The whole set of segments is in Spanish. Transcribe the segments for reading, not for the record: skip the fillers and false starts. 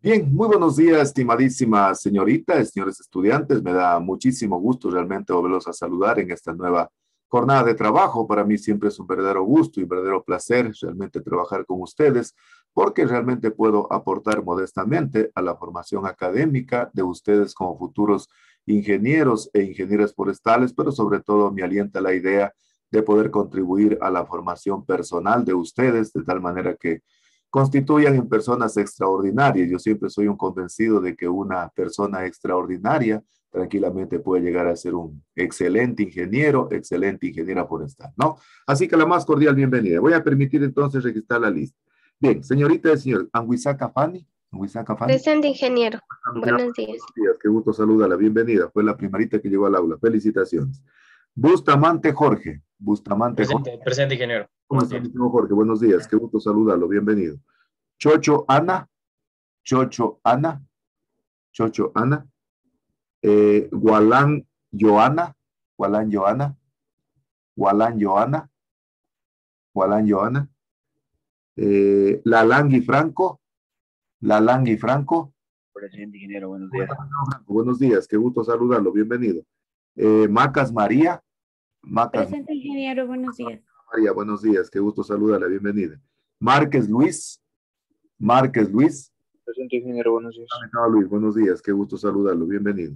Bien, muy buenos días, estimadísima señorita, señores estudiantes. Me da muchísimo gusto realmente volverlos a saludar en esta nueva jornada de trabajo. Para mí siempre es un verdadero gusto y un verdadero placer realmente trabajar con ustedes, porque realmente puedo aportar modestamente a la formación académica de ustedes como futuros ingenieros e ingenieras forestales, pero sobre todo me alienta la idea de poder contribuir a la formación personal de ustedes, de tal manera que constituyan en personas extraordinarias. Yo siempre soy un convencido de que una persona extraordinaria tranquilamente puede llegar a ser un excelente ingeniero, excelente ingeniera forestal, ¿no? Así que la más cordial bienvenida. Voy a permitir entonces registrar la lista. Bien, señorita y señor, Anguisaca Fanny. Anguisaca Fanny. Presente, ingeniero. Buenos días. Buenos días, qué gusto saludarla, bienvenida. Fue la primerita que llegó al aula. Felicitaciones. Bustamante Jorge. Bustamante Jorge. Presente, ingeniero. ¿Cómo está, mi señor Jorge? Buenos días, qué gusto saludarlo, bienvenido. Chocho Ana, Chocho Ana, Chocho Ana, Gualán Joana, Gualán Joana, Gualán Joana, Gualán Joana, Lalangui Franco, Lalangui Franco. Presente, ingeniero, buenos días. Buenos días, qué gusto saludarlo, bienvenido. Macas María, Macas Presente, ingeniero, buenos días. María, buenos días, qué gusto saludarla, bienvenida. Márquez Luis, Márquez Luis. Presente, ingeniero, buenos días. Luis, buenos días, qué gusto saludarlo, bienvenido.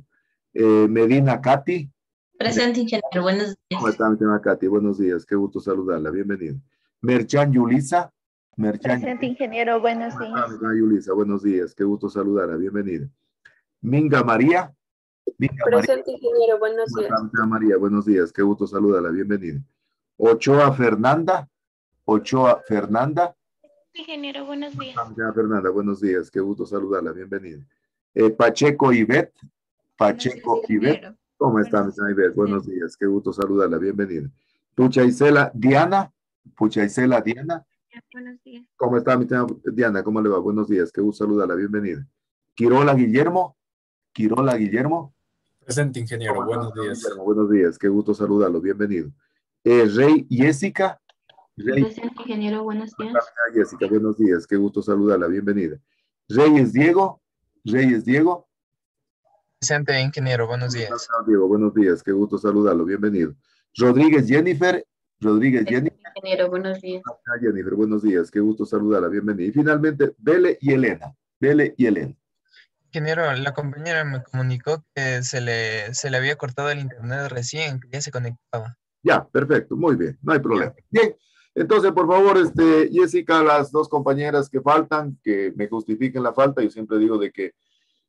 Medina Katy. Presente, ingeniero, buenos días. ¿Cómo está, Medina Katy? Buenos días, qué gusto saludarla, bienvenido. Merchan Yulisa. Merchan. Presente, ingeniero, buenos días. ¿Cómo está, Yulisa? Buenos días, qué gusto saludarla, bienvenida. Minga María. Minga Presente, María. Ingeniero, buenos días. Minga María, buenos días, qué gusto saludarla, bienvenida. Ochoa Fernanda. Ochoa Fernanda. Ingeniero, buenos días. Fernanda, buenos días, qué gusto saludarla, bienvenida. Pacheco Ivette. Pacheco Ivette. ¿Cómo está, mi señora Ivette? Buenos días, qué gusto saludarla, bienvenida. Pucha Isela Diana. Pucha Isela Diana. Buenos días. ¿Cómo está, mi señora Diana? ¿Cómo le va? Buenos días, qué gusto saludarla, bienvenida. Quirola Guillermo. Quirola Guillermo. Presente, ingeniero, buenos días. Guillermo, buenos días, qué gusto saludarlo, bienvenido. Rey Jessica. Presente, ingeniero, buenos días. Jessica, buenos días, qué gusto saludarla, bienvenida. Reyes Diego. Reyes Diego. Presente, ingeniero, buenos días. Diego, buenos días, qué gusto saludarlo, bienvenido. Rodríguez Jennifer. Rodríguez Jennifer. Ingeniero, buenos días. Jennifer, buenos días, qué gusto saludarla, bienvenida. Y finalmente, Bele y Elena. Bele y Elena. Ingeniero, la compañera me comunicó que se le había cortado el internet recién, que ya se conectaba. Ya, perfecto, muy bien, no hay problema. Bien, entonces, por favor, Jessica, las dos compañeras que faltan, que me justifiquen la falta. Yo siempre digo de que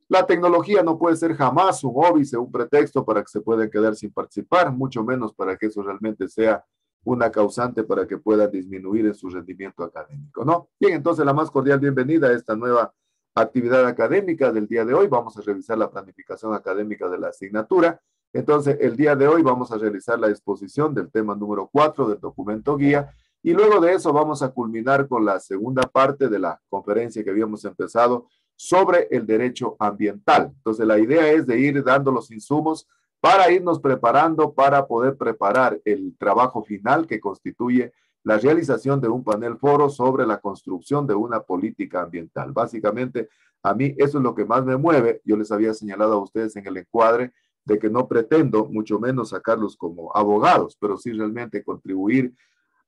la tecnología no puede ser jamás un óbice, un pretexto para que se puedan quedar sin participar, mucho menos para que eso realmente sea una causante para que puedan disminuir en su rendimiento académico, ¿no? Bien, entonces la más cordial bienvenida a esta nueva actividad académica del día de hoy. Vamos a revisar la planificación académica de la asignatura. Entonces, el día de hoy vamos a realizar la exposición del tema número 4 del documento guía y luego de eso vamos a culminar con la segunda parte de la conferencia que habíamos empezado sobre el derecho ambiental. Entonces, la idea es de ir dando los insumos para irnos preparando para poder preparar el trabajo final que constituye la realización de un panel foro sobre la construcción de una política ambiental. Básicamente, a mí eso es lo que más me mueve. Yo les había señalado a ustedes en el encuadre de que no pretendo, mucho menos sacarlos como abogados, pero sí realmente contribuir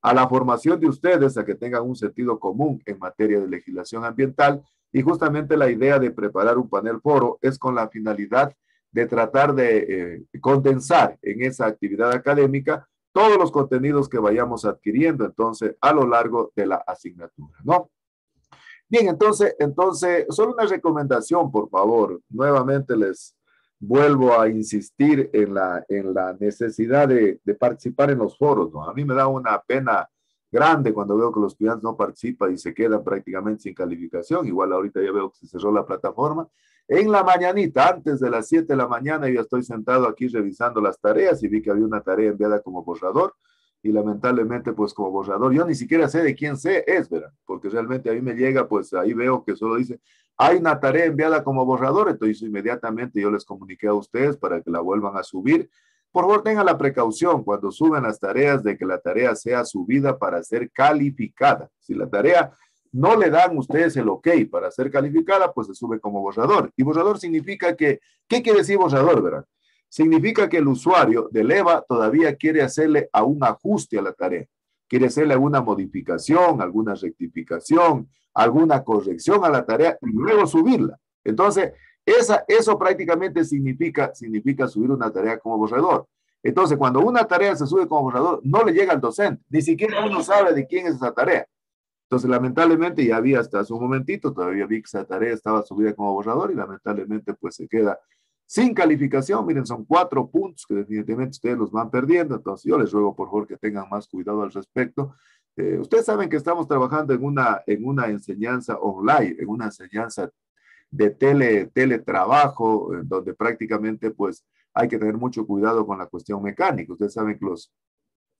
a la formación de ustedes, a que tengan un sentido común en materia de legislación ambiental. Y justamente la idea de preparar un panel foro es con la finalidad de tratar de condensar en esa actividad académica todos los contenidos que vayamos adquiriendo entonces a lo largo de la asignatura, ¿no? Bien, entonces, solo una recomendación, por favor. Nuevamente les vuelvo a insistir en la necesidad de participar en los foros, ¿no? A mí me da una pena grande cuando veo que los estudiantes no participan y se quedan prácticamente sin calificación. Igual ahorita ya veo que se cerró la plataforma. En la mañanita, antes de las 7 de la mañana, yo estoy sentado aquí revisando las tareas y vi que había una tarea enviada como borrador y lamentablemente pues como borrador, yo ni siquiera sé de quién es, ¿verdad? Porque realmente a mí me llega, pues ahí veo que solo dice, hay una tarea enviada como borrador, entonces inmediatamente yo les comuniqué a ustedes para que la vuelvan a subir. Por favor, tengan la precaución cuando suben las tareas de que la tarea sea subida para ser calificada. Si la tarea no le dan ustedes el ok para ser calificada, pues se sube como borrador. Y borrador significa que, ¿qué quiere decir borrador, verdad? Significa que el usuario del EVA todavía quiere hacerle a un ajuste a la tarea, quiere hacerle alguna modificación, alguna rectificación, alguna corrección a la tarea y luego subirla. Entonces, eso prácticamente significa subir una tarea como borrador. Entonces, cuando una tarea se sube como borrador, no le llega al docente, ni siquiera uno sabe de quién es esa tarea. Entonces, lamentablemente, ya había hasta hace un momentito, todavía vi que esa tarea estaba subida como borrador y lamentablemente pues se queda sin calificación. Miren, son 4 puntos que definitivamente ustedes los van perdiendo. Entonces, yo les ruego por favor que tengan más cuidado al respecto. Ustedes saben que estamos trabajando en una enseñanza online, en una enseñanza de teletrabajo, donde prácticamente pues hay que tener mucho cuidado con la cuestión mecánica. Ustedes saben que los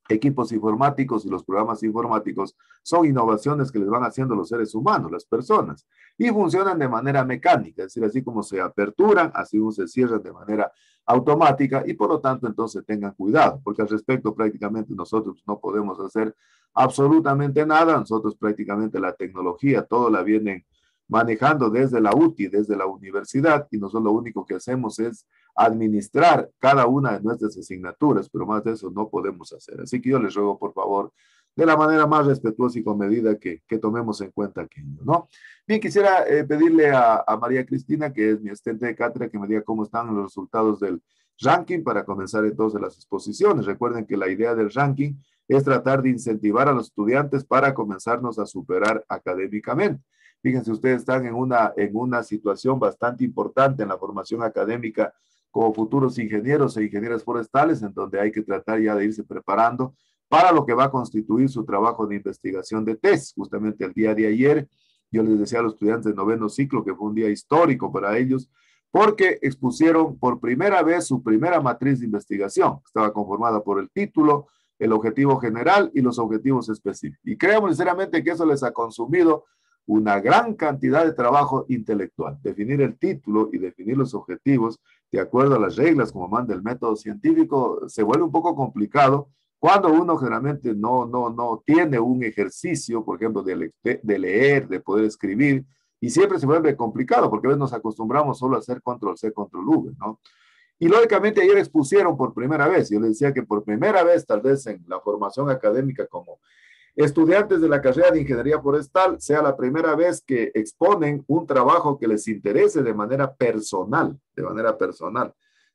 equipos informáticos y los programas informáticos son innovaciones que les van haciendo los seres humanos, las personas, y funcionan de manera mecánica, es decir, así como se aperturan, así se cierran de manera automática y por lo tanto entonces tengan cuidado, porque al respecto prácticamente nosotros no podemos hacer absolutamente nada. Nosotros prácticamente la tecnología, todo la vienen manejando desde la UTI, desde la universidad, y nosotros lo único que hacemos es administrar cada una de nuestras asignaturas, pero más de eso no podemos hacer. Así que yo les ruego, por favor, de la manera más respetuosa y con medida que tomemos en cuenta aquello, ¿no? Bien, quisiera pedirle a María Cristina, que es mi asistente de cátedra, que me diga cómo están los resultados del ranking para comenzar entonces las exposiciones. Recuerden que la idea del ranking es tratar de incentivar a los estudiantes para comenzarnos a superar académicamente. Fíjense, ustedes están en una situación bastante importante en la formación académica como futuros ingenieros e ingenieras forestales, en donde hay que tratar ya de irse preparando para lo que va a constituir su trabajo de investigación de tesis. Justamente el día de ayer, yo les decía a los estudiantes de 9º ciclo que fue un día histórico para ellos, porque expusieron por primera vez su primera matriz de investigación. Estaba conformada por el título, el objetivo general y los objetivos específicos. Y creemos sinceramente que eso les ha consumido una gran cantidad de trabajo intelectual. Definir el título y definir los objetivos de acuerdo a las reglas como manda el método científico se vuelve un poco complicado cuando uno generalmente no tiene un ejercicio, por ejemplo, de leer, de poder escribir, y siempre se vuelve complicado porque a veces nos acostumbramos solo a hacer control C, control V, ¿no? Y lógicamente ayer expusieron por primera vez, yo les decía que por primera vez tal vez en la formación académica como estudiantes de la carrera de Ingeniería Forestal, sea la primera vez que exponen un trabajo que les interese de manera personal,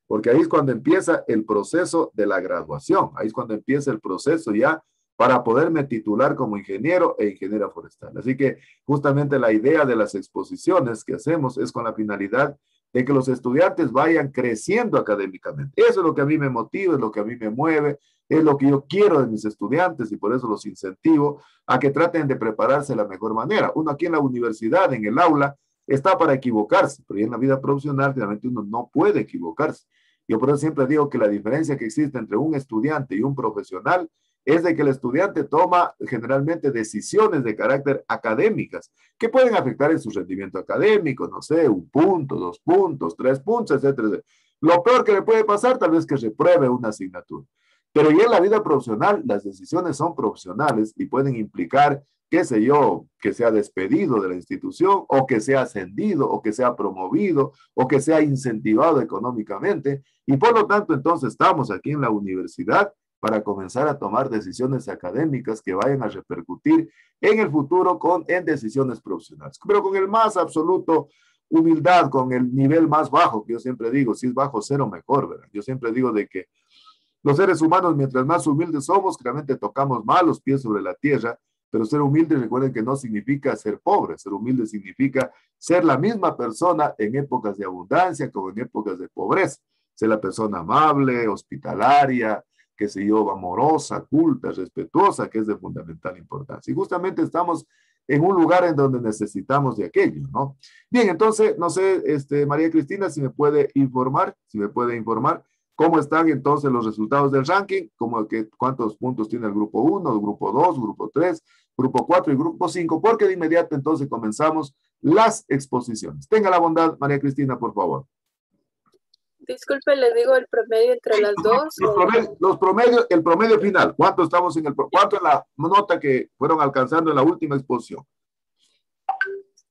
porque ahí es cuando empieza el proceso de la graduación, ahí es cuando empieza el proceso ya para poderme titular como ingeniero e ingeniera forestal. Así que justamente la idea de las exposiciones que hacemos es con la finalidad de que los estudiantes vayan creciendo académicamente. Eso es lo que a mí me motiva, es lo que a mí me mueve, es lo que yo quiero de mis estudiantes y por eso los incentivo a que traten de prepararse de la mejor manera. Uno aquí en la universidad, en el aula, está para equivocarse, pero en la vida profesional realmente uno no puede equivocarse. Yo por eso siempre digo que la diferencia que existe entre un estudiante y un profesional es de que el estudiante toma generalmente decisiones de carácter académicas que pueden afectar en su rendimiento académico, no sé, 1 punto, 2 puntos, 3 puntos, etcétera, etcétera. Lo peor que le puede pasar tal vez que repruebe una asignatura. Pero ya en la vida profesional, las decisiones son profesionales y pueden implicar, qué sé yo, que sea despedido de la institución o que sea ascendido o que sea promovido o que sea incentivado económicamente. Y por lo tanto, entonces estamos aquí en la universidad para comenzar a tomar decisiones académicas que vayan a repercutir en el futuro en decisiones profesionales. Pero con el más absoluto humildad, con el nivel más bajo, que yo siempre digo, si es bajo cero, mejor, ¿verdad? Yo siempre digo de que los seres humanos, mientras más humildes somos, realmente tocamos más los pies sobre la tierra, pero ser humilde, recuerden que no significa ser pobre, ser humilde significa ser la misma persona en épocas de abundancia como en épocas de pobreza. Ser la persona amable, hospitalaria, qué sé yo, amorosa, culta, respetuosa, que es de fundamental importancia. Y justamente estamos en un lugar en donde necesitamos de aquello, ¿no? Bien, entonces, no sé, María Cristina, si me puede informar, cómo están entonces los resultados del ranking, cuántos puntos tiene el grupo 1, el grupo 2, grupo 3, grupo 4 y grupo 5, porque de inmediato entonces comenzamos las exposiciones. Tenga la bondad, María Cristina, por favor. Disculpe, le digo el promedio entre las dos. Los promedios, el promedio final. ¿Cuánto estamos cuánto es la nota que fueron alcanzando en la última exposición?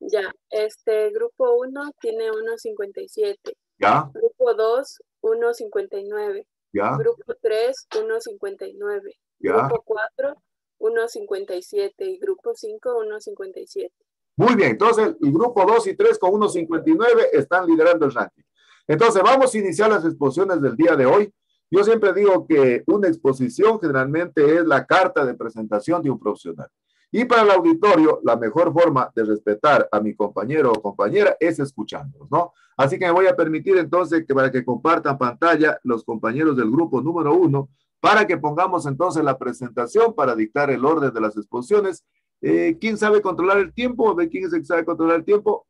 Ya, grupo 1 tiene 1.57. ¿Ya? Grupo 2, 1.59. ¿Ya? Grupo 3, 1.59. ¿Ya? Grupo 4, 1.57. Y grupo 5, 1.57. Muy bien, entonces el grupo 2 y 3 con 1.59 están liderando el ranking. Entonces vamos a iniciar las exposiciones del día de hoy. Yo siempre digo que una exposición generalmente es la carta de presentación de un profesional. Y para el auditorio, la mejor forma de respetar a mi compañero o compañera es escuchándolos, ¿no? Así que me voy a permitir entonces que para que compartan pantalla los compañeros del grupo número 1, para que pongamos entonces la presentación para dictar el orden de las exposiciones. ¿Quién sabe controlar el tiempo? ¿De quién es el que sabe controlar el tiempo?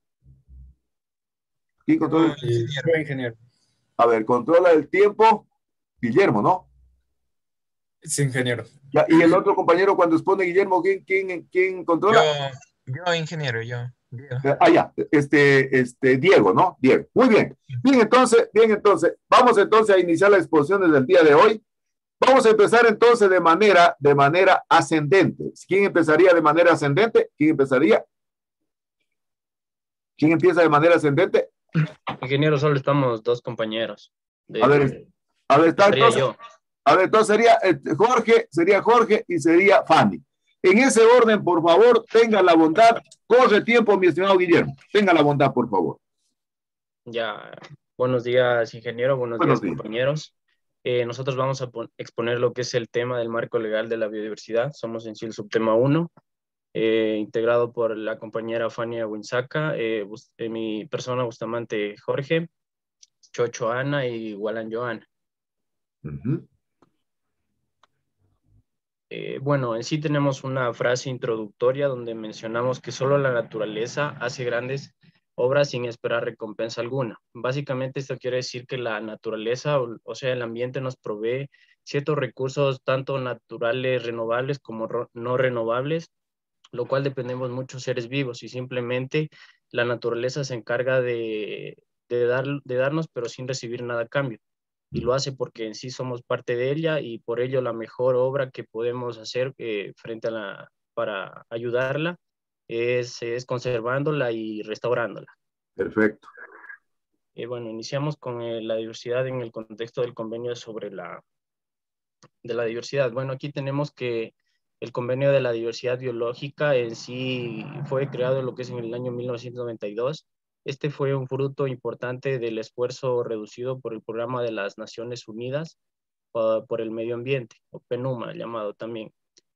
¿Quién controla el tiempo? Yo, ingeniero. A ver, controla el tiempo. Guillermo, ¿no? Sí, ingeniero. Ya, y el otro compañero cuando expone Guillermo, ¿quién controla? Yo, ingeniero, yo. Diego. Ya, Diego, ¿no? Diego. Muy bien. Bien, entonces, vamos entonces a iniciar la exposición desde el día de hoy. Vamos a empezar entonces de manera ascendente. ¿Quién empezaría de manera ascendente? ¿Quién empezaría? ¿Quién empieza de manera ascendente? Ingeniero, solo estamos dos compañeros. A ver, está sería entonces. yo. A ver, entonces sería Jorge y sería Fanny. En ese orden, por favor, tenga la bondad. Corre tiempo, mi estimado Guillermo. Tenga la bondad, por favor. Ya, buenos días, ingeniero. Buenos días, compañeros. Nosotros vamos a exponer lo que es el tema del marco legal de la biodiversidad. Somos en sí el subtema 1, integrado por la compañera Fania Winsaca, mi persona Bustamante Jorge, Chocho Ana y Walan Joana. Bueno, en sí tenemos una frase introductoria donde mencionamos que solo la naturaleza hace grandes obras sin esperar recompensa alguna. Básicamente esto quiere decir que la naturaleza, o sea, el ambiente nos provee ciertos recursos tanto naturales, renovables como no renovables, lo cual dependemos muchos seres vivos y simplemente la naturaleza se encarga de darnos pero sin recibir nada a cambio. Y lo hace porque en sí somos parte de ella y por ello la mejor obra que podemos hacer para ayudarla es conservándola y restaurándola. Perfecto. Bueno, iniciamos con la diversidad en el contexto del convenio sobre de la diversidad. Bueno, aquí tenemos que el convenio de la diversidad biológica en sí fue creado en lo que es en el año 1992. Este fue un fruto importante del esfuerzo reducido por el Programa de las Naciones Unidas por el Medio Ambiente, o PNUMA llamado también.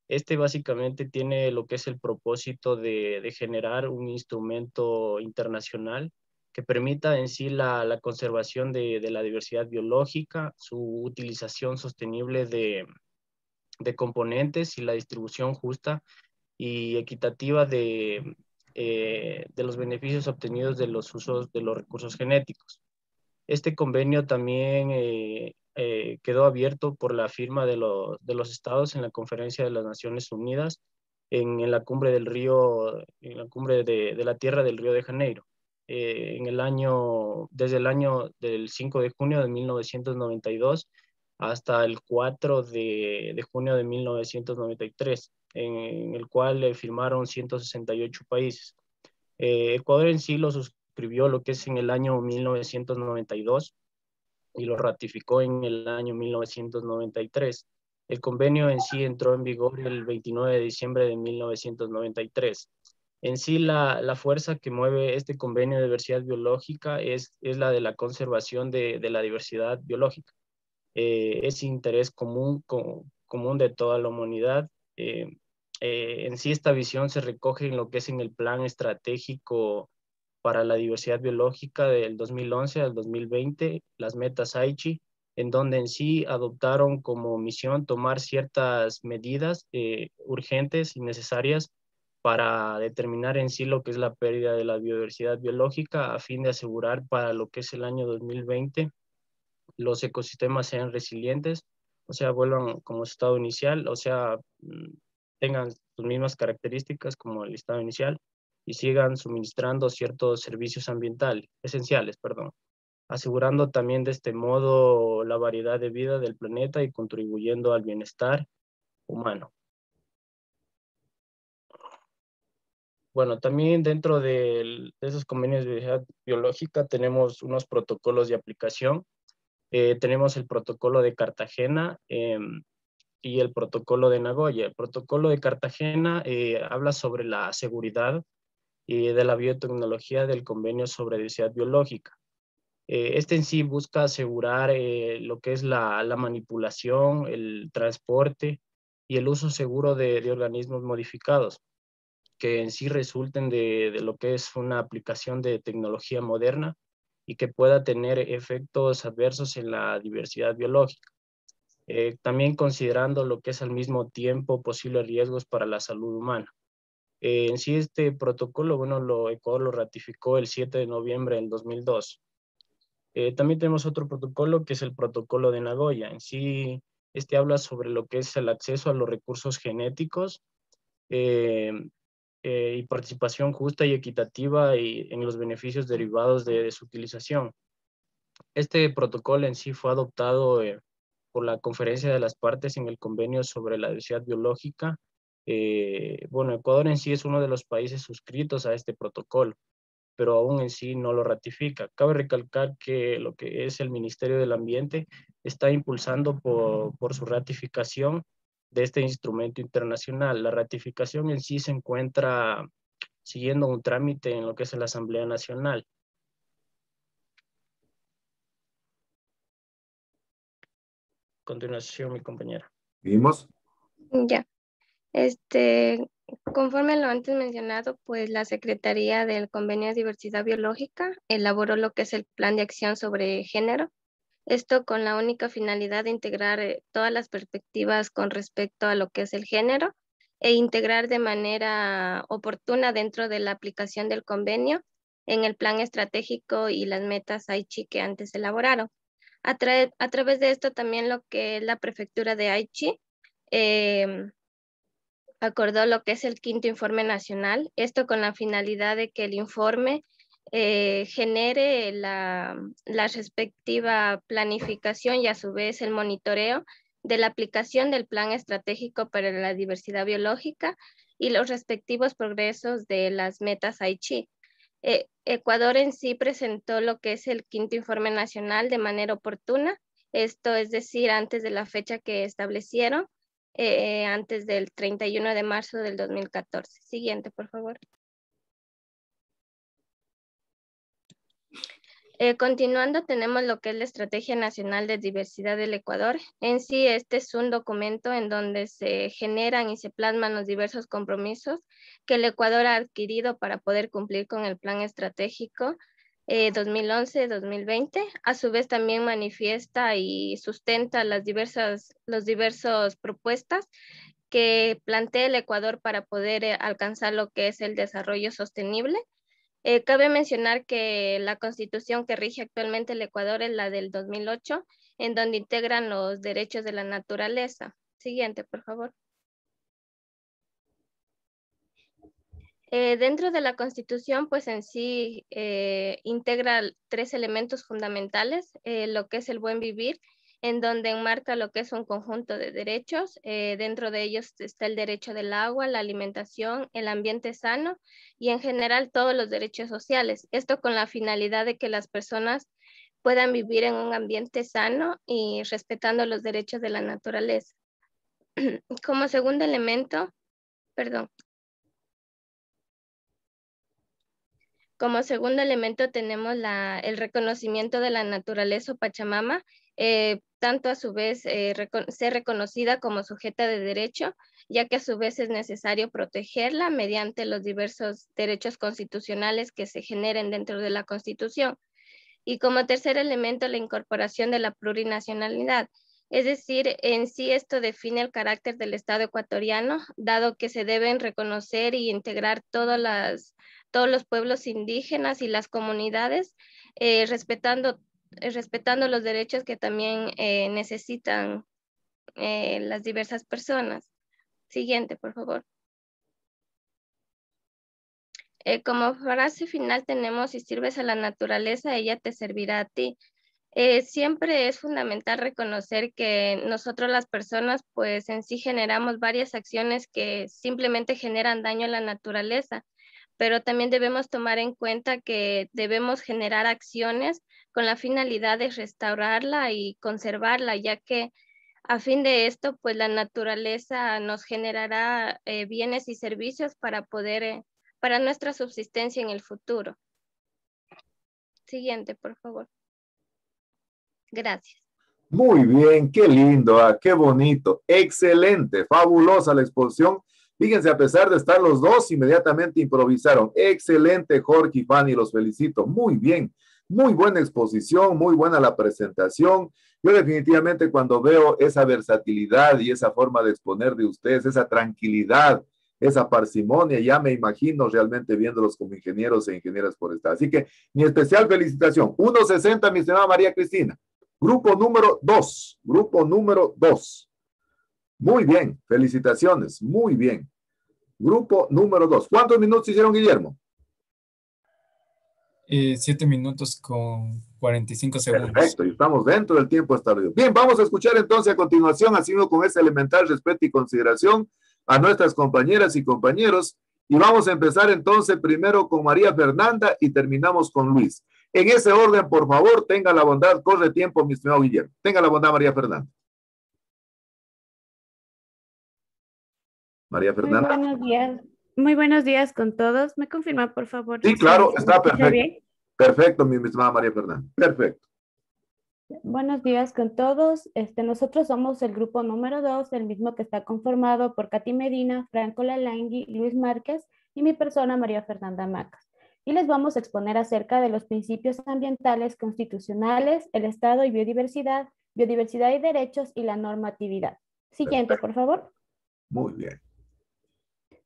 Este básicamente tiene lo que es el propósito de generar un instrumento internacional que permita en sí la conservación de la diversidad biológica, su utilización sostenible de componentes y la distribución justa y equitativa de los beneficios obtenidos de los usos de los recursos genéticos. Este convenio también quedó abierto por la firma de los estados en la Conferencia de las Naciones Unidas en la cumbre del río, en la cumbre de la tierra del Río de Janeiro, desde el año del 5 de junio de 1992 hasta el 4 de junio de 1993, en el cual firmaron 168 países. Ecuador en sí lo suscribió lo que es en el año 1992 y lo ratificó en el año 1993. El convenio en sí entró en vigor el 29 de diciembre de 1993. En sí, la fuerza que mueve este convenio de diversidad biológica es la de la conservación de la diversidad biológica. Es interés común de toda la humanidad. En sí, esta visión se recoge en lo que es en el Plan Estratégico para la Diversidad Biológica del 2011 al 2020, las metas Aichi, en donde en sí adoptaron como misión tomar ciertas medidas urgentes y necesarias para determinar en sí lo que es la pérdida de la biodiversidad biológica a fin de asegurar para lo que es el año 2020 los ecosistemas sean resilientes, o sea, vuelvan como su estado inicial, o sea, tengan sus mismas características como el estado inicial y sigan suministrando ciertos servicios ambientales, esenciales, perdón, asegurando también de este modo la variedad de vida del planeta y contribuyendo al bienestar humano. Bueno, también dentro de esos convenios de diversidad biológica tenemos unos protocolos de aplicación. Tenemos el protocolo de Cartagena y el protocolo de Nagoya. El protocolo de Cartagena habla sobre la seguridad de la biotecnología del convenio sobre diversidad biológica. Este en sí busca asegurar lo que es la manipulación, el transporte y el uso seguro de organismos modificados, que en sí resulten de lo que es una aplicación de tecnología moderna y que pueda tener efectos adversos en la diversidad biológica. También considerando lo que es al mismo tiempo posibles riesgos para la salud humana. En sí este protocolo, bueno, Ecuador lo ratificó el 7 de noviembre del 2002. También tenemos otro protocolo que es el protocolo de Nagoya. En sí, este habla sobre lo que es el acceso a los recursos genéticos y participación justa y equitativa en los beneficios derivados de su utilización. Este protocolo en sí fue adoptado por la Conferencia de las Partes en el Convenio sobre la Diversidad Biológica. Bueno, Ecuador en sí es uno de los países suscritos a este protocolo, pero aún en sí no lo ratifica. Cabe recalcar que lo que es el Ministerio del Ambiente está impulsando por su ratificación de este instrumento internacional. La ratificación en sí se encuentra siguiendo un trámite en lo que es la Asamblea Nacional. Continuación, mi compañera. ¿Vimos? Ya. Conforme a lo antes mencionado, pues la Secretaría del Convenio de Diversidad Biológica elaboró lo que es el Plan de Acción sobre Género. Esto con la única finalidad de integrar todas las perspectivas con respecto a lo que es el género e integrar de manera oportuna dentro de la aplicación del convenio en el plan estratégico y las metas Aichi que antes elaboraron. A través de esto también lo que es la prefectura de Aichi acordó lo que es el quinto informe nacional, esto con la finalidad de que el informe genere la respectiva planificación y a su vez el monitoreo de la aplicación del Plan Estratégico para la Diversidad Biológica y los respectivos progresos de las metas Aichi. Ecuador en sí presentó lo que es el quinto informe nacional de manera oportuna, esto es decir, antes de la fecha que establecieron, antes del 31 de marzo del 2014. Siguiente, por favor. Continuando, tenemos lo que es la Estrategia Nacional de Diversidad del Ecuador. En sí, este es un documento en donde se generan y se plasman los diversos compromisos que el Ecuador ha adquirido para poder cumplir con el Plan Estratégico 2011-2020. A su vez, también manifiesta y sustenta las diversas propuestas que plantea el Ecuador para poder alcanzar lo que es el desarrollo sostenible. Cabe mencionar que la constitución que rige actualmente el Ecuador es la del 2008, en donde integran los derechos de la naturaleza. Siguiente, por favor. Dentro de la constitución, pues en sí integra 3 elementos fundamentales, lo que es el buen vivir, en donde enmarca lo que es un conjunto de derechos. Dentro de ellos está el derecho del agua, la alimentación, el ambiente sano y en general todos los derechos sociales. Esto con la finalidad de que las personas puedan vivir en un ambiente sano y respetando los derechos de la naturaleza. Como segundo elemento, Como segundo elemento tenemos el reconocimiento de la naturaleza o Pachamama, tanto a su vez ser reconocida como sujeta de derecho, ya que a su vez es necesario protegerla mediante los diversos derechos constitucionales que se generen dentro de la Constitución. Y como tercer elemento, la incorporación de la plurinacionalidad. Es decir, en sí esto define el carácter del Estado ecuatoriano, dado que se deben reconocer y integrar todos los pueblos indígenas y las comunidades, respetando los derechos que también necesitan las diversas personas. Siguiente, por favor. Como frase final tenemos: si sirves a la naturaleza, ella te servirá a ti. Siempre es fundamental reconocer que nosotros las personas pues en sí generamos varias acciones que simplemente generan daño a la naturaleza, pero también debemos tomar en cuenta que debemos generar acciones con la finalidad de restaurarla y conservarla, ya que a fin de esto, pues la naturaleza nos generará bienes y servicios para poder, para nuestra subsistencia en el futuro. Siguiente, por favor. Gracias. Muy bien, qué lindo, qué bonito, excelente, fabulosa la exposición. Fíjense, a pesar de estar los dos, inmediatamente improvisaron. Excelente, Jorge y Fanny, los felicito. Muy bien, muy buena exposición, muy buena la presentación. Yo definitivamente cuando veo esa versatilidad y esa forma de exponer de ustedes, esa tranquilidad, esa parsimonia, ya me imagino realmente viéndolos como ingenieros e ingenieras forestales. Así que mi especial felicitación. 1.60, mi estimada María Cristina. Grupo número 2. Grupo número 2. Muy bien, felicitaciones, muy bien. Grupo número 2. ¿Cuántos minutos hicieron, Guillermo? 7 minutos con 45 segundos. Perfecto, y estamos dentro del tiempo establecido. Bien, vamos a escuchar entonces a continuación, haciendo con ese elemental respeto y consideración a nuestras compañeras y compañeros, y vamos a empezar entonces primero con María Fernanda y terminamos con Luis. En ese orden, por favor, tenga la bondad, corre tiempo, mi estimado Guillermo. Tenga la bondad, María Fernanda. María Fernanda. Muy buenos días. Muy buenos días con todos. ¿Me confirma, por favor? Sí, claro, ¿Se está escucha perfecto. bien? Perfecto, mi estimada María Fernanda. Perfecto. Buenos días con todos. Nosotros somos el grupo número 2, el mismo que está conformado por Katy Medina, Franco Lalangui, Luis Márquez y mi persona, María Fernanda Macas. Y les vamos a exponer acerca de los principios ambientales constitucionales, el Estado y biodiversidad, biodiversidad y derechos y la normatividad. Siguiente, por favor. Muy bien.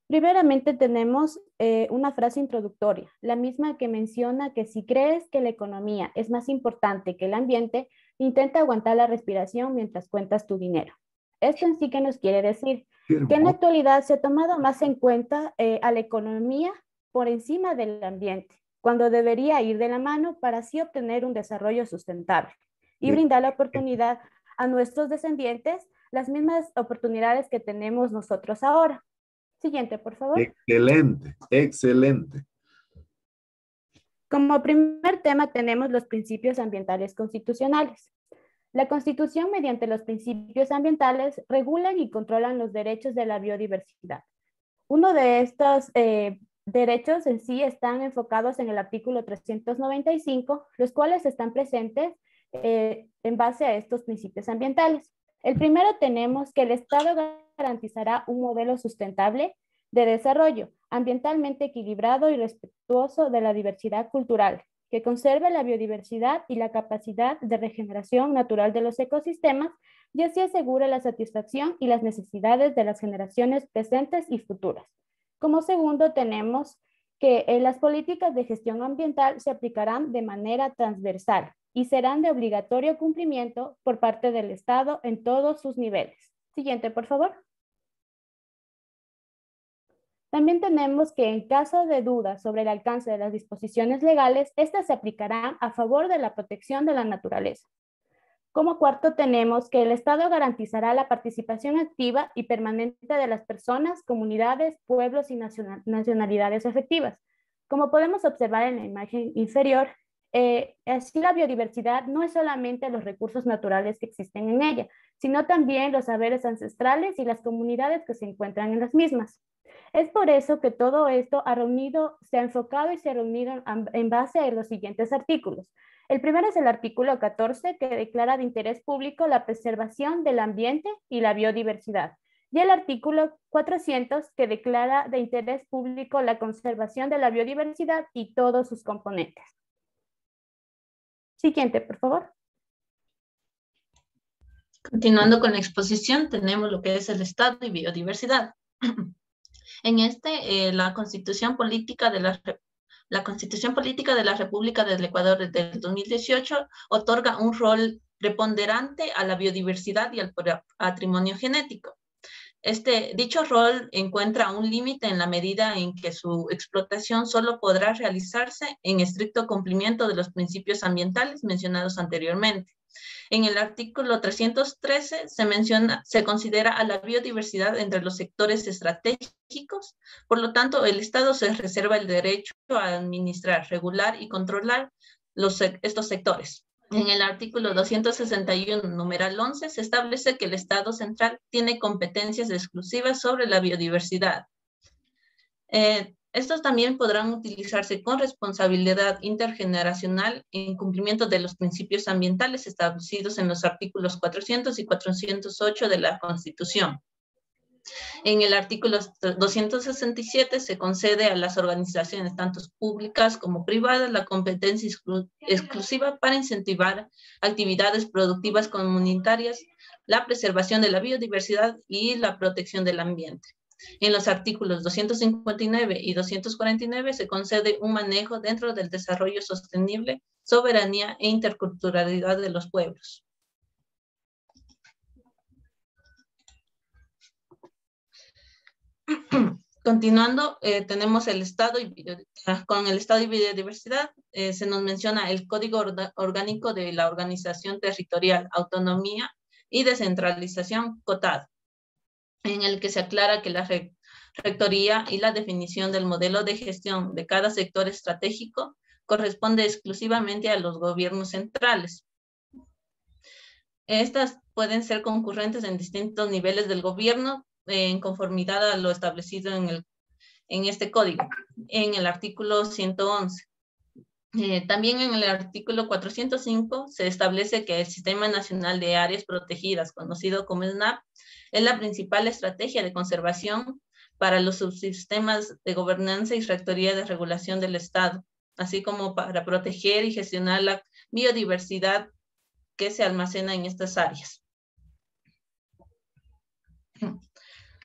Primeramente tenemos una frase introductoria, la misma que menciona que si crees que la economía es más importante que el ambiente, intenta aguantar la respiración mientras cuentas tu dinero. Esto en sí que nos quiere decir que en la actualidad se ha tomado más en cuenta a la economía por encima del ambiente, cuando debería ir de la mano para así obtener un desarrollo sustentable y brindar la oportunidad a nuestros descendientes, las mismas oportunidades que tenemos nosotros ahora. Siguiente, por favor. Excelente, excelente. Como primer tema tenemos los principios ambientales constitucionales. La Constitución, mediante los principios ambientales, regulan y controlan los derechos de la biodiversidad. Uno de estos derechos en sí están enfocados en el artículo 395, los cuales están presentes en base a estos principios ambientales. El primero tenemos que el Estado garantizará un modelo sustentable de desarrollo ambientalmente equilibrado y respetuoso de la diversidad cultural, que conserve la biodiversidad y la capacidad de regeneración natural de los ecosistemas y así asegure la satisfacción y las necesidades de las generaciones presentes y futuras. Como segundo tenemos que las políticas de gestión ambiental se aplicarán de manera transversal y serán de obligatorio cumplimiento por parte del Estado en todos sus niveles. Siguiente, por favor. También tenemos que en caso de dudas sobre el alcance de las disposiciones legales, estas se aplicarán a favor de la protección de la naturaleza. Como cuarto tenemos que el Estado garantizará la participación activa y permanente de las personas, comunidades, pueblos y nacionalidades efectivas. Como podemos observar en la imagen inferior, así la biodiversidad no es solamente los recursos naturales que existen en ella, sino también los saberes ancestrales y las comunidades que se encuentran en las mismas. Es por eso que todo esto se ha enfocado y se ha reunido en base a los siguientes artículos. El primero es el artículo 14, que declara de interés público la preservación del ambiente y la biodiversidad. Y el artículo 400, que declara de interés público la conservación de la biodiversidad y todos sus componentes. Siguiente, por favor. Continuando con la exposición, tenemos lo que es el Estado y biodiversidad. En la Constitución Política de la República del Ecuador del 2018 otorga un rol preponderante a la biodiversidad y al patrimonio genético. Dicho rol encuentra un límite en la medida en que su explotación solo podrá realizarse en estricto cumplimiento de los principios ambientales mencionados anteriormente. En el artículo 313 se considera a la biodiversidad entre los sectores estratégicos, por lo tanto, el Estado se reserva el derecho a administrar, regular y controlar estos sectores. En el artículo 261, numeral 11, se establece que el Estado central tiene competencias exclusivas sobre la biodiversidad. Estos también podrán utilizarse con responsabilidad intergeneracional en cumplimiento de los principios ambientales establecidos en los artículos 400 y 408 de la Constitución. En el artículo 267 se concede a las organizaciones, tanto públicas como privadas, la competencia exclusiva para incentivar actividades productivas comunitarias, la preservación de la biodiversidad y la protección del ambiente. En los artículos 259 y 249 se concede un manejo dentro del desarrollo sostenible, soberanía e interculturalidad de los pueblos. Continuando, tenemos el Estado con el Estado y biodiversidad, se nos menciona el Código Orgánico de la Organización Territorial, Autonomía y Descentralización, COTAD, en el que se aclara que la rectoría y la definición del modelo de gestión de cada sector estratégico corresponde exclusivamente a los gobiernos centrales. Estas pueden ser concurrentes en distintos niveles del gobierno, en conformidad a lo establecido en este código, en el artículo 111. También en el artículo 405 se establece que el Sistema Nacional de Áreas Protegidas, conocido como SNAP, es la principal estrategia de conservación para los subsistemas de gobernanza y rectoría de regulación del Estado, así como para proteger y gestionar la biodiversidad que se almacena en estas áreas.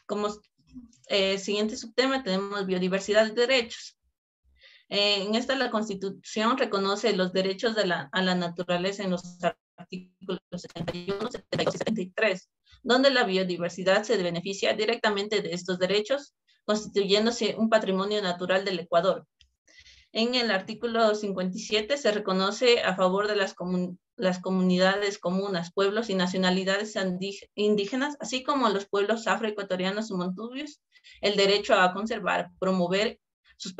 Como siguiente subtema tenemos biodiversidad de derechos. En esta la Constitución reconoce los derechos a la naturaleza en los artículos 71, 72 y 73, donde la biodiversidad se beneficia directamente de estos derechos, constituyéndose un patrimonio natural del Ecuador. En el artículo 57 se reconoce a favor de las comunidades comunas, pueblos y nacionalidades indígenas, así como los pueblos afroecuatorianos y montubios, el derecho a conservar, promover sus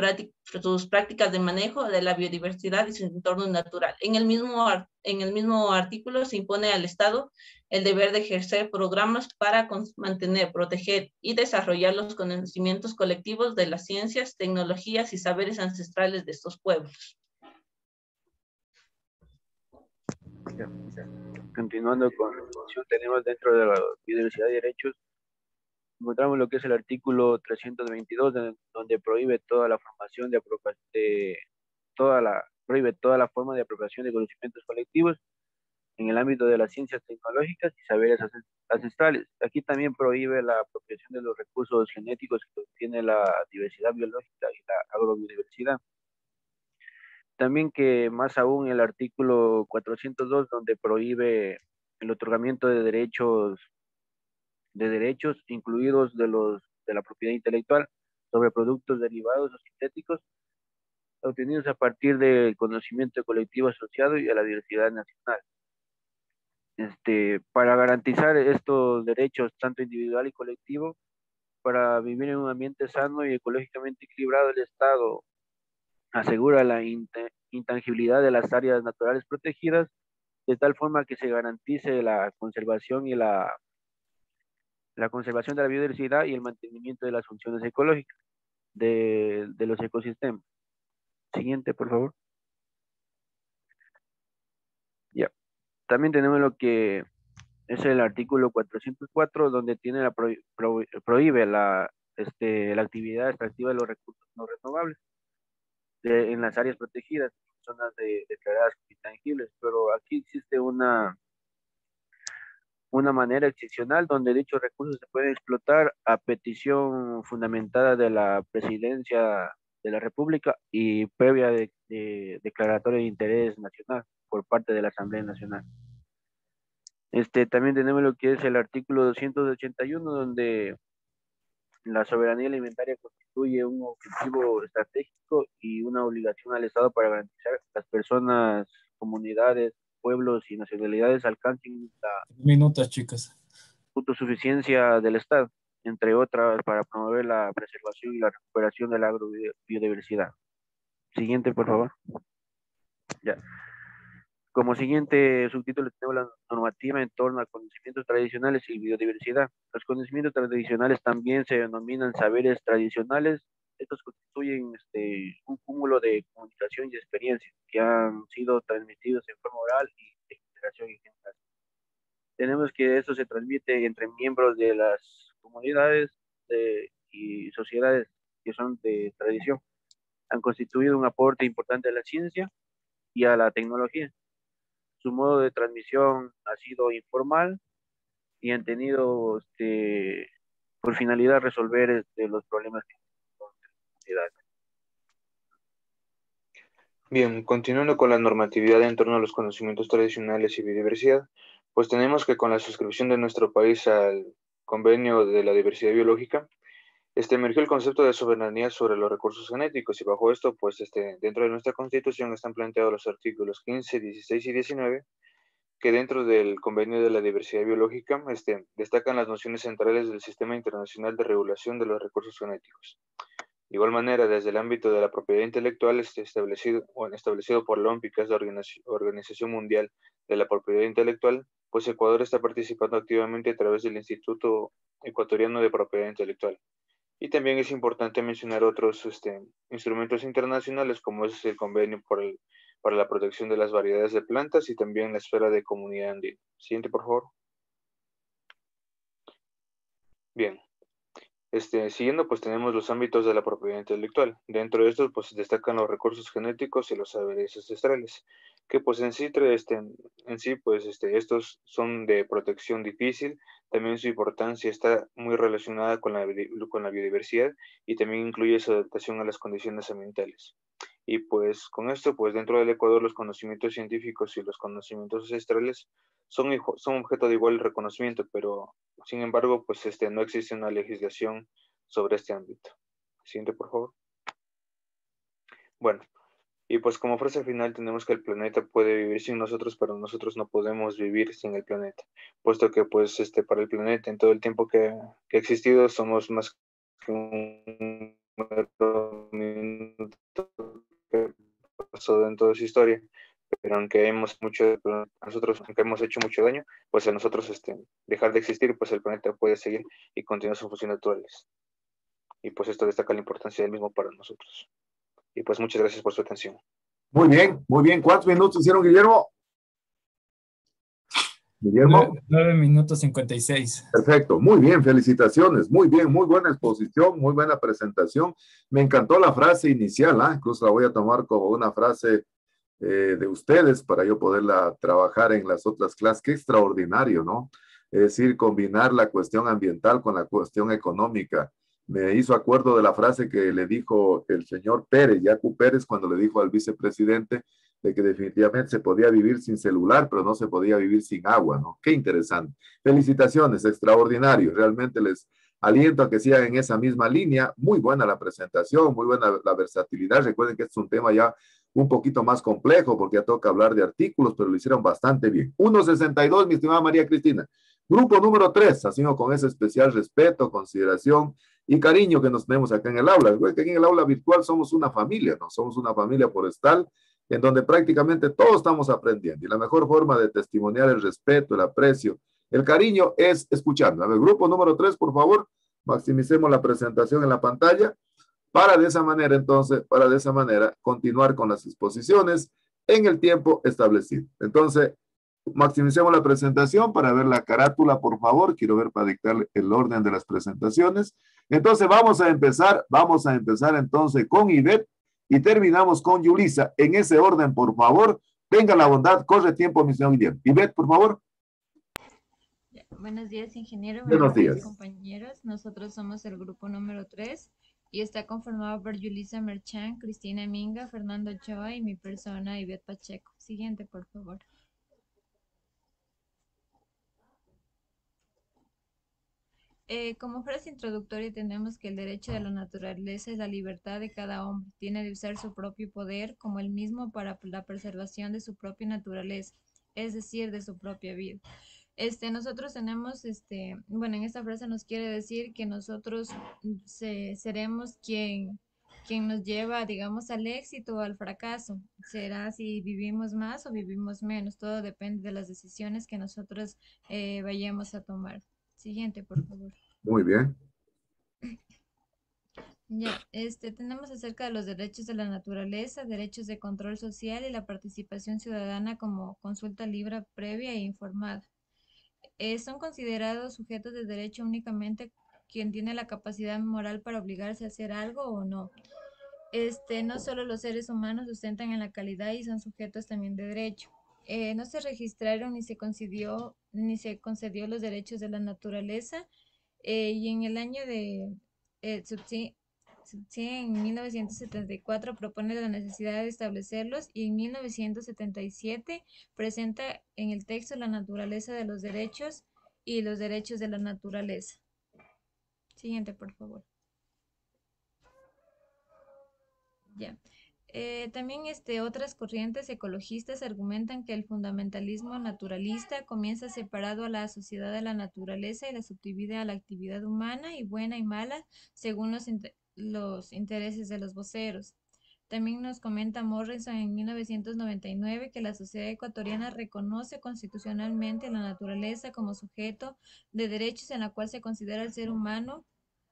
prácticas de manejo de la biodiversidad y su entorno natural. En el mismo artículo se impone al Estado el deber de ejercer programas para mantener, proteger y desarrollar los conocimientos colectivos de las ciencias, tecnologías y saberes ancestrales de estos pueblos. Continuando con la información, tenemos dentro de la biodiversidad de derechos, encontramos lo que es el artículo 322, donde prohíbe toda la formación prohíbe toda la forma de apropiación de conocimientos colectivos en el ámbito de las ciencias tecnológicas y saberes ancestrales. Aquí también prohíbe la apropiación de los recursos genéticos que contiene la diversidad biológica y la agrobiodiversidad. También que más aún el artículo 402, donde prohíbe el otorgamiento de derechos incluidos de la propiedad intelectual sobre productos derivados o sintéticos obtenidos a partir del conocimiento colectivo asociado y a la diversidad nacional. Para garantizar estos derechos, tanto individual y colectivo, para vivir en un ambiente sano y ecológicamente equilibrado, el Estado asegura la intangibilidad de las áreas naturales protegidas, de tal forma que se garantice la conservación y la conservación de la biodiversidad y el mantenimiento de las funciones ecológicas de los ecosistemas. Siguiente, por favor. Ya. También tenemos lo que es el artículo 404, donde tiene prohíbe la actividad extractiva de los recursos no renovables en las áreas protegidas, zonas declaradas intangibles, pero aquí existe una manera excepcional donde dichos recursos se pueden explotar a petición fundamentada de la Presidencia de la República y previa de declaratoria de interés nacional por parte de la Asamblea Nacional. También tenemos lo que es el artículo 281, donde la soberanía alimentaria constituye un objetivo estratégico y una obligación al Estado para garantizar las personas, comunidades pueblos y nacionalidades alcancen la Minutos, chicos. autosuficiencia del Estado, entre otras, para promover la preservación y la recuperación de la agrobiodiversidad. Siguiente, por favor. Ya. Como siguiente subtítulo tenemos la normativa en torno a conocimientos tradicionales y biodiversidad. Los conocimientos tradicionales también se denominan saberes tradicionales. Estos constituyen un cúmulo de comunicación y experiencias que han sido transmitidos en forma oral y de generación en generación. Tenemos que eso se transmite entre miembros de las comunidades y sociedades que son de tradición. Han constituido un aporte importante a la ciencia y a la tecnología. Su modo de transmisión ha sido informal y han tenido por finalidad resolver los problemas que son de la sociedad. Bien, continuando con la normatividad en torno a los conocimientos tradicionales y biodiversidad, pues tenemos que con la suscripción de nuestro país al Convenio de la Diversidad Biológica, emergió el concepto de soberanía sobre los recursos genéticos y bajo esto, pues dentro de nuestra Constitución están planteados los artículos 15, 16 y 19, que dentro del Convenio de la Diversidad Biológica destacan las nociones centrales del Sistema Internacional de Regulación de los Recursos Genéticos. De igual manera, desde el ámbito de la propiedad intelectual establecido por la OMPI, que es la Organización Mundial de la Propiedad Intelectual, pues Ecuador está participando activamente a través del Instituto Ecuatoriano de Propiedad Intelectual. Y también es importante mencionar otros instrumentos internacionales, como es el Convenio para la protección de las variedades de plantas y también la esfera de comunidad andina. Siguiente, por favor. Bien. Siguiendo, pues tenemos los ámbitos de la propiedad intelectual. Dentro de estos, pues destacan los recursos genéticos y los saberes ancestrales, que pues en sí, estos son de protección difícil. También su importancia está muy relacionada con la biodiversidad y también incluye su adaptación a las condiciones ambientales. Y pues con esto, pues dentro del Ecuador, los conocimientos científicos y los conocimientos ancestrales son objeto de igual reconocimiento, pero sin embargo, pues no existe una legislación sobre este ámbito. Siguiente, por favor. Bueno, y pues como frase final tenemos que el planeta puede vivir sin nosotros, pero nosotros no podemos vivir sin el planeta, puesto que pues para el planeta en todo el tiempo que ha existido somos más que un minuto que pasó en toda su historia, pero aunque hemos hecho mucho daño, pues a nosotros dejar de existir, pues el planeta puede seguir y continuar sus funciones naturales. Y pues esto destaca la importancia del mismo para nosotros. Y pues muchas gracias por su atención. Muy bien, muy bien. ¿Cuántos minutos hicieron, Guillermo? Guillermo. 9 minutos 56. Perfecto, muy bien, felicitaciones, muy bien, muy buena exposición, muy buena presentación. Me encantó la frase inicial, incluso la voy a tomar como una frase de ustedes para yo poderla trabajar en las otras clases. Qué extraordinario, ¿no? Es decir, combinar la cuestión ambiental con la cuestión económica. Me hizo acuerdo de la frase que le dijo el señor Pérez, Yacu Pérez, cuando le dijo al vicepresidente de que definitivamente se podía vivir sin celular, pero no se podía vivir sin agua, ¿no? Qué interesante. Felicitaciones, extraordinario. Realmente les aliento a que sigan en esa misma línea. Muy buena la presentación, muy buena la versatilidad. Recuerden que este es un tema ya un poquito más complejo porque ya toca hablar de artículos, pero lo hicieron bastante bien. 1.62, mi estimada María Cristina. Grupo número 3, haciendo con ese especial respeto, consideración y cariño que nos tenemos acá en el aula. Recuerden que aquí en el aula virtual somos una familia, ¿no? Somos una familia forestal en donde prácticamente todos estamos aprendiendo. Y la mejor forma de testimoniar el respeto, el aprecio, el cariño es escuchando. A ver, grupo número 3, por favor, maximicemos la presentación en la pantalla para de esa manera continuar con las exposiciones en el tiempo establecido. Entonces, maximicemos la presentación para ver la carátula, por favor. Quiero ver para dictar el orden de las presentaciones. Entonces, vamos a empezar entonces con Ivette y terminamos con Yulisa. En ese orden, por favor, tenga la bondad, corre tiempo, mi señor Guillermo. Ivette, por favor. Buenos días, ingeniero. Buenos días, compañeros. Nosotros somos el grupo número 3 y está conformado por Yulisa Merchán, Cristina Minga, Fernando Ochoa y mi persona, Ivette Pacheco. Siguiente, por favor. Como frase introductoria tenemos que el derecho de la naturaleza es la libertad de cada hombre. Tiene de usar su propio poder como el mismo para la preservación de su propia naturaleza. es decir, de su propia vida. Nosotros tenemos, bueno, en esta frase nos quiere decir que nosotros seremos quien nos lleva, digamos, al éxito o al fracaso. Será si vivimos más o vivimos menos. Todo depende de las decisiones que nosotros vayamos a tomar. Siguiente, por favor. Muy bien. Ya, tenemos acerca de los derechos de la naturaleza, derechos de control social y la participación ciudadana como consulta libre, previa e informada. Son considerados sujetos de derecho únicamente quien tiene la capacidad moral para obligarse a hacer algo o no. No solo los seres humanos sustentan en la calidad y son sujetos también de derecho. No se registraron ni se concedió los derechos de la naturaleza y en el año de Subsi en 1974 propone la necesidad de establecerlos y en 1977 presenta en el texto la naturaleza de los derechos y los derechos de la naturaleza. Siguiente, por favor. Ya. También otras corrientes ecologistas argumentan que el fundamentalismo naturalista comienza separado a la sociedad de la naturaleza y la subdivide a la actividad humana y buena y mala según los intereses de los voceros. También nos comenta Morrison en 1999 que la sociedad ecuatoriana reconoce constitucionalmente la naturaleza como sujeto de derechos en la cual se considera al ser humano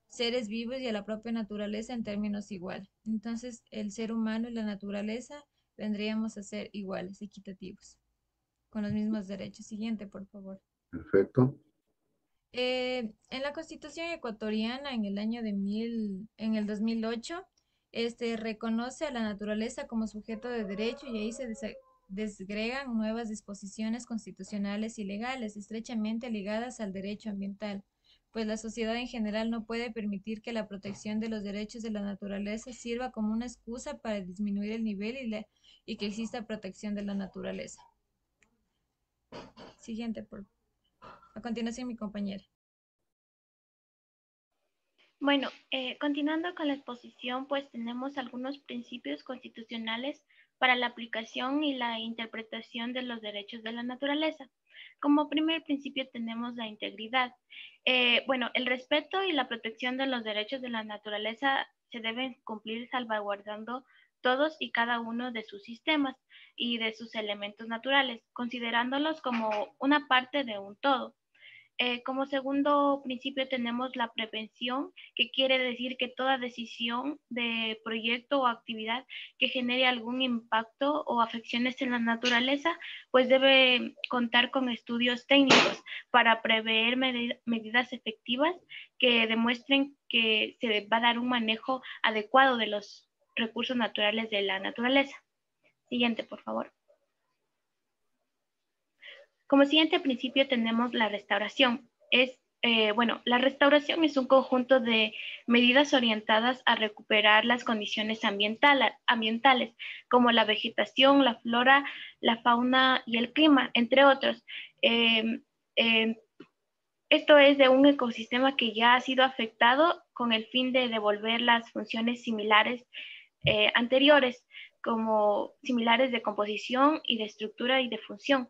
seres vivos y a la propia naturaleza en términos igual. Entonces, el ser humano y la naturaleza vendríamos a ser iguales, equitativos, con los mismos derechos. Siguiente, por favor. Perfecto. En la Constitución ecuatoriana, en el 2008, reconoce a la naturaleza como sujeto de derecho y ahí se desgregan nuevas disposiciones constitucionales y legales estrechamente ligadas al derecho ambiental, pues la sociedad en general no puede permitir que la protección de los derechos de la naturaleza sirva como una excusa para disminuir el nivel y que exista protección de la naturaleza. Siguiente, a continuación mi compañera. Bueno, continuando con la exposición, pues tenemos algunos principios constitucionales para la aplicación y la interpretación de los derechos de la naturaleza. Como primer principio tenemos la integridad. Bueno, el respeto y la protección de los derechos de la naturaleza se deben cumplir salvaguardando todos y cada uno de sus sistemas y de sus elementos naturales, considerándolos como una parte de un todo. Como segundo principio tenemos la prevención, que quiere decir que toda decisión de proyecto o actividad que genere algún impacto o afecciones en la naturaleza, pues debe contar con estudios técnicos para prever medidas efectivas que demuestren que se va a dar un manejo adecuado de los recursos naturales de la naturaleza. Siguiente, por favor. Como siguiente principio tenemos la restauración. La restauración es un conjunto de medidas orientadas a recuperar las condiciones ambientales, como la vegetación, la flora, la fauna y el clima, entre otros. Esto es de un ecosistema que ya ha sido afectado con el fin de devolver las funciones similares anteriores, como similares de composición y de estructura y de función.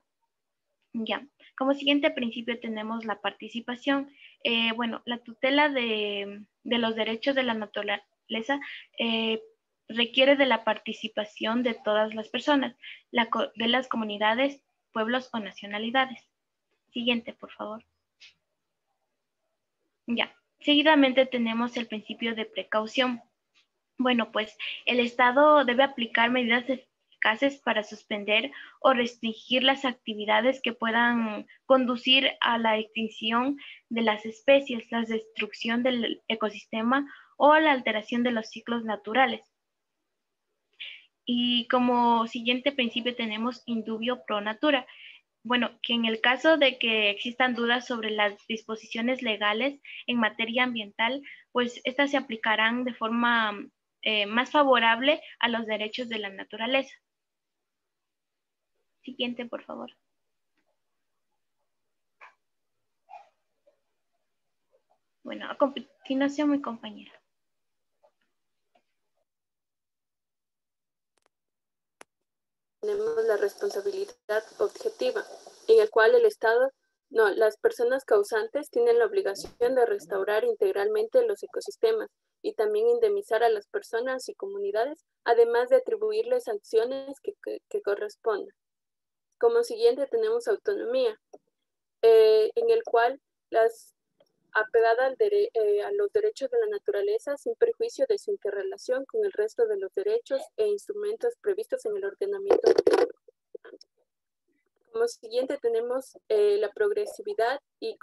Ya, como siguiente principio tenemos la participación. La tutela de los derechos de la naturaleza requiere de la participación de todas las personas, de las comunidades, pueblos o nacionalidades. Siguiente, por favor. Ya, seguidamente tenemos el principio de precaución. Bueno, pues el Estado debe aplicar medidas eficaces para suspender o restringir las actividades que puedan conducir a la extinción de las especies, la destrucción del ecosistema o a la alteración de los ciclos naturales. Y como siguiente principio tenemos indubio pro natura. Bueno, que en el caso de que existan dudas sobre las disposiciones legales en materia ambiental, pues estas se aplicarán de forma más favorable a los derechos de la naturaleza. Siguiente, por favor. Bueno, a continuación mi compañera. tenemos la responsabilidad objetiva, en el cual las personas causantes tienen la obligación de restaurar integralmente los ecosistemas y también indemnizar a las personas y comunidades, además de atribuirles sanciones que correspondan. Como siguiente tenemos autonomía, en el cual apegada a los derechos de la naturaleza sin perjuicio de su interrelación con el resto de los derechos e instrumentos previstos en el ordenamiento jurídico. Como siguiente tenemos la progresividad y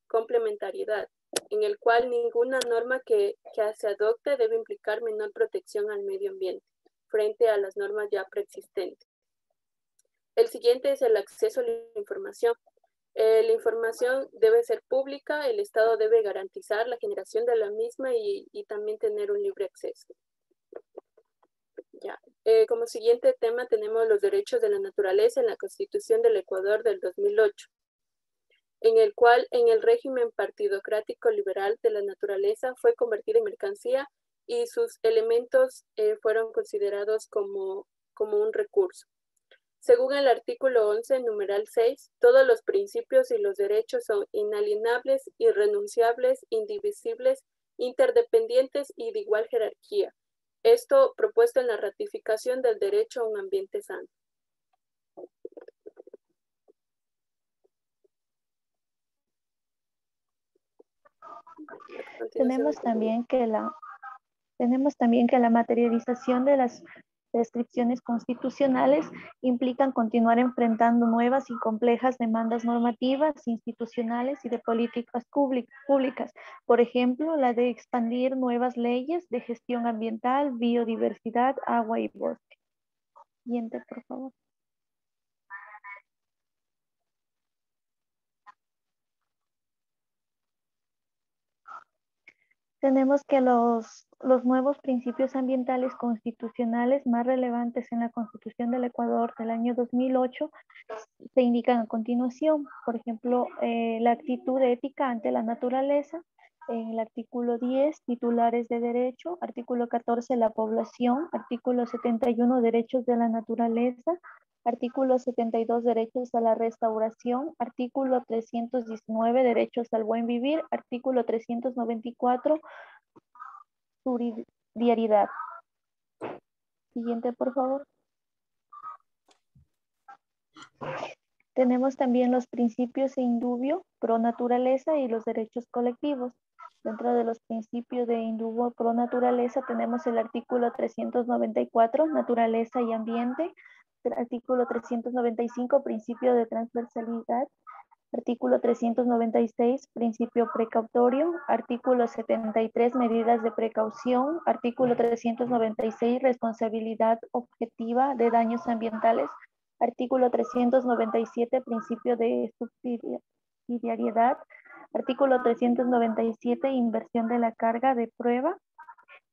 complementariedad, en el cual ninguna norma que se adopte debe implicar menor protección al medio ambiente frente a las normas ya preexistentes. El siguiente es el acceso a la información. La información debe ser pública, el Estado debe garantizar la generación de la misma y también tener un libre acceso. Como siguiente tema tenemos los derechos de la naturaleza en la Constitución del Ecuador del 2008, en el cual en el régimen partidocrático liberal de la naturaleza fue convertida en mercancía y sus elementos fueron considerados como un recurso. Según el artículo 11, numeral 6, todos los principios y los derechos son inalienables, irrenunciables, indivisibles, interdependientes y de igual jerarquía. Esto propuesto en la ratificación del derecho a un ambiente sano. Tenemos también que la materialización de las restricciones constitucionales implican continuar enfrentando nuevas y complejas demandas normativas, institucionales y de políticas públicas. Por ejemplo, la de expandir nuevas leyes de gestión ambiental, biodiversidad, agua y bosque. Siguiente, por favor. Tenemos que los nuevos principios ambientales constitucionales más relevantes en la Constitución del Ecuador del año 2008 se indican a continuación. Por ejemplo, la actitud ética ante la naturaleza, en el artículo 10, titulares de derecho, artículo 14, la población, artículo 71, derechos de la naturaleza, artículo 72, derechos a la restauración, artículo 319, derechos al buen vivir, artículo 394, subsidiariedad. Siguiente, por favor. Tenemos también los principios indubio, pro naturaleza y los derechos colectivos. Dentro de los principios de indubio pro naturaleza tenemos el artículo 394, naturaleza y ambiente, artículo 395, principio de transversalidad, artículo 396, principio precautorio, artículo 73, medidas de precaución, artículo 396, responsabilidad objetiva de daños ambientales, artículo 397, principio de subsidiariedad, artículo 397, inversión de la carga de prueba.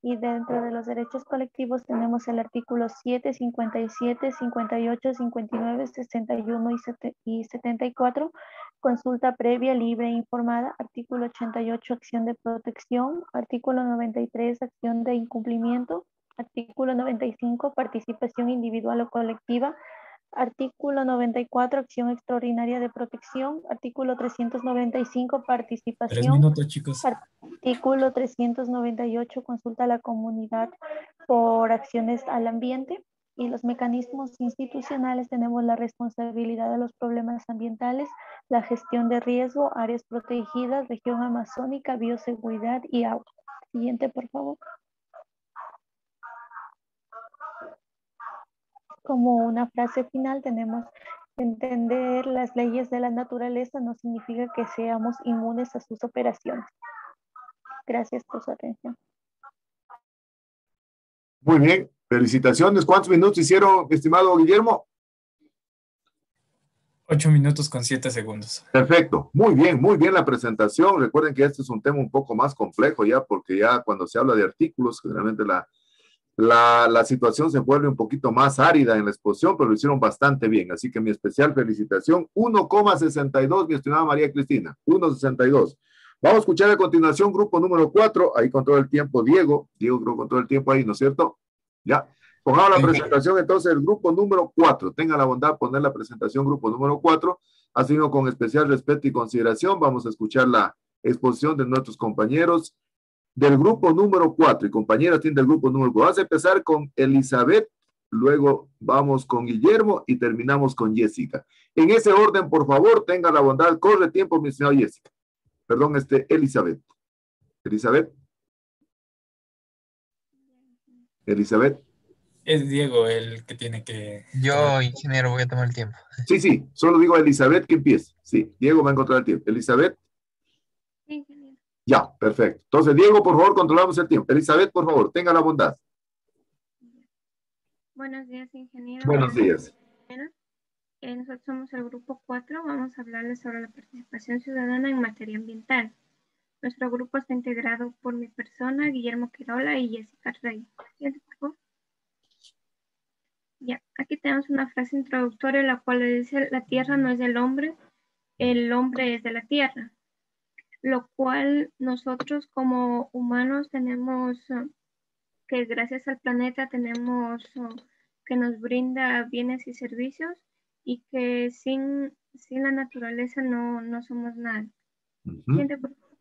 Y dentro de los derechos colectivos tenemos el artículo 7, 57, 58, 59, 61 y 74, consulta previa, libre e informada, artículo 88, acción de protección, artículo 93, acción de incumplimiento, artículo 95, participación individual o colectiva, artículo 94, acción extraordinaria de protección, artículo 395, participación. 3 minutos, chicos. Artículo 398, consulta a la comunidad por acciones al ambiente. Y los mecanismos institucionales tenemos la responsabilidad de los problemas ambientales, la gestión de riesgo, áreas protegidas, región amazónica, bioseguridad y agua. Siguiente, por favor. Como una frase final tenemos que entender las leyes de la naturaleza no significa que seamos inmunes a sus operaciones. Gracias por su atención. Muy bien, felicitaciones. ¿Cuántos minutos hicieron, estimado Guillermo? 8 minutos con 7 segundos. Perfecto, muy bien la presentación. Recuerden que este es un tema un poco más complejo ya, porque ya cuando se habla de artículos, generalmente la situación se vuelve un poquito más árida en la exposición, pero lo hicieron bastante bien. Así que mi especial felicitación, 1,62, mi estimada María Cristina, 1,62. Vamos a escuchar a continuación grupo número 4, ahí con todo el tiempo Diego creo con todo el tiempo ahí, ¿no es cierto? Ya. Pongamos la presentación entonces del grupo número 4. Tenga la bondad de poner la presentación grupo número 4. Así que con especial respeto y consideración vamos a escuchar la exposición de nuestros compañeros del grupo número 4 y compañeras del grupo número 4. Vamos a empezar con Elizabeth, luego vamos con Guillermo y terminamos con Jessica. En ese orden, por favor, tenga la bondad. Corre tiempo, mi señora Jessica. Perdón, Elizabeth. Elizabeth. Es Diego el que tiene que... Yo, ingeniero, voy a tomar el tiempo. Sí, solo digo a Elizabeth que empiece. Sí, Diego va a encontrar el tiempo. Elizabeth. Sí, ingeniero. Ya, perfecto. Entonces, Diego, por favor, controlamos el tiempo. Elizabeth, por favor, tenga la bondad. Buenos días, ingeniero. Buenos días. Nosotros somos el grupo 4. Vamos a hablarles sobre la participación ciudadana en materia ambiental. Nuestro grupo está integrado por mi persona, Guillermo Quirola y Jessica Rey. Siguiente, por favor. Ya, aquí tenemos una frase introductoria, la cual dice: la tierra no es del hombre, el hombre es de la tierra. Lo cual nosotros como humanos tenemos que gracias al planeta tenemos que nos brinda bienes y servicios, y que sin la naturaleza no somos nada. Siguiente, por favor.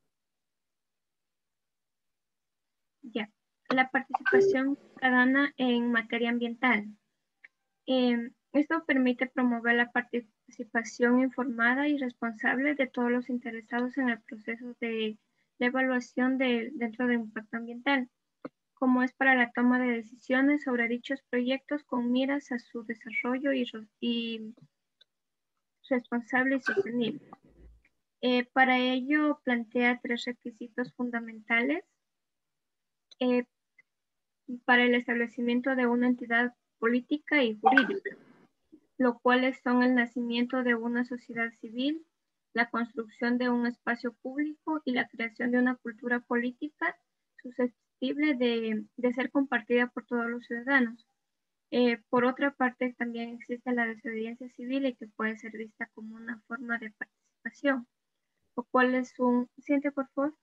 Ya, la participación ciudadana en materia ambiental. Esto permite promover la participación informada y responsable de todos los interesados en el proceso de evaluación dentro del impacto ambiental, como es para la toma de decisiones sobre dichos proyectos con miras a su desarrollo y responsable y sostenible. Para ello plantea 3 requisitos fundamentales para el establecimiento de una entidad política y jurídica, lo cuales son el nacimiento de una sociedad civil, la construcción de un espacio público y la creación de una cultura política susceptible de ser compartida por todos los ciudadanos. Por otra parte, también existe la desobediencia civil, y que puede ser vista como una forma de participación, lo cual es un... Siguiente, por favor.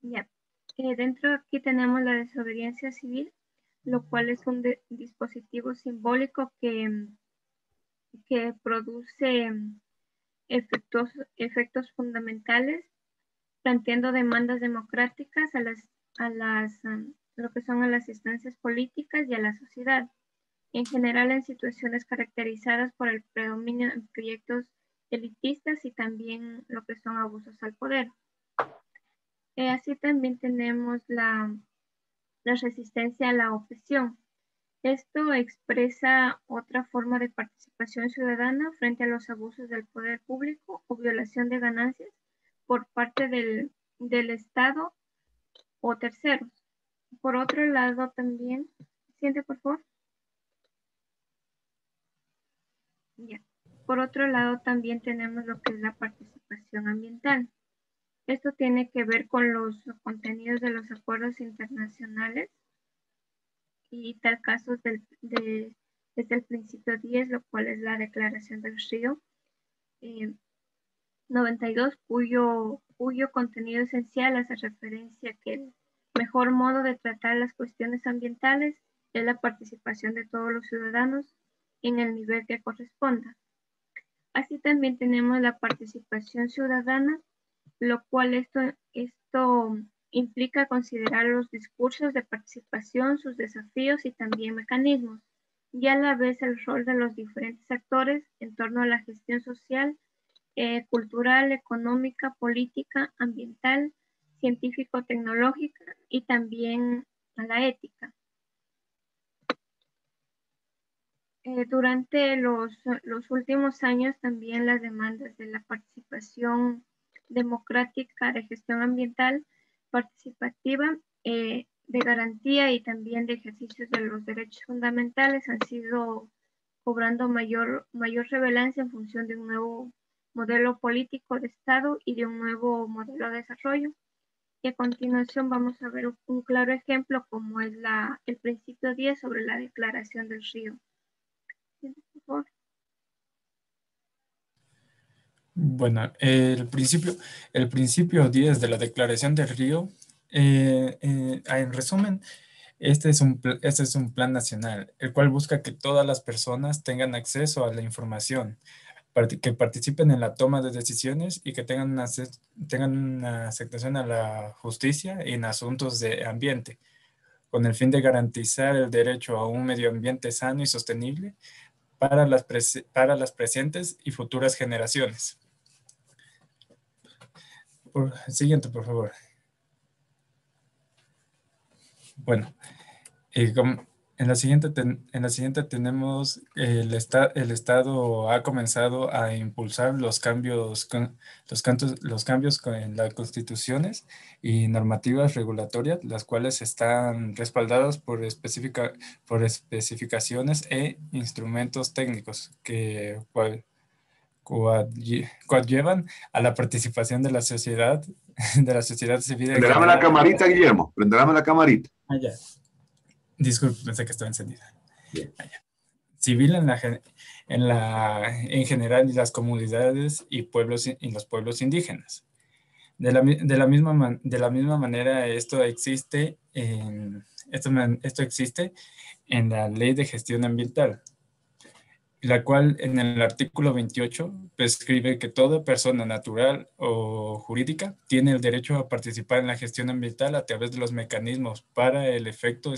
Ya. Dentro de aquí tenemos la desobediencia civil, lo cual es un dispositivo simbólico que produce efectos fundamentales, planteando demandas democráticas a lo que son a las instancias políticas y a la sociedad, en general en situaciones caracterizadas por el predominio de proyectos elitistas y también lo que son abusos al poder. Así también tenemos la resistencia a la opresión. Esto expresa otra forma de participación ciudadana frente a los abusos del poder público o violación de ganancias por parte del Estado o terceros. Por otro lado también, siguiente por favor. Ya. Por otro lado también tenemos lo que es la participación ambiental. Esto tiene que ver con los contenidos de los acuerdos internacionales y tal caso desde el principio 10, lo cual es la Declaración del Río 92, cuyo contenido esencial hace referencia que el mejor modo de tratar las cuestiones ambientales es la participación de todos los ciudadanos en el nivel que corresponda. Así también tenemos la participación ciudadana, lo cual esto implica considerar los discursos de participación, sus desafíos y también mecanismos, y a la vez el rol de los diferentes actores en torno a la gestión social, cultural, económica, política, ambiental, científico-tecnológica y también a la ética. Durante los últimos años también las demandas de la participación democrática de gestión ambiental participativa, de garantía y también de ejercicios de los derechos fundamentales han sido cobrando mayor relevancia en función de un nuevo modelo político de Estado y de un nuevo modelo de desarrollo. Y a continuación vamos a ver un claro ejemplo como es el principio 10 sobre la Declaración del Río. Por favor. Bueno, el principio 10 de la Declaración del Río, en resumen, Este es un plan nacional, el cual busca que todas las personas tengan acceso a la información, que participen en la toma de decisiones y que tengan una aceptación a la justicia en asuntos de ambiente, con el fin de garantizar el derecho a un medio ambiente sano y sostenible para las presentes y futuras generaciones. Siguiente, por favor. Bueno, en la siguiente tenemos el Estado ha comenzado a impulsar los cambios en las constituciones y normativas regulatorias, las cuales están respaldadas por especificaciones e instrumentos técnicos que coadyuvan a la participación de la sociedad civil. Prenderame la camarita, Guillermo. Prenderame la camarita. Ah, ya. Disculpe, pensé que estaba encendida. Civil en general y las comunidades y los pueblos indígenas. De la misma manera, esto existe en la Ley de Gestión Ambiental, la cual en el artículo 28 prescribe que toda persona natural o jurídica tiene el derecho a participar en la gestión ambiental a través de los mecanismos para el derecho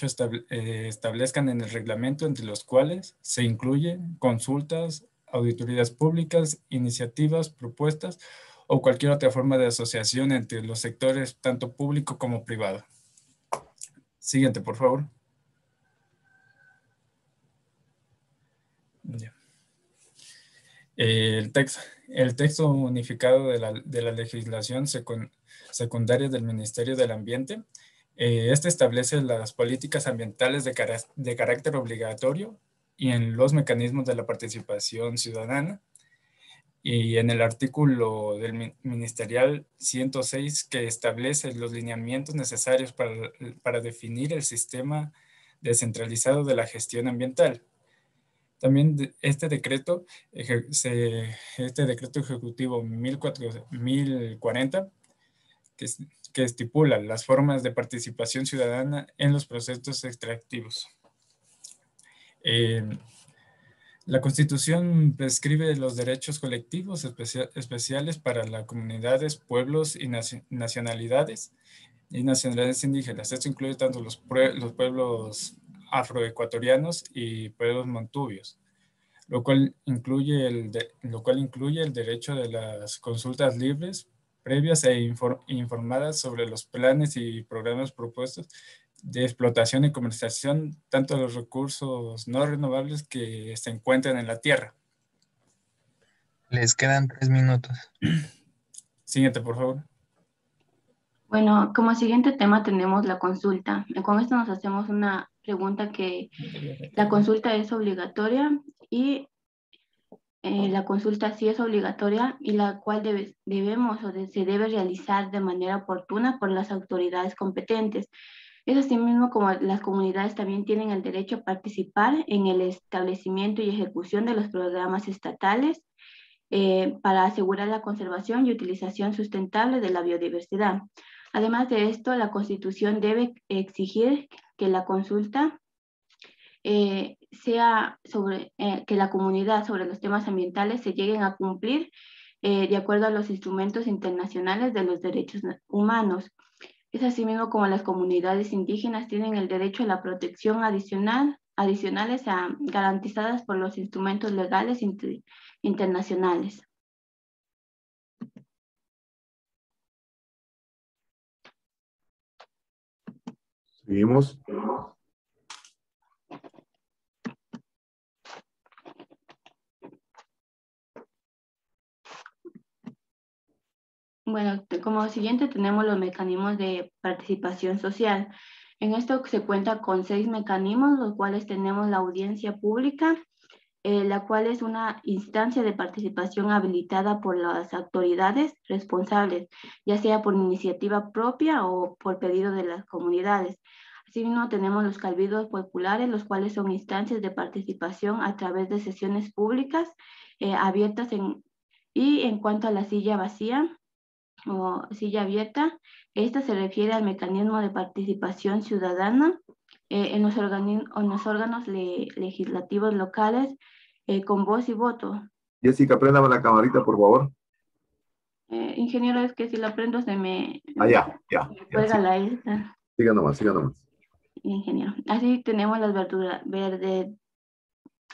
establezcan en el reglamento, entre los cuales se incluyen consultas, auditorías públicas, iniciativas, propuestas o cualquier otra forma de asociación entre los sectores tanto público como privado. Siguiente, por favor. El texto unificado de la legislación secundaria del Ministerio del Ambiente. Este establece las políticas ambientales de carácter obligatorio y en los mecanismos de la participación ciudadana. Y en el artículo del Ministerial 106, que establece los lineamientos necesarios para definir el sistema descentralizado de la gestión ambiental. También este decreto ejecutivo 1040, que estipula las formas de participación ciudadana en los procesos extractivos. La Constitución prescribe los derechos colectivos especiales para las comunidades, pueblos y nacionalidades indígenas. Esto incluye tanto los pueblos afroecuatorianos y pueblos montubios, lo cual incluye el derecho de las consultas libres, previas e informadas sobre los planes y programas propuestos de explotación y comercialización tanto de los recursos no renovables que se encuentran en la tierra. Les quedan 3 minutos. Siguiente, por favor. Bueno, como siguiente tema tenemos la consulta. Con esto nos hacemos una pregunta que la consulta es obligatoria y la consulta sí es obligatoria y la cual se debe realizar de manera oportuna por las autoridades competentes. Es asimismo como las comunidades también tienen el derecho a participar en el establecimiento y ejecución de los programas estatales para asegurar la conservación y utilización sustentable de la biodiversidad. Además de esto, la Constitución debe exigir que la consulta sea que la comunidad sobre los temas ambientales se lleguen a cumplir de acuerdo a los instrumentos internacionales de los derechos humanos. Es asimismo como las comunidades indígenas tienen el derecho a la protección adicionales garantizadas por los instrumentos legales internacionales. Seguimos. Bueno, como siguiente tenemos los mecanismos de participación social. En esto se cuenta con 6 mecanismos, los cuales tenemos la audiencia pública, la cual es una instancia de participación habilitada por las autoridades responsables, ya sea por iniciativa propia o por pedido de las comunidades. Asimismo, tenemos los cabildos populares, los cuales son instancias de participación a través de sesiones públicas abiertas y en cuanto a la silla vacía o silla abierta, Esta se refiere al mecanismo de participación ciudadana en los órganos legislativos locales con voz y voto. Jessica, préndame la camarita, por favor. Ingeniero, es que si la prendo se me... Ya. Cuelga Sí. la esta. Siga nomás. Ingeniero. Así tenemos las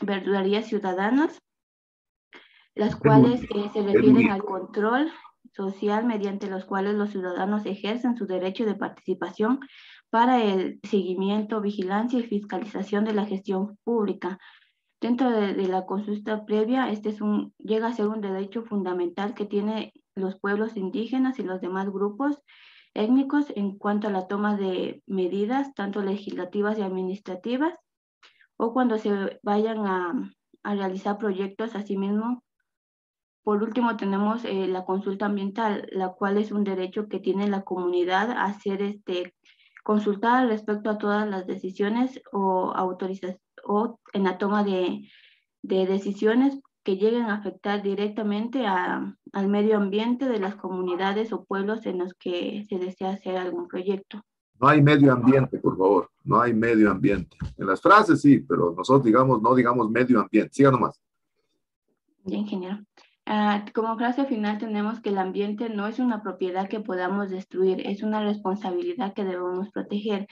verdurarías ciudadanas, las cuales se refieren al control social mediante los cuales los ciudadanos ejercen su derecho de participación para el seguimiento, vigilancia y fiscalización de la gestión pública. Dentro de la consulta previa, llega a ser un derecho fundamental que tienen los pueblos indígenas y los demás grupos étnicos en cuanto a la toma de medidas, tanto legislativas y administrativas, o cuando se vayan a realizar proyectos. Asimismo, por último, tenemos la consulta ambiental, la cual es un derecho que tiene la comunidad a ser consultada respecto a todas las decisiones o autorizaciones o en la toma de decisiones que lleguen a afectar directamente al medio ambiente de las comunidades o pueblos en los que se desea hacer algún proyecto. No hay medio ambiente, por favor. No hay medio ambiente. En las frases sí, pero nosotros no digamos medio ambiente. Siga nomás. Ya, ingeniero. Como frase final tenemos que el ambiente no es una propiedad que podamos destruir, es una responsabilidad que debemos proteger.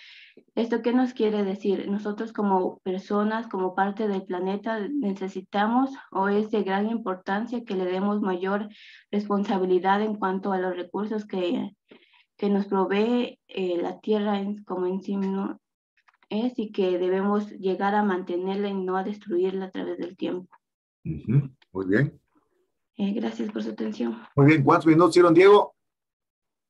¿Esto qué nos quiere decir? Nosotros como personas, como parte del planeta, necesitamos o es de gran importancia que le demos mayor responsabilidad en cuanto a los recursos que nos provee la Tierra como en sí mismo es, y que debemos llegar a mantenerla y no a destruirla a través del tiempo. Muy bien. Gracias por su atención. Muy bien, ¿cuántos minutos hicieron, Diego?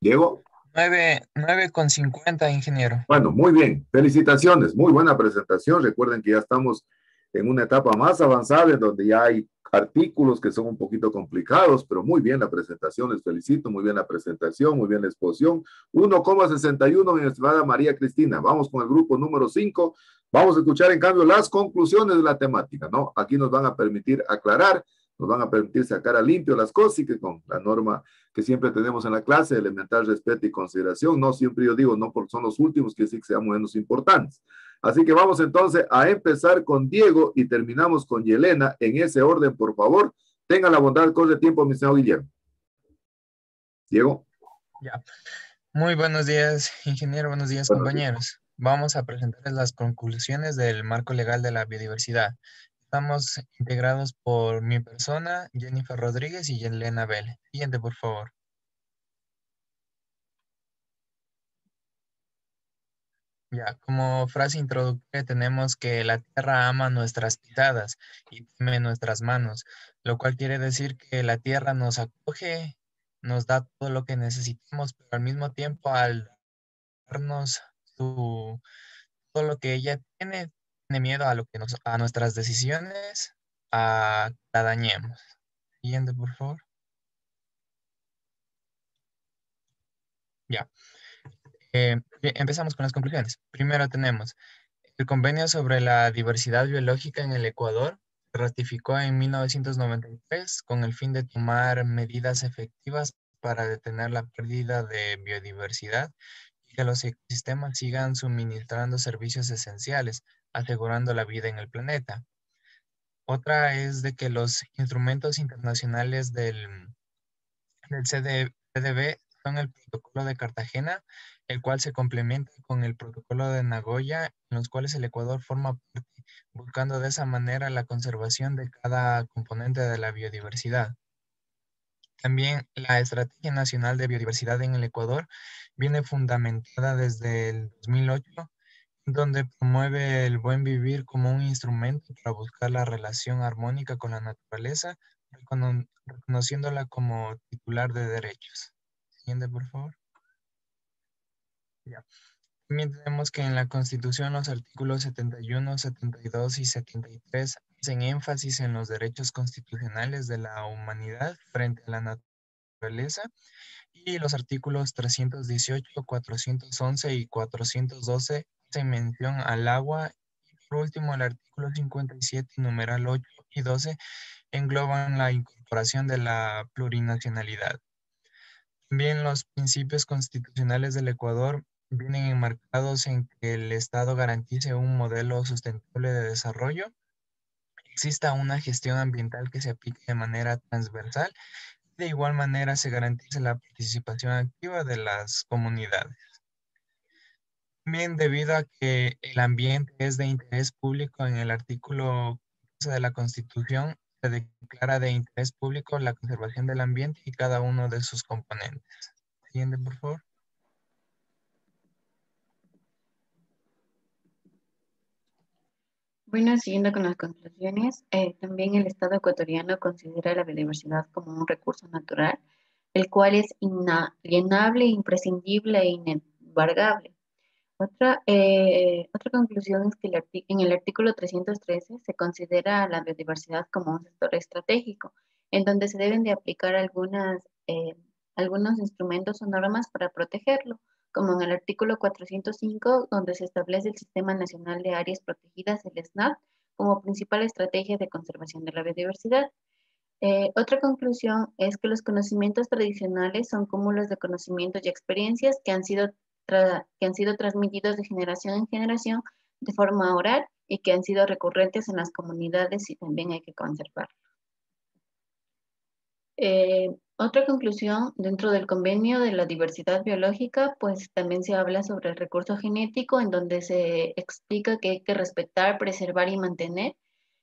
Diego. 9:50, ingeniero. Bueno, muy bien. Felicitaciones. Muy buena presentación. Recuerden que ya estamos en una etapa más avanzada en donde ya hay artículos que son un poquito complicados, pero muy bien la presentación. Les felicito. Muy bien la presentación, muy bien la exposición. 1,61, mi estimada María Cristina. Vamos con el grupo número 5. Vamos a escuchar, en cambio, las conclusiones de la temática, ¿no? Aquí nos van a permitir aclarar, nos van a permitir sacar a limpio las cosas y que con la norma que siempre tenemos en la clase, elemental respeto y consideración, no siempre yo digo, no porque son los últimos, que sí que sean menos importantes. Así que vamos entonces a empezar con Diego y terminamos con Yelena en ese orden, por favor. Tenga la bondad, corre tiempo, mi señor Guillermo. Diego. Ya. Muy buenos días, ingeniero, buenos días, compañeros. Vamos a presentarles las conclusiones del marco legal de la biodiversidad. Estamos integrados por mi persona, Jennifer Rodríguez y Yelena Vélez. Siguiente, por favor. Ya, como frase introductoria tenemos que la tierra ama nuestras pisadas y teme nuestras manos, lo cual quiere decir que la tierra nos acoge, nos da todo lo que necesitamos, pero al mismo tiempo al darnos todo lo que ella tiene miedo a a nuestras decisiones, a que la dañemos. Siguiente, por favor. Ya. Empezamos con las conclusiones. Primero tenemos el Convenio sobre la Diversidad Biológica en el Ecuador. Se ratificó en 1993 con el fin de tomar medidas efectivas para detener la pérdida de biodiversidad y que los ecosistemas sigan suministrando servicios esenciales, asegurando la vida en el planeta. Otra es de que los instrumentos internacionales del CDB son el Protocolo de Cartagena, el cual se complementa con el Protocolo de Nagoya, en los cuales el Ecuador forma parte, buscando de esa manera la conservación de cada componente de la biodiversidad. También la Estrategia Nacional de Biodiversidad en el Ecuador viene fundamentada desde el 2008, donde promueve el buen vivir como un instrumento para buscar la relación armónica con la naturaleza, reconociéndola como titular de derechos. Siguiente, por favor. Ya. También tenemos que en la Constitución los artículos 71, 72 y 73 hacen énfasis en los derechos constitucionales de la humanidad frente a la naturaleza, y los artículos 318, 411 y 412 hacen mención al agua, y por último el artículo 57, numeral 8 y 12 engloban la incorporación de la plurinacionalidad. También los principios constitucionales del Ecuador vienen enmarcados en que el Estado garantice un modelo sustentable de desarrollo, exista una gestión ambiental que se aplique de manera transversal. De igual manera, se garantiza la participación activa de las comunidades. También, debido a que el ambiente es de interés público, en el artículo 15 de la Constitución se declara de interés público la conservación del ambiente y cada uno de sus componentes. Siguiente, por favor. Bueno, siguiendo con las conclusiones, también el Estado ecuatoriano considera la biodiversidad como un recurso natural, el cual es inalienable, imprescindible e inembargable. Otra conclusión es que en el artículo 313 se considera la biodiversidad como un sector estratégico, en donde se deben de aplicar algunos instrumentos o normas para protegerlo, como en el artículo 405, donde se establece el Sistema Nacional de Áreas Protegidas, el SNAP, como principal estrategia de conservación de la biodiversidad. Otra conclusión es que los conocimientos tradicionales son cúmulos de conocimientos y experiencias que han sido transmitidos de generación en generación de forma oral y que han sido recurrentes en las comunidades y también hay que conservarlos. Otra conclusión, dentro del convenio de la diversidad biológica, pues también se habla sobre el recurso genético, en donde se explica que hay que respetar, preservar y mantener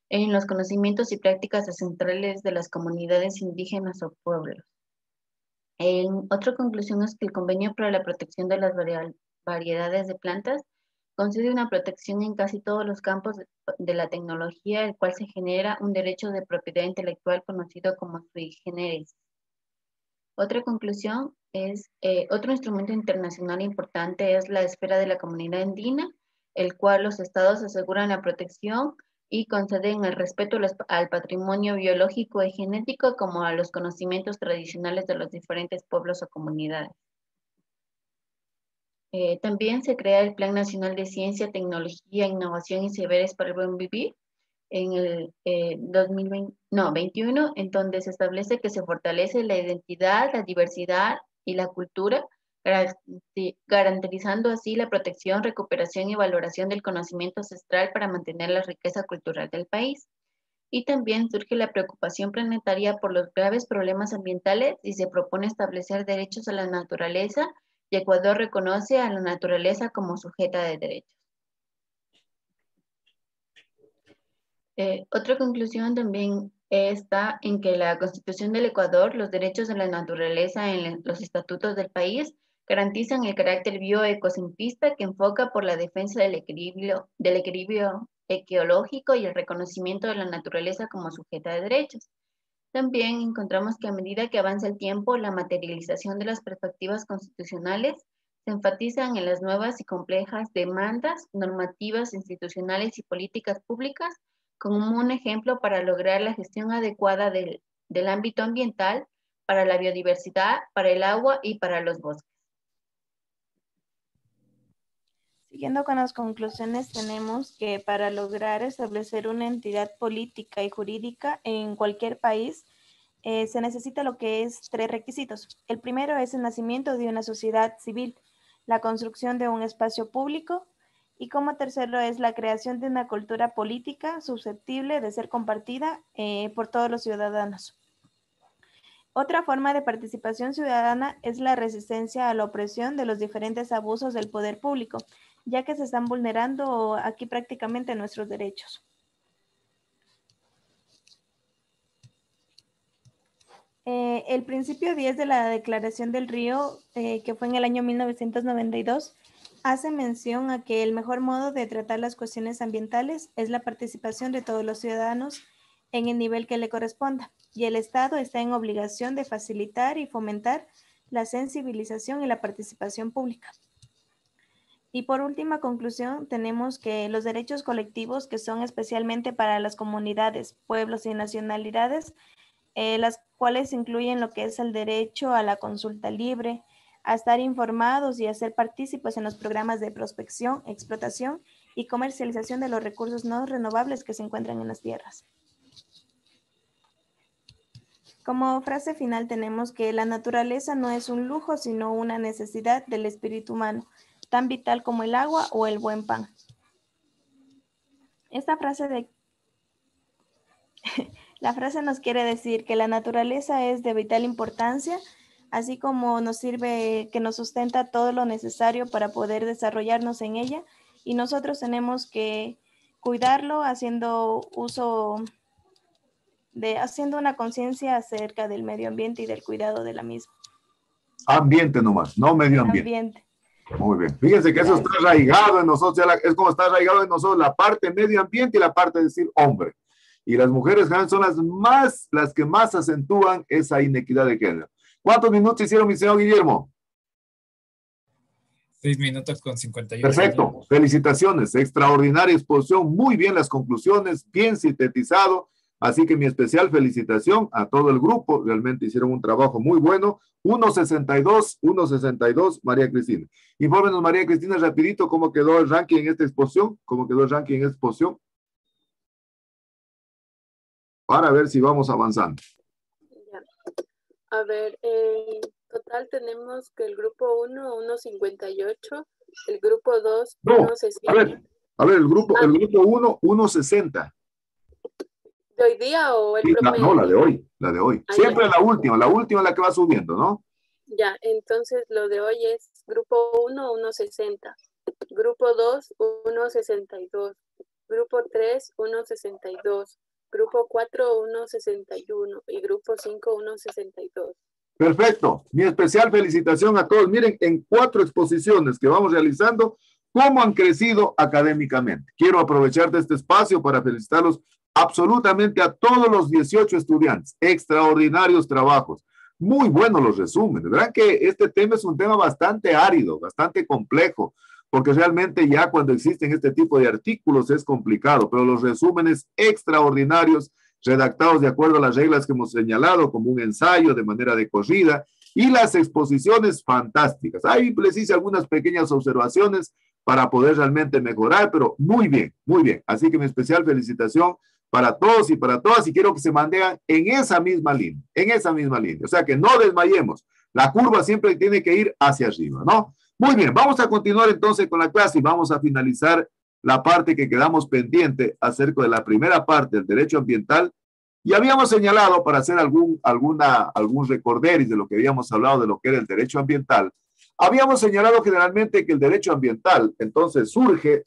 en los conocimientos y prácticas ancestrales de las comunidades indígenas o pueblos. Otra conclusión es que el convenio para la protección de las variedades de plantas concede una protección en casi todos los campos de la tecnología, el cual se genera un derecho de propiedad intelectual conocido como sui generis. Otra conclusión es, otro instrumento internacional importante es la esfera de la comunidad andina, el cual los estados aseguran la protección y conceden el respeto al patrimonio biológico y genético como a los conocimientos tradicionales de los diferentes pueblos o comunidades. También se crea el Plan Nacional de Ciencia, Tecnología, Innovación y Saberes para el Buen Vivir en el 2021, en donde se establece que se fortalece la identidad, la diversidad y la cultura, garantizando así la protección, recuperación y valoración del conocimiento ancestral para mantener la riqueza cultural del país. Y también surge la preocupación planetaria por los graves problemas ambientales y se propone establecer derechos a la naturaleza, y Ecuador reconoce a la naturaleza como sujeta de derechos. Otra conclusión también está en que la Constitución del Ecuador, los derechos de la naturaleza en los estatutos del país, garantizan el carácter bioecocentrista que enfoca por la defensa del equilibrio ecológico y el reconocimiento de la naturaleza como sujeta de derechos. También encontramos que a medida que avanza el tiempo, la materialización de las perspectivas constitucionales se enfatizan en las nuevas y complejas demandas normativas, institucionales y políticas públicas como un ejemplo para lograr la gestión adecuada del ámbito ambiental, para la biodiversidad, para el agua y para los bosques. Siguiendo con las conclusiones, tenemos que para lograr establecer una entidad política y jurídica en cualquier país, se necesita lo que es 3 requisitos. El primero es el nacimiento de una sociedad civil, la construcción de un espacio público y como tercero es la creación de una cultura política susceptible de ser compartida por todos los ciudadanos. Otra forma de participación ciudadana es la resistencia a la opresión de los diferentes abusos del poder público, ya que se están vulnerando aquí prácticamente nuestros derechos. El principio 10 de la Declaración del Río, que fue en el año 1992, hace mención a que el mejor modo de tratar las cuestiones ambientales es la participación de todos los ciudadanos en el nivel que le corresponda, y el Estado está en obligación de facilitar y fomentar la sensibilización y la participación pública. Y por última conclusión, tenemos que los derechos colectivos, que son especialmente para las comunidades, pueblos y nacionalidades, las cuales incluyen lo que es el derecho a la consulta libre, a estar informados y a ser partícipes en los programas de prospección, explotación y comercialización de los recursos no renovables que se encuentran en las tierras. Como frase final tenemos que la naturaleza no es un lujo, sino una necesidad del espíritu humano, tan vital como el agua o el buen pan. Esta frase la frase nos quiere decir que la naturaleza es de vital importancia, así como nos sirve, que nos sustenta todo lo necesario para poder desarrollarnos en ella, y nosotros tenemos que cuidarlo haciendo una conciencia acerca del medio ambiente y del cuidado de la misma. Ambiente nomás, no medio ambiente. Muy bien. Fíjense que eso está arraigado en nosotros, es como está arraigado en nosotros la parte medio ambiente y la parte de decir hombre. Y las mujeres son las que más acentúan esa inequidad de género. ¿Cuántos minutos hicieron, mi señor Guillermo? 6 minutos con 58. Perfecto. Felicitaciones. Extraordinaria exposición. Muy bien las conclusiones. Bien sintetizado. Así que mi especial felicitación a todo el grupo. Realmente hicieron un trabajo muy bueno. 1.62, María Cristina. Infórmenos, María Cristina, rapidito, cómo quedó el ranking en esta exposición. Para ver si vamos avanzando. Ya. A ver, en total tenemos que el grupo 1, 1.58, el grupo 2, 1.60. A ver, el grupo 1, 1.60. ¿De hoy día o el promedio? No, la de hoy. Siempre la última es la que va subiendo, ¿no? Ya, entonces lo de hoy es grupo 1, 1.60, grupo 2, 1.62, grupo 3, 1.62, grupo 4, 1.61 y grupo 5, 1.62. Perfecto. Mi especial felicitación a todos. Miren, en 4 exposiciones que vamos realizando, cómo han crecido académicamente. Quiero aprovechar de este espacio para felicitarlos absolutamente a todos los 18 estudiantes. Extraordinarios trabajos. Muy buenos los resúmenes. Verán que este tema es un tema bastante árido, bastante complejo, porque realmente ya cuando existen este tipo de artículos es complicado, pero los resúmenes extraordinarios, redactados de acuerdo a las reglas que hemos señalado, como un ensayo de manera de corrida, y las exposiciones fantásticas. Ahí les hice algunas pequeñas observaciones para poder realmente mejorar, pero muy bien, muy bien. Así que mi especial felicitación para todos y para todas, y quiero que se mantengan en esa misma línea, O sea, que no desmayemos. La curva siempre tiene que ir hacia arriba, ¿no? Muy bien, vamos a continuar entonces con la clase y vamos a finalizar la parte que quedamos pendiente acerca de la primera parte del derecho ambiental. Y habíamos señalado, para hacer algún recorderis de lo que habíamos hablado de lo que era el derecho ambiental, habíamos señalado generalmente que el derecho ambiental entonces surge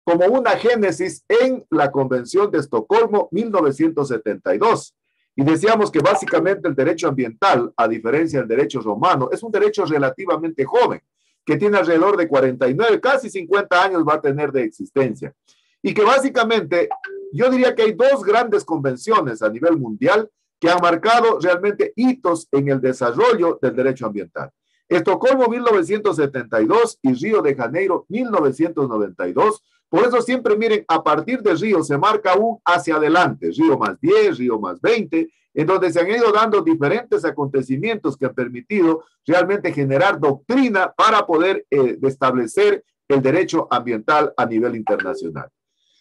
como una génesis en la Convención de Estocolmo 1972. Y decíamos que básicamente el derecho ambiental, a diferencia del derecho romano, es un derecho relativamente joven, que tiene alrededor de 49, casi 50 años va a tener de existencia. Y que básicamente, yo diría que hay 2 grandes convenciones a nivel mundial que han marcado realmente hitos en el desarrollo del derecho ambiental. Estocolmo 1972 y Río de Janeiro 1992. Por eso siempre miren, a partir de Río se marca un hacia adelante, Río más 10, Río más 20, en donde se han ido dando diferentes acontecimientos que han permitido realmente generar doctrina para poder establecer el derecho ambiental a nivel internacional.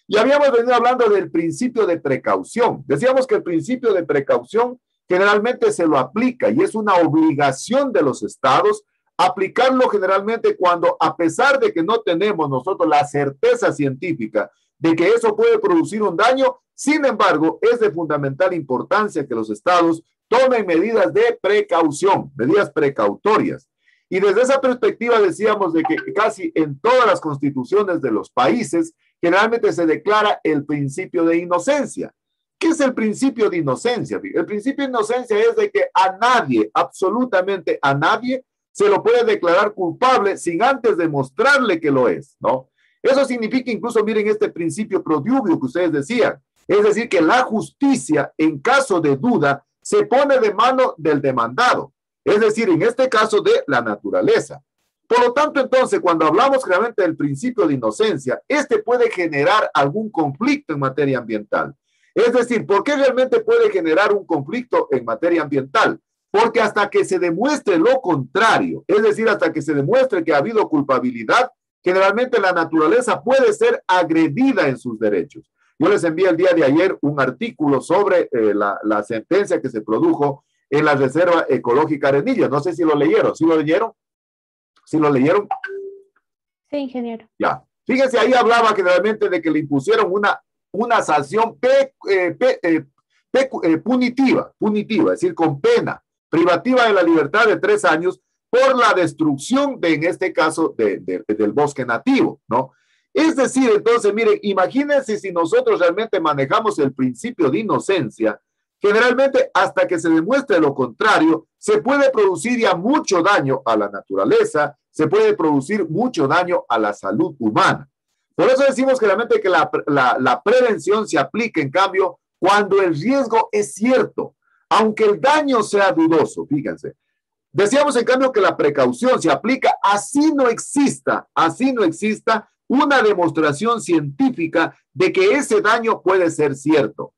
Y habíamos venido hablando del principio de precaución. Decíamos que el principio de precaución generalmente se lo aplica y es una obligación de los estados aplicarlo generalmente cuando, a pesar de que no tenemos nosotros la certeza científica de que eso puede producir un daño, sin embargo, es de fundamental importancia que los estados tomen medidas de precaución, medidas precautorias. Y desde esa perspectiva decíamos de que casi en todas las constituciones de los países generalmente se declara el principio de inocencia. ¿Qué es el principio de inocencia? El principio de inocencia es de que a nadie, absolutamente a nadie, se lo puede declarar culpable sin antes demostrarle que lo es, ¿no? Eso significa incluso, miren, este principio prodiubio que ustedes decían, es decir, que la justicia, en caso de duda, se pone de mano del demandado, es decir, en este caso de la naturaleza. Por lo tanto, entonces, cuando hablamos realmente del principio de inocencia, este puede generar algún conflicto en materia ambiental. Es decir, ¿por qué realmente puede generar un conflicto en materia ambiental? Porque hasta que se demuestre lo contrario, es decir, hasta que se demuestre que ha habido culpabilidad, generalmente la naturaleza puede ser agredida en sus derechos. Yo les envié el día de ayer un artículo sobre la sentencia que se produjo en la Reserva Ecológica Arenilla. No sé si lo leyeron. ¿Sí lo leyeron? ¿Sí lo leyeron? Sí, ingeniero. Ya. Fíjense, ahí hablaba generalmente de que le impusieron una sanción punitiva, es decir, con pena privativa de la libertad de 3 años por la destrucción en este caso, del bosque nativo, ¿no? Es decir, entonces, miren, imagínense si nosotros realmente manejamos el principio de inocencia, generalmente hasta que se demuestre lo contrario, se puede producir ya mucho daño a la naturaleza, se puede producir mucho daño a la salud humana. Por eso decimos claramente que la prevención se aplica, en cambio, cuando el riesgo es cierto, aunque el daño sea dudoso, fíjense. Decíamos, en cambio, que la precaución se aplica así no exista una demostración científica de que ese daño puede ser cierto.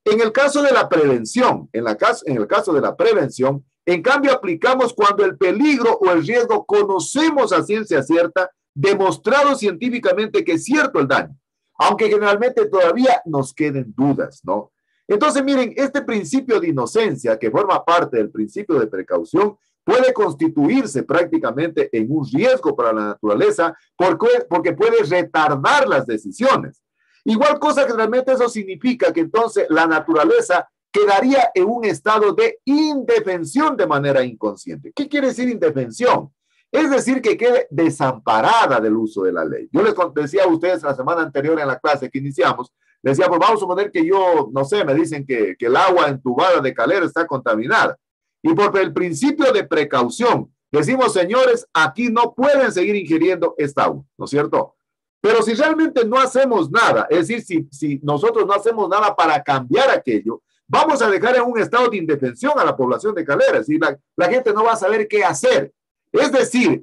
En el caso de la prevención, en el caso de la prevención, en cambio, aplicamos cuando el peligro o el riesgo conocemos a ciencia cierta, demostrado científicamente que es cierto el daño, aunque generalmente todavía nos queden dudas, ¿no? Entonces, miren, este principio de inocencia, que forma parte del principio de precaución, puede constituirse prácticamente en un riesgo para la naturaleza porque puede retardar las decisiones. Igual cosa que realmente eso significa que entonces la naturaleza quedaría en un estado de indefensión de manera inconsciente. ¿Qué quiere decir indefensión? Es decir, que quede desamparada del uso de la ley. Yo les decía a ustedes la semana anterior en la clase que iniciamos, les decía, pues vamos a suponer que yo, no sé, me dicen que el agua entubada de Calera está contaminada. Y por el principio de precaución, decimos, señores, aquí no pueden seguir ingiriendo esta agua, ¿no es cierto? Pero si realmente no hacemos nada, es decir, si nosotros no hacemos nada para cambiar aquello, vamos a dejar en un estado de indefensión a la población de Calera. Es decir, la gente no va a saber qué hacer. Es decir,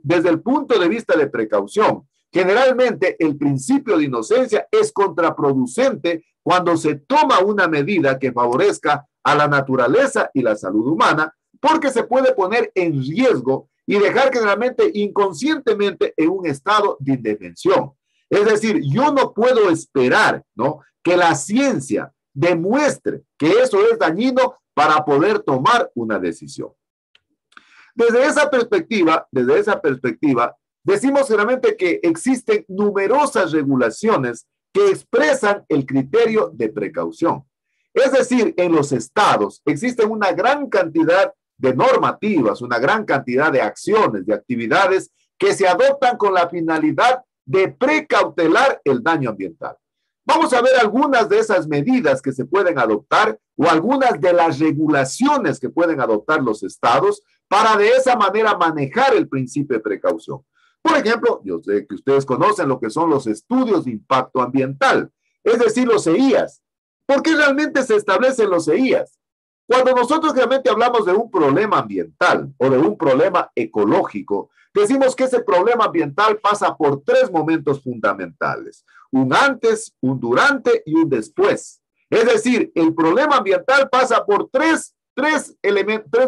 desde el punto de vista de precaución, generalmente el principio de inocencia es contraproducente cuando se toma una medida que favorezca a la naturaleza y la salud humana, porque se puede poner en riesgo y dejar generalmente inconscientemente en un estado de indefensión. Es decir, yo no puedo esperar, ¿no?, que la ciencia demuestre que eso es dañino para poder tomar una decisión. Desde esa perspectiva, decimos claramente que existen numerosas regulaciones que expresan el criterio de precaución. Es decir, en los estados existen una gran cantidad de normativas, una gran cantidad de acciones, de actividades que se adoptan con la finalidad de precautelar el daño ambiental. Vamos a ver algunas de esas medidas que se pueden adoptar o algunas de las regulaciones que pueden adoptar los estados para de esa manera manejar el principio de precaución. Por ejemplo, yo sé que ustedes conocen lo que son los estudios de impacto ambiental, es decir, los EIAs. ¿Por qué realmente se establecen los EIAs? Cuando nosotros realmente hablamos de un problema ambiental o de un problema ecológico, decimos que ese problema ambiental pasa por 3 momentos fundamentales: un antes, un durante y un después. Es decir, el problema ambiental pasa por tres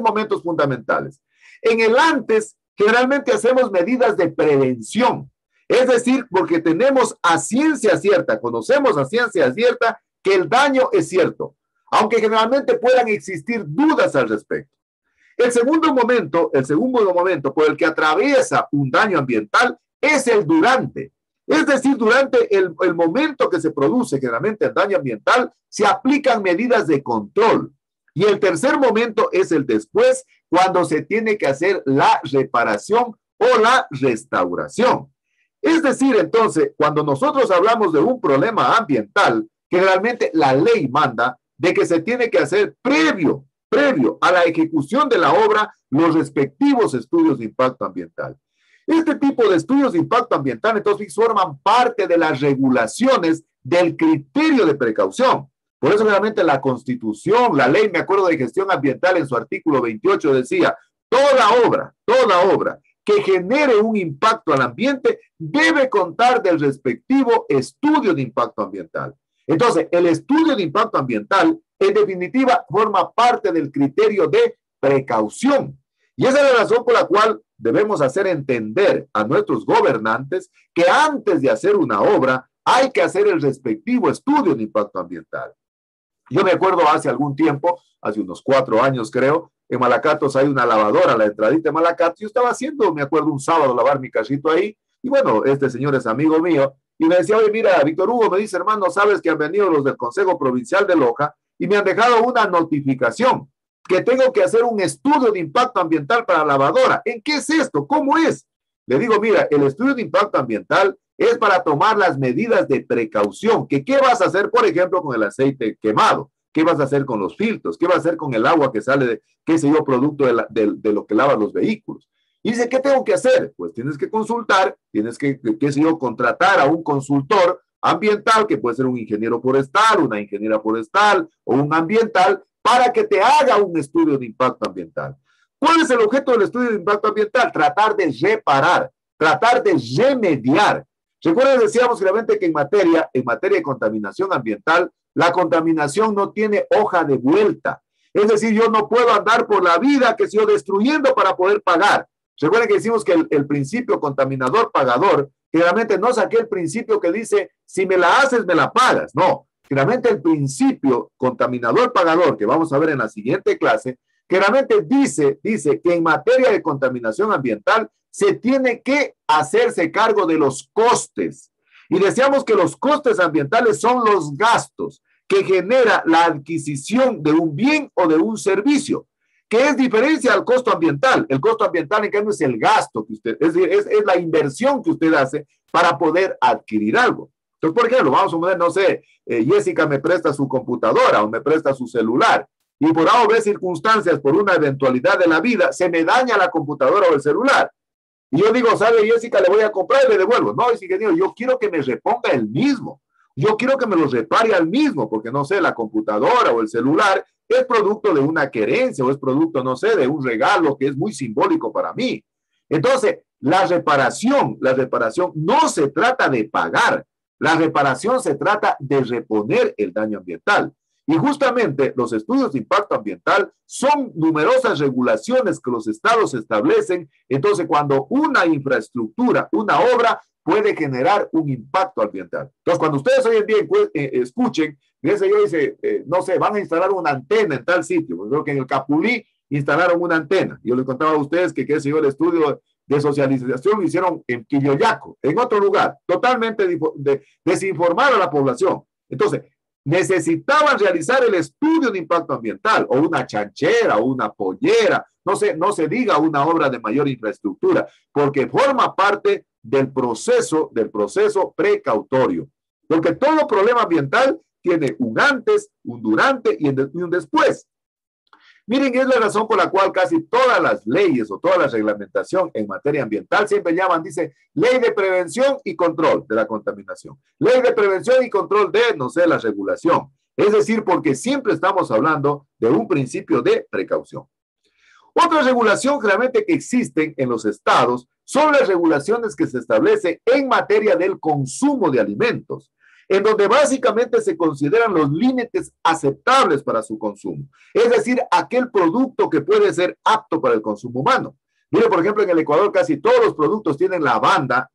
momentos fundamentales. En el antes, generalmente hacemos medidas de prevención. Es decir, porque tenemos a ciencia cierta, conocemos a ciencia cierta que el daño es cierto, aunque generalmente puedan existir dudas al respecto. El segundo momento por el que atraviesa un daño ambiental es el durante. Es decir, durante el momento que se produce generalmente el daño ambiental, se aplican medidas de control. Y el tercer momento es el después, cuando se tiene que hacer la reparación o la restauración. Es decir, entonces, cuando nosotros hablamos de un problema ambiental, generalmente la ley manda de que se tiene que hacer previo a la ejecución de la obra los respectivos estudios de impacto ambiental. Este tipo de estudios de impacto ambiental entonces forman parte de las regulaciones del criterio de precaución. Por eso realmente la Constitución, la Ley, me acuerdo, de gestión ambiental en su artículo 28 decía, toda obra que genere un impacto al ambiente debe contar del respectivo estudio de impacto ambiental. Entonces, el estudio de impacto ambiental, en definitiva, forma parte del criterio de precaución. Y esa es la razón por la cual debemos hacer entender a nuestros gobernantes que antes de hacer una obra hay que hacer el respectivo estudio de impacto ambiental. Yo me acuerdo hace algún tiempo, hace unos 4 años creo, en Malacatos hay una lavadora, la entradita de Malacatos. Yo estaba haciendo, me acuerdo, un sábado lavar mi carrito ahí. Y bueno, este señor es amigo mío. Y me decía, oye, mira, Víctor Hugo, me dice, hermano, sabes que han venido los del Consejo Provincial de Loja y me han dejado una notificación que tengo que hacer un estudio de impacto ambiental para la lavadora. ¿En qué es esto? ¿Cómo es? Le digo, mira, el estudio de impacto ambiental es para tomar las medidas de precaución. ¿Qué vas a hacer, por ejemplo, con el aceite quemado? ¿Qué vas a hacer con los filtros? ¿Qué vas a hacer con el agua que sale de, qué sé yo, producto de lo que lavan los vehículos? Y dice, ¿qué tengo que hacer? Pues tienes que consultar, tienes que, qué sé yo, contratar a un consultor ambiental, que puede ser un ingeniero forestal, una ingeniera forestal o un ambiental, para que te haga un estudio de impacto ambiental. ¿Cuál es el objeto del estudio de impacto ambiental? Tratar de reparar, tratar de remediar. Recuerden, decíamos claramente que en materia de contaminación ambiental, la contaminación no tiene hoja de vuelta. Es decir, yo no puedo andar por la vida que sigo destruyendo para poder pagar. Recuerden que decimos que el principio contaminador-pagador, claramente no saqué el principio que dice, si me la haces, me la pagas. No, claramente el principio contaminador-pagador, que vamos a ver en la siguiente clase, claramente dice que en materia de contaminación ambiental se tiene que hacerse cargo de los costes. Y decíamos que los costes ambientales son los gastos que genera la adquisición de un bien o de un servicio, que es diferencia al costo ambiental. El costo ambiental, en cambio, es el gasto que usted, es decir, es la inversión que usted hace para poder adquirir algo. Entonces, por ejemplo, vamos a poner, no sé, Jessica me presta su computadora o me presta su celular, y por A o B circunstancias, por una eventualidad de la vida, se me daña la computadora o el celular. Y yo digo, ¿sabe, Jessica? Le voy a comprar y le devuelvo. No, es ingeniero, yo quiero que me reponga el mismo. Yo quiero que me lo repare al mismo, porque no sé, la computadora o el celular es producto de una querencia o es producto, no sé, de un regalo que es muy simbólico para mí. Entonces, la reparación no se trata de pagar. La reparación se trata de reponer el daño ambiental. Y justamente los estudios de impacto ambiental son numerosas regulaciones que los estados establecen. Entonces, cuando una infraestructura, una obra, puede generar un impacto ambiental. Entonces, cuando ustedes hoy en día escuchen, no sé, van a instalar una antena en tal sitio. Pues creo que en el Capulí instalaron una antena. Yo les contaba a ustedes que, qué sé yo, el estudio de socialización lo hicieron en Quilloyaco, en otro lugar, totalmente desinformar a la población. Entonces, necesitaban realizar el estudio de impacto ambiental, o una chanchera, o una pollera, no se diga una obra de mayor infraestructura, porque forma parte del proceso precautorio. Porque todo problema ambiental tiene un antes, un durante y un después. Miren, es la razón por la cual casi todas las leyes o toda la reglamentación en materia ambiental siempre llaman, dice, ley de prevención y control de la contaminación. Ley de prevención y control de, no sé, la regulación. Es decir, porque siempre estamos hablando de un principio de precaución. Otra regulación generalmente que existen en los estados son las regulaciones que se establecen en materia del consumo de alimentos, en donde básicamente se consideran los límites aceptables para su consumo. Es decir, aquel producto que puede ser apto para el consumo humano. Mire, por ejemplo, en el Ecuador casi todos los productos tienen la banda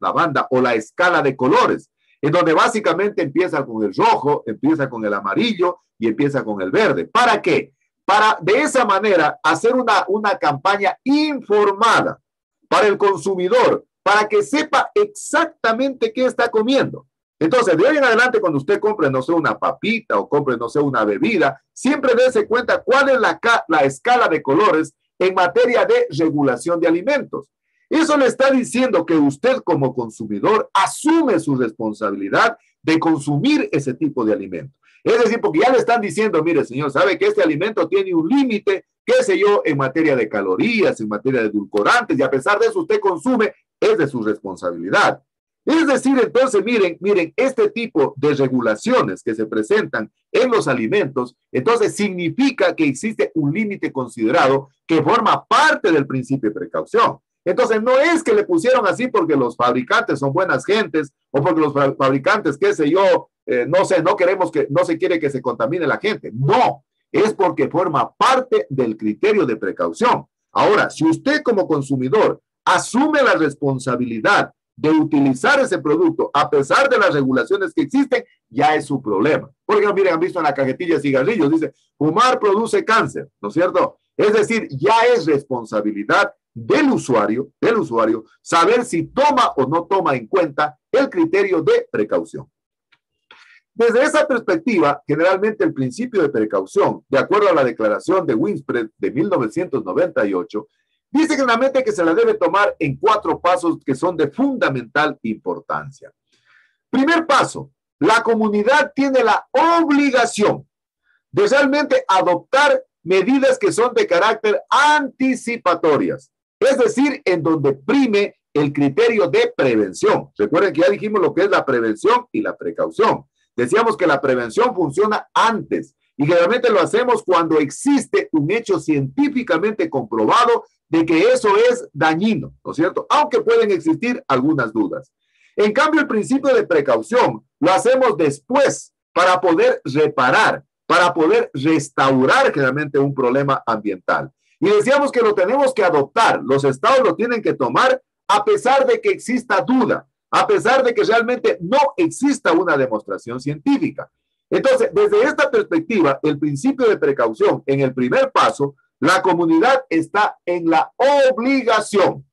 o la escala de colores, en donde básicamente empieza con el rojo, empieza con el amarillo y empieza con el verde. ¿Para qué? Para de esa manera hacer una campaña informada para el consumidor, para que sepa exactamente qué está comiendo. Entonces, de hoy en adelante, cuando usted compre, no sé, una papita o compre, no sé, una bebida, siempre dése cuenta cuál es la escala de colores en materia de regulación de alimentos. Eso le está diciendo que usted como consumidor asume su responsabilidad de consumir ese tipo de alimento. Es decir, porque ya le están diciendo, mire, señor, sabe que este alimento tiene un límite, qué sé yo, en materia de calorías, en materia de edulcorantes, y a pesar de eso usted consume, es de su responsabilidad. Es decir, entonces, miren, este tipo de regulaciones que se presentan en los alimentos, entonces significa que existe un límite considerado que forma parte del principio de precaución. Entonces, no es que le pusieron así porque los fabricantes son buenas gentes o porque los fabricantes, qué sé yo, no sé, no se quiere que se contamine la gente. No, es porque forma parte del criterio de precaución. Ahora, si usted como consumidor asume la responsabilidad de utilizar ese producto, a pesar de las regulaciones que existen, ya es su problema. Porque miren, han visto en la cajetilla de cigarrillos, dice, fumar produce cáncer, ¿no es cierto? Es decir, ya es responsabilidad del usuario, saber si toma o no toma en cuenta el criterio de precaución. Desde esa perspectiva, generalmente el principio de precaución, de acuerdo a la declaración de Winspread de 1998, dice generalmente que se la debe tomar en 4 pasos que son de fundamental importancia. Primer paso, la comunidad tiene la obligación de realmente adoptar medidas que son de carácter anticipatorias, es decir, en donde prime el criterio de prevención. Recuerden que ya dijimos lo que es la prevención y la precaución. Decíamos que la prevención funciona antes y generalmente lo hacemos cuando existe un hecho científicamente comprobado de que eso es dañino, ¿no es cierto? Aunque pueden existir algunas dudas. En cambio, el principio de precaución lo hacemos después para poder reparar, para poder restaurar generalmente un problema ambiental. Y decíamos que lo tenemos que adoptar, los estados lo tienen que tomar a pesar de que exista duda, a pesar de que realmente no exista una demostración científica. Entonces, desde esta perspectiva, el principio de precaución, en el primer paso, la comunidad está en la obligación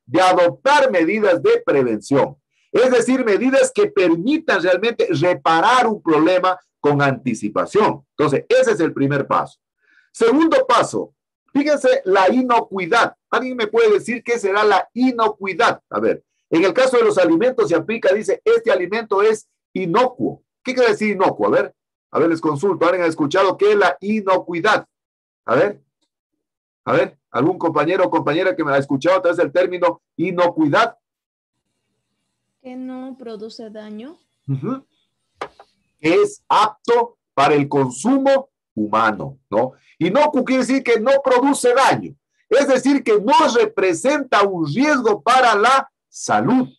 de adoptar medidas de prevención. Es decir, medidas que permitan realmente reparar un problema con anticipación. Entonces, ese es el primer paso. Segundo paso, fíjense la inocuidad. ¿Alguien me puede decir qué será la inocuidad? A ver, en el caso de los alimentos se aplica, dice, este alimento es inocuo. ¿Qué quiere decir inocuo? A ver, les consulto. ¿Alguien ha escuchado qué es la inocuidad? A ver, algún compañero o compañera que me ha escuchado a través del término inocuidad. Que no produce daño. Es apto para el consumo humano, ¿no? Inocuo quiere decir que no produce daño. Es decir, que no representa un riesgo para la salud.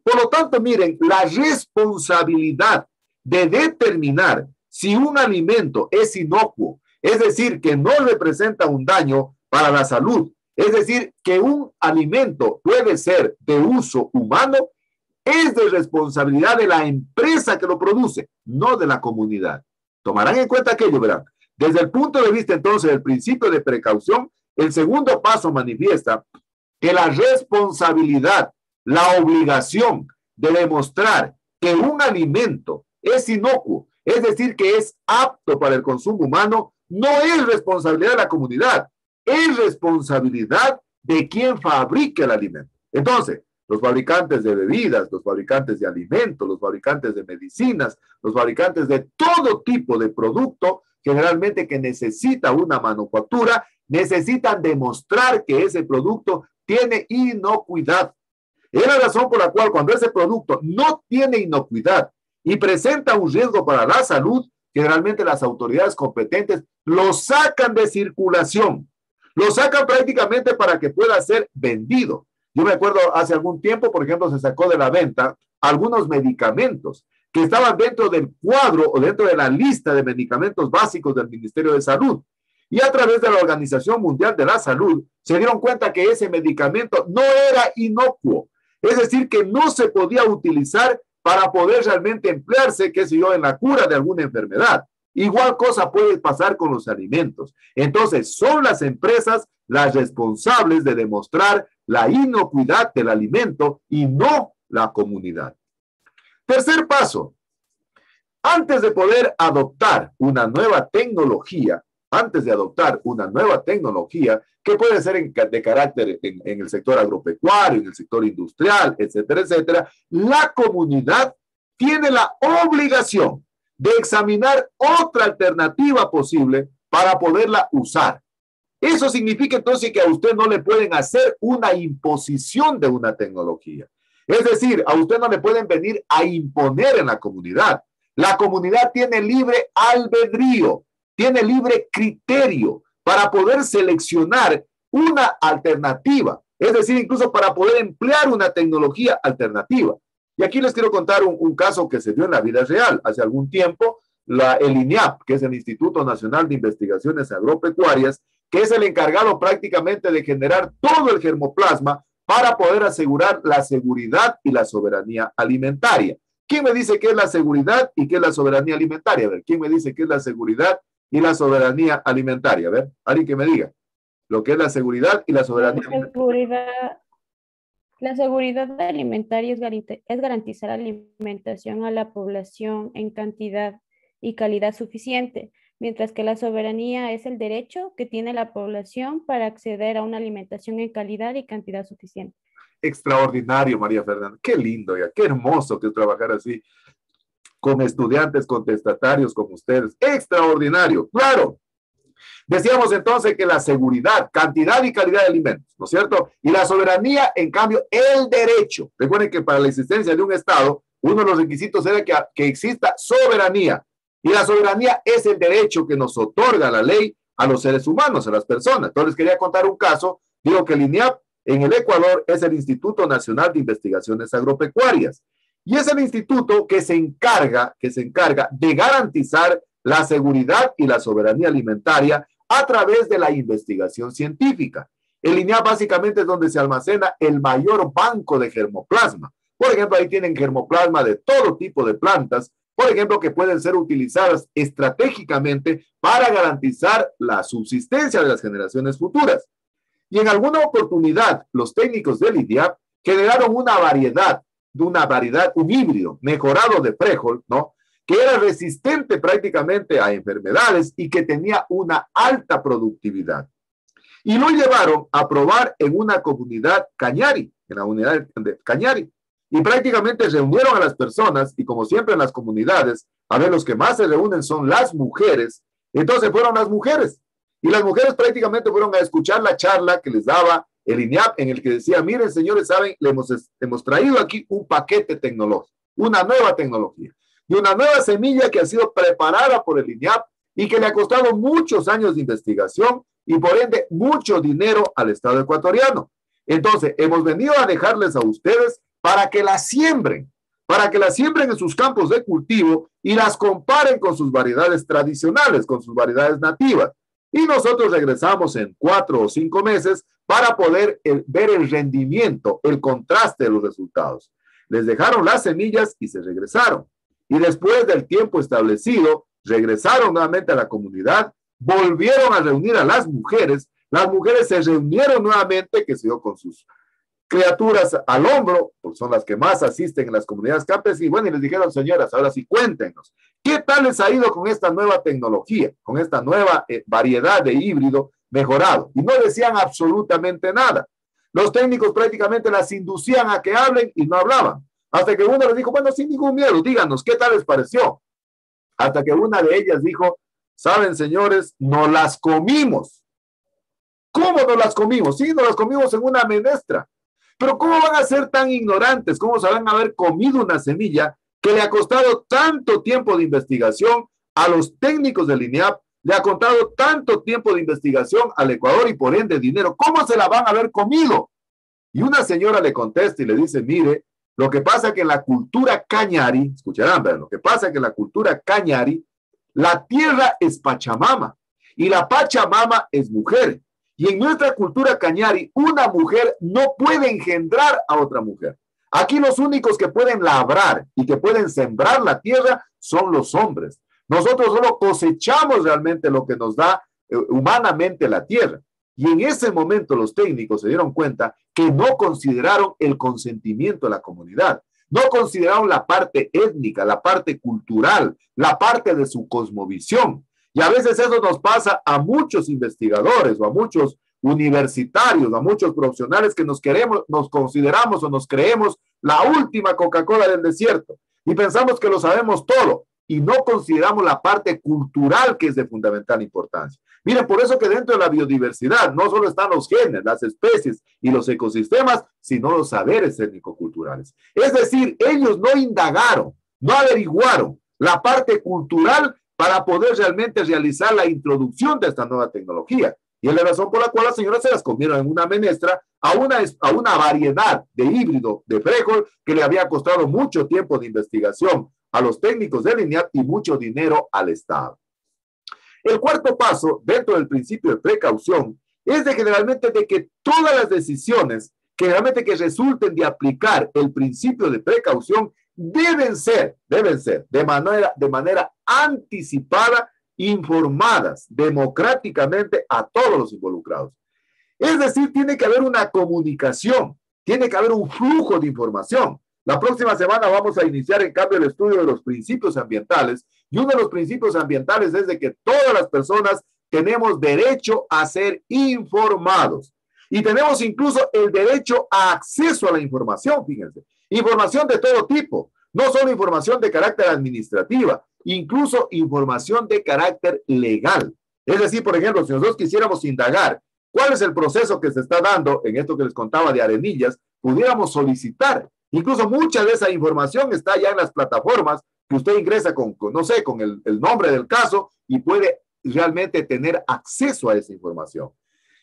Por lo tanto, miren, la responsabilidad de determinar si un alimento es inocuo, es decir, que no representa un daño para la salud, es decir, que un alimento puede ser de uso humano, es de responsabilidad de la empresa que lo produce, no de la comunidad. Tomarán en cuenta aquello, verán. Desde el punto de vista, entonces, del principio de precaución, el segundo paso manifiesta que la responsabilidad, la obligación de demostrar que un alimento es inocuo, es decir, que es apto para el consumo humano, no es responsabilidad de la comunidad, es responsabilidad de quien fabrica el alimento. Entonces, los fabricantes de bebidas, los fabricantes de alimentos, los fabricantes de medicinas, los fabricantes de todo tipo de producto, generalmente que necesita una manufactura, necesitan demostrar que ese producto tiene inocuidad. Es la razón por la cual cuando ese producto no tiene inocuidad y presenta un riesgo para la salud, generalmente las autoridades competentes lo sacan de circulación, lo sacan prácticamente para que pueda ser vendido. Yo me acuerdo hace algún tiempo, por ejemplo, se sacó de la venta algunos medicamentos que estaban dentro del cuadro o dentro de la lista de medicamentos básicos del Ministerio de Salud. Y a través de la Organización Mundial de la Salud se dieron cuenta que ese medicamento no era inocuo. Es decir, que no se podía utilizar para poder realmente emplearse, qué sé yo, en la cura de alguna enfermedad. Igual cosa puede pasar con los alimentos. Entonces, son las empresas las responsables de demostrar la inocuidad del alimento y no la comunidad. Tercer paso, antes de poder adoptar una nueva tecnología, que puede ser de carácter en el sector agropecuario, en el sector industrial, etcétera, etcétera, la comunidad tiene la obligación de examinar otra alternativa posible para poderla usar. Eso significa entonces que a usted no le pueden hacer una imposición de una tecnología. Es decir, a usted no le pueden venir a imponer en la comunidad. La comunidad tiene libre albedrío, tiene libre criterio para poder seleccionar una alternativa. Es decir, incluso para poder emplear una tecnología alternativa. Y aquí les quiero contar un caso que se dio en la vida real. Hace algún tiempo, el INIAP, que es el Instituto Nacional de Investigaciones Agropecuarias, que es el encargado prácticamente de generar todo el germoplasma para poder asegurar la seguridad y la soberanía alimentaria. ¿Quién me dice qué es la seguridad y qué es la soberanía alimentaria? A ver, ¿quién me dice qué es la seguridad y la soberanía alimentaria? A ver, alguien que me diga lo que es la seguridad y la soberanía alimentaria. La seguridad alimentaria es garantizar alimentación a la población en cantidad y calidad suficiente, mientras que la soberanía es el derecho que tiene la población para acceder a una alimentación en calidad y cantidad suficiente. Extraordinario, María Fernanda. Qué lindo, ya, qué hermoso que es trabajar así con estudiantes contestatarios como ustedes. Extraordinario, claro. Decíamos entonces que la seguridad, cantidad y calidad de alimentos, ¿no es cierto? Y la soberanía, en cambio, el derecho. Recuerden que para la existencia de un Estado, uno de los requisitos era que exista soberanía. Y la soberanía es el derecho que nos otorga la ley a los seres humanos, a las personas. Entonces, quería contar un caso. Digo que el INIAP en el Ecuador es el Instituto Nacional de Investigaciones Agropecuarias. Y es el instituto que se encarga de garantizar la seguridad y la soberanía alimentaria a través de la investigación científica. El INIAP básicamente es donde se almacena el mayor banco de germoplasma. Por ejemplo, ahí tienen germoplasma de todo tipo de plantas, por ejemplo, que pueden ser utilizadas estratégicamente para garantizar la subsistencia de las generaciones futuras. Y en alguna oportunidad, los técnicos del INIAP generaron un híbrido mejorado de frijol, ¿no?, que era resistente prácticamente a enfermedades y que tenía una alta productividad. Y lo llevaron a probar en una comunidad Cañari, en la unidad de Cañari. Y prácticamente reunieron a las personas, y como siempre en las comunidades, a ver, los que más se reúnen son las mujeres. Entonces fueron las mujeres. Y las mujeres prácticamente fueron a escuchar la charla que les daba el INIAP, en el que decía, miren, señores, saben, le hemos traído aquí un paquete tecnológico, una nueva tecnología. Y una nueva semilla que ha sido preparada por el INIAP y que le ha costado muchos años de investigación y por ende mucho dinero al Estado ecuatoriano. Entonces, hemos venido a dejarles a ustedes para que la siembren en sus campos de cultivo y las comparen con sus variedades tradicionales, con sus variedades nativas. Y nosotros regresamos en 4 o 5 meses para poder ver el rendimiento, el contraste de los resultados. Les dejaron las semillas y se regresaron. Y después del tiempo establecido, regresaron nuevamente a la comunidad, volvieron a reunir a las mujeres se reunieron nuevamente, que se dio con sus criaturas al hombro, pues son las que más asisten en las comunidades campesinas, y bueno, y les dijeron, señoras, ahora sí cuéntenos, ¿qué tal les ha ido con esta nueva tecnología, con esta nueva variedad de híbrido mejorado? Y no decían absolutamente nada. Los técnicos prácticamente las inducían a que hablen y no hablaban. Hasta que uno les dijo, bueno, sin ningún miedo, díganos, ¿qué tal les pareció? Hasta que una de ellas dijo, saben, señores, nos las comimos. ¿Cómo nos las comimos? Sí, nos las comimos en una menestra. Pero ¿cómo van a ser tan ignorantes? ¿Cómo se van a haber comido una semilla que le ha costado tanto tiempo de investigación a los técnicos del INIAP? Le ha costado tanto tiempo de investigación al Ecuador y por ende dinero. ¿Cómo se la van a haber comido? Y una señora le contesta y le dice, mire, lo que pasa es que en la cultura Cañari, escucharán, ¿verdad? Lo que pasa es que en la cultura Cañari, la tierra es Pachamama y la Pachamama es mujer. Y en nuestra cultura Cañari, una mujer no puede engendrar a otra mujer. Aquí los únicos que pueden labrar y que pueden sembrar la tierra son los hombres. Nosotros solo cosechamos realmente lo que nos da humanamente la tierra. Y en ese momento los técnicos se dieron cuenta que no consideraron el consentimiento de la comunidad, no consideraron la parte étnica, la parte cultural, la parte de su cosmovisión. Y a veces eso nos pasa a muchos investigadores o a muchos universitarios, a muchos profesionales que nos consideramos o nos creemos la última Coca-Cola del desierto y pensamos que lo sabemos todo y no consideramos la parte cultural que es de fundamental importancia. Miren, por eso que dentro de la biodiversidad no solo están los genes, las especies y los ecosistemas, sino los saberes étnico-culturales. Es decir, ellos no indagaron, no averiguaron la parte cultural para poder realmente realizar la introducción de esta nueva tecnología. Y es la razón por la cual las señoras se las comieron en una menestra a una variedad de híbrido de frijol que le había costado mucho tiempo de investigación a los técnicos del INIAP y mucho dinero al Estado. El cuarto paso, dentro del principio de precaución, es generalmente de que todas las decisiones que realmente que resulten de aplicar el principio de precaución deben ser de manera anticipada, informadas democráticamente a todos los involucrados. Es decir, tiene que haber una comunicación, tiene que haber un flujo de información. La próxima semana vamos a iniciar, en cambio, el estudio de los principios ambientales, y uno de los principios ambientales es de que todas las personas tenemos derecho a ser informados. Y tenemos incluso el derecho a acceso a la información, fíjense. Información de todo tipo, no solo información de carácter administrativa, incluso información de carácter legal. Es decir, por ejemplo, si nosotros quisiéramos indagar cuál es el proceso que se está dando en esto que les contaba de Arenillas, pudiéramos solicitar. Incluso mucha de esa información está ya en las plataformas que usted ingresa con el nombre del caso y puede realmente tener acceso a esa información.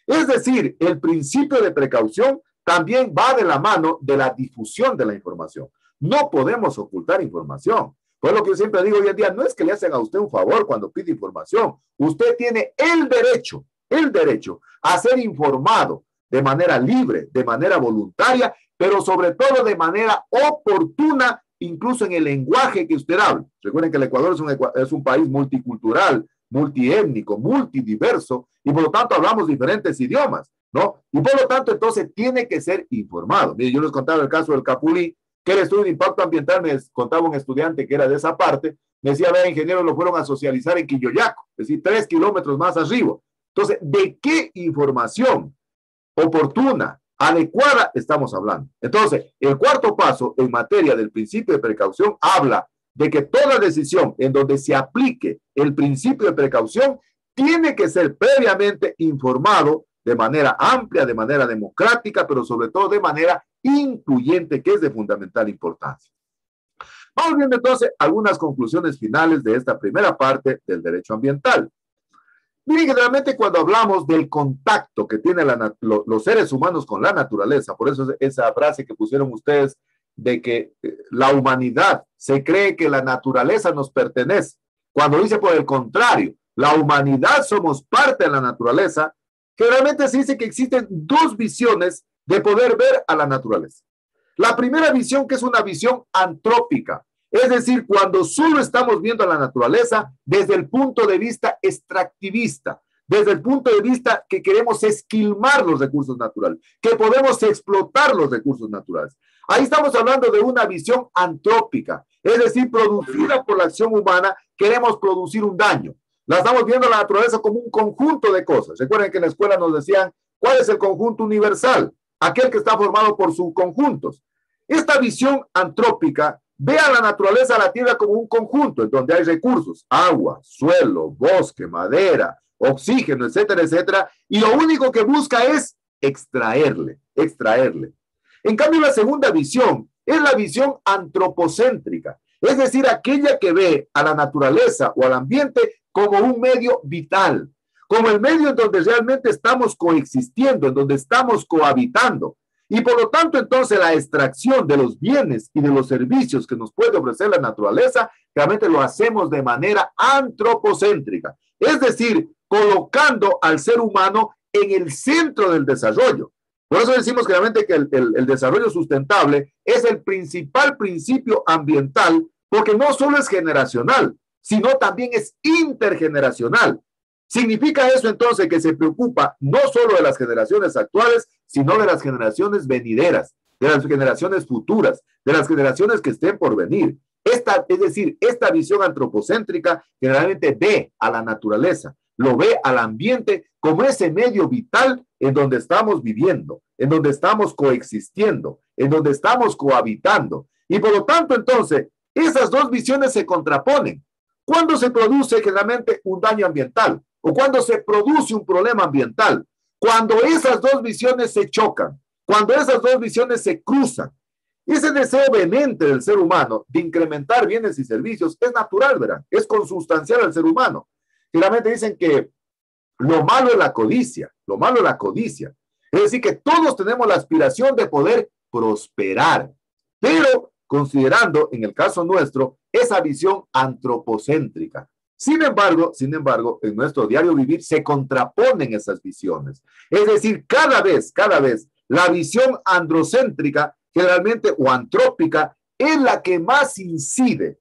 Es decir, el principio de precaución también va de la mano de la difusión de la información. No podemos ocultar información. Por lo que yo siempre digo hoy en día, no es que le hacen a usted un favor cuando pide información. Usted tiene el derecho a ser informado de manera libre, de manera voluntaria, pero sobre todo de manera oportuna, incluso en el lenguaje que usted habla. Recuerden que el Ecuador es un país multicultural, multiétnico, multidiverso, y por lo tanto hablamos diferentes idiomas, ¿no? Y por lo tanto, entonces, tiene que ser informado. Mire, yo les contaba el caso del Capulí, que el estudio de impacto ambiental, me contaba un estudiante que era de esa parte, me decía, vea, ingenieros, lo fueron a socializar en Quilloyaco, es decir, 3 kilómetros más arriba. Entonces, ¿de qué información oportuna, adecuada estamos hablando? Entonces, el cuarto paso en materia del principio de precaución habla de que toda decisión en donde se aplique el principio de precaución tiene que ser previamente informado de manera amplia, de manera democrática, pero sobre todo de manera incluyente, que es de fundamental importancia. Vamos viendo entonces algunas conclusiones finales de esta primera parte del derecho ambiental. Miren que realmente cuando hablamos del contacto que tienen los seres humanos con la naturaleza, por eso esa frase que pusieron ustedes de que la humanidad se cree que la naturaleza nos pertenece, cuando dice por el contrario, la humanidad somos parte de la naturaleza, generalmente se dice que existen dos visiones de poder ver a la naturaleza. La primera visión, que es una visión antrópica, es decir, cuando solo estamos viendo a la naturaleza desde el punto de vista extractivista, desde el punto de vista que queremos esquilmar los recursos naturales, que podemos explotar los recursos naturales. Ahí estamos hablando de una visión antrópica, es decir, producida por la acción humana, queremos producir un daño. La estamos viendo a la naturaleza como un conjunto de cosas. Recuerden que en la escuela nos decían, ¿cuál es el conjunto universal? Aquel que está formado por subconjuntos. Esta visión antrópica ve a la naturaleza, a la tierra, como un conjunto en donde hay recursos, agua, suelo, bosque, madera, oxígeno, etcétera, etcétera, y lo único que busca es extraerle. En cambio, la segunda visión es la visión antropocéntrica, es decir, aquella que ve a la naturaleza o al ambiente como un medio vital, como el medio en donde realmente estamos coexistiendo, en donde estamos cohabitando. Y por lo tanto, entonces, la extracción de los bienes y de los servicios que nos puede ofrecer la naturaleza, realmente lo hacemos de manera antropocéntrica, es decir, colocando al ser humano en el centro del desarrollo. Por eso decimos claramente que el desarrollo sustentable es el principal principio ambiental, porque no solo es generacional, sino también es intergeneracional. Significa eso entonces que se preocupa no solo de las generaciones actuales, sino de las generaciones venideras, de las generaciones futuras, de las generaciones que estén por venir. Es decir, esta visión antropocéntrica generalmente ve a la naturaleza, lo ve al ambiente como ese medio vital en donde estamos viviendo, en donde estamos coexistiendo, en donde estamos cohabitando. Y por lo tanto, entonces, esas dos visiones se contraponen. ¿Cuándo se produce generalmente un daño ambiental? ¿O cuando se produce un problema ambiental? Cuando esas dos visiones se chocan, cuando esas dos visiones se cruzan. Ese deseo vehemente del ser humano de incrementar bienes y servicios es natural, ¿verdad? Es consustancial al ser humano. Generalmente dicen que lo malo es la codicia, lo malo es la codicia. Es decir, que todos tenemos la aspiración de poder prosperar, pero considerando, en el caso nuestro, esa visión antropocéntrica. Sin embargo, en nuestro diario vivir se contraponen esas visiones. Es decir, cada vez, La visión androcéntrica, generalmente, o antrópica, es la que más incide,